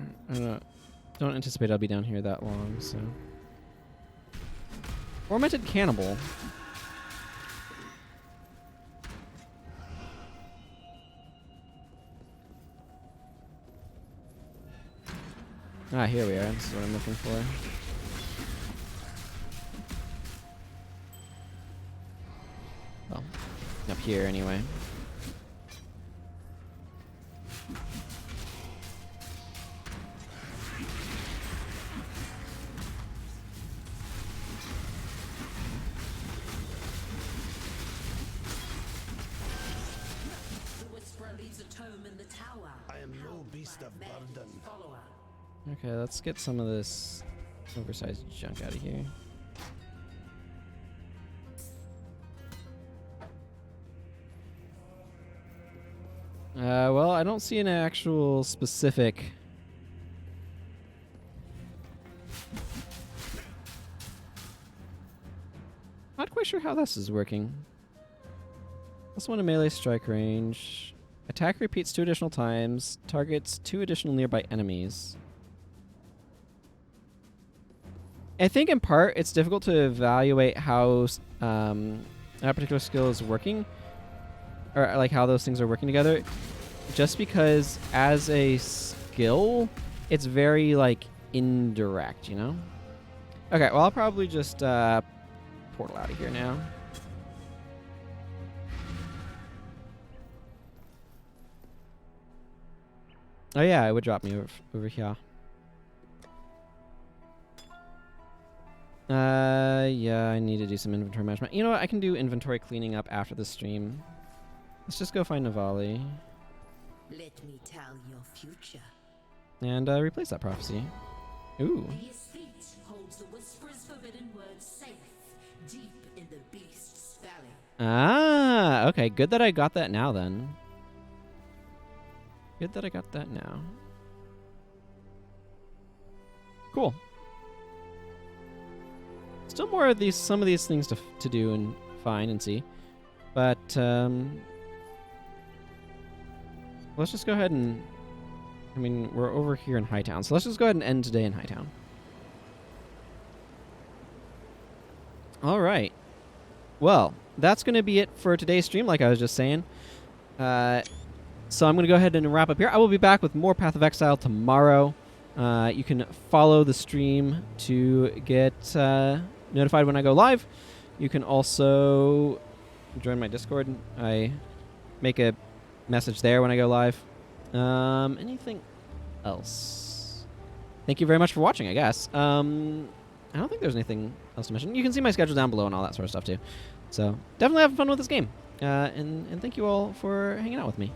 Don't anticipate I'll be down here that long, so. Tormented Cannibal. Ah, here we are. This is what I'm looking for. Well, up here anyway. The Whisperer leaves a tome in the tower. I am no beast of burden. Follower. Okay, let's get some of this oversized junk out of here. Well, I don't see an actual specific... Not quite sure how this is working. Plus one to melee strike range. Attack repeats 2 additional times. Targets 2 additional nearby enemies. I think in part it's difficult to evaluate how that particular skill is working, or like how those things are working together, just because as a skill it's very like indirect, you know? Okay, well I'll probably just portal out of here now. Oh yeah, it would drop me over here. Yeah, I need to do some inventory management. You know what? I can do inventory cleaning up after the stream. Let's just go find Navali. Let me tell your future. And replace that prophecy. Ooh. The estate holds the Whisperer's forbidden words safe, deep in the Beast's valley. Ah, okay. Good that I got that now then. Good that I got that now. Cool. Still more of these, some of these things to do and find and see, but let's just go ahead and. I mean, we're over here in Hightown, so let's just go ahead and end today in Hightown. All right. Well, that's going to be it for today's stream, like I was just saying. So I'm going to go ahead and wrap up here. I will be back with more Path of Exile tomorrow. You can follow the stream to get notified when I go live. You can also join my Discord. I make a message there when I go live. Anything else? Thank you very much for watching, I guess. I don't think there's anything else to mention. You can see my schedule down below and all that sort of stuff too. So definitely having fun with this game. And thank you all for hanging out with me.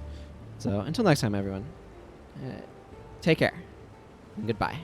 So until next time, everyone, take care and goodbye.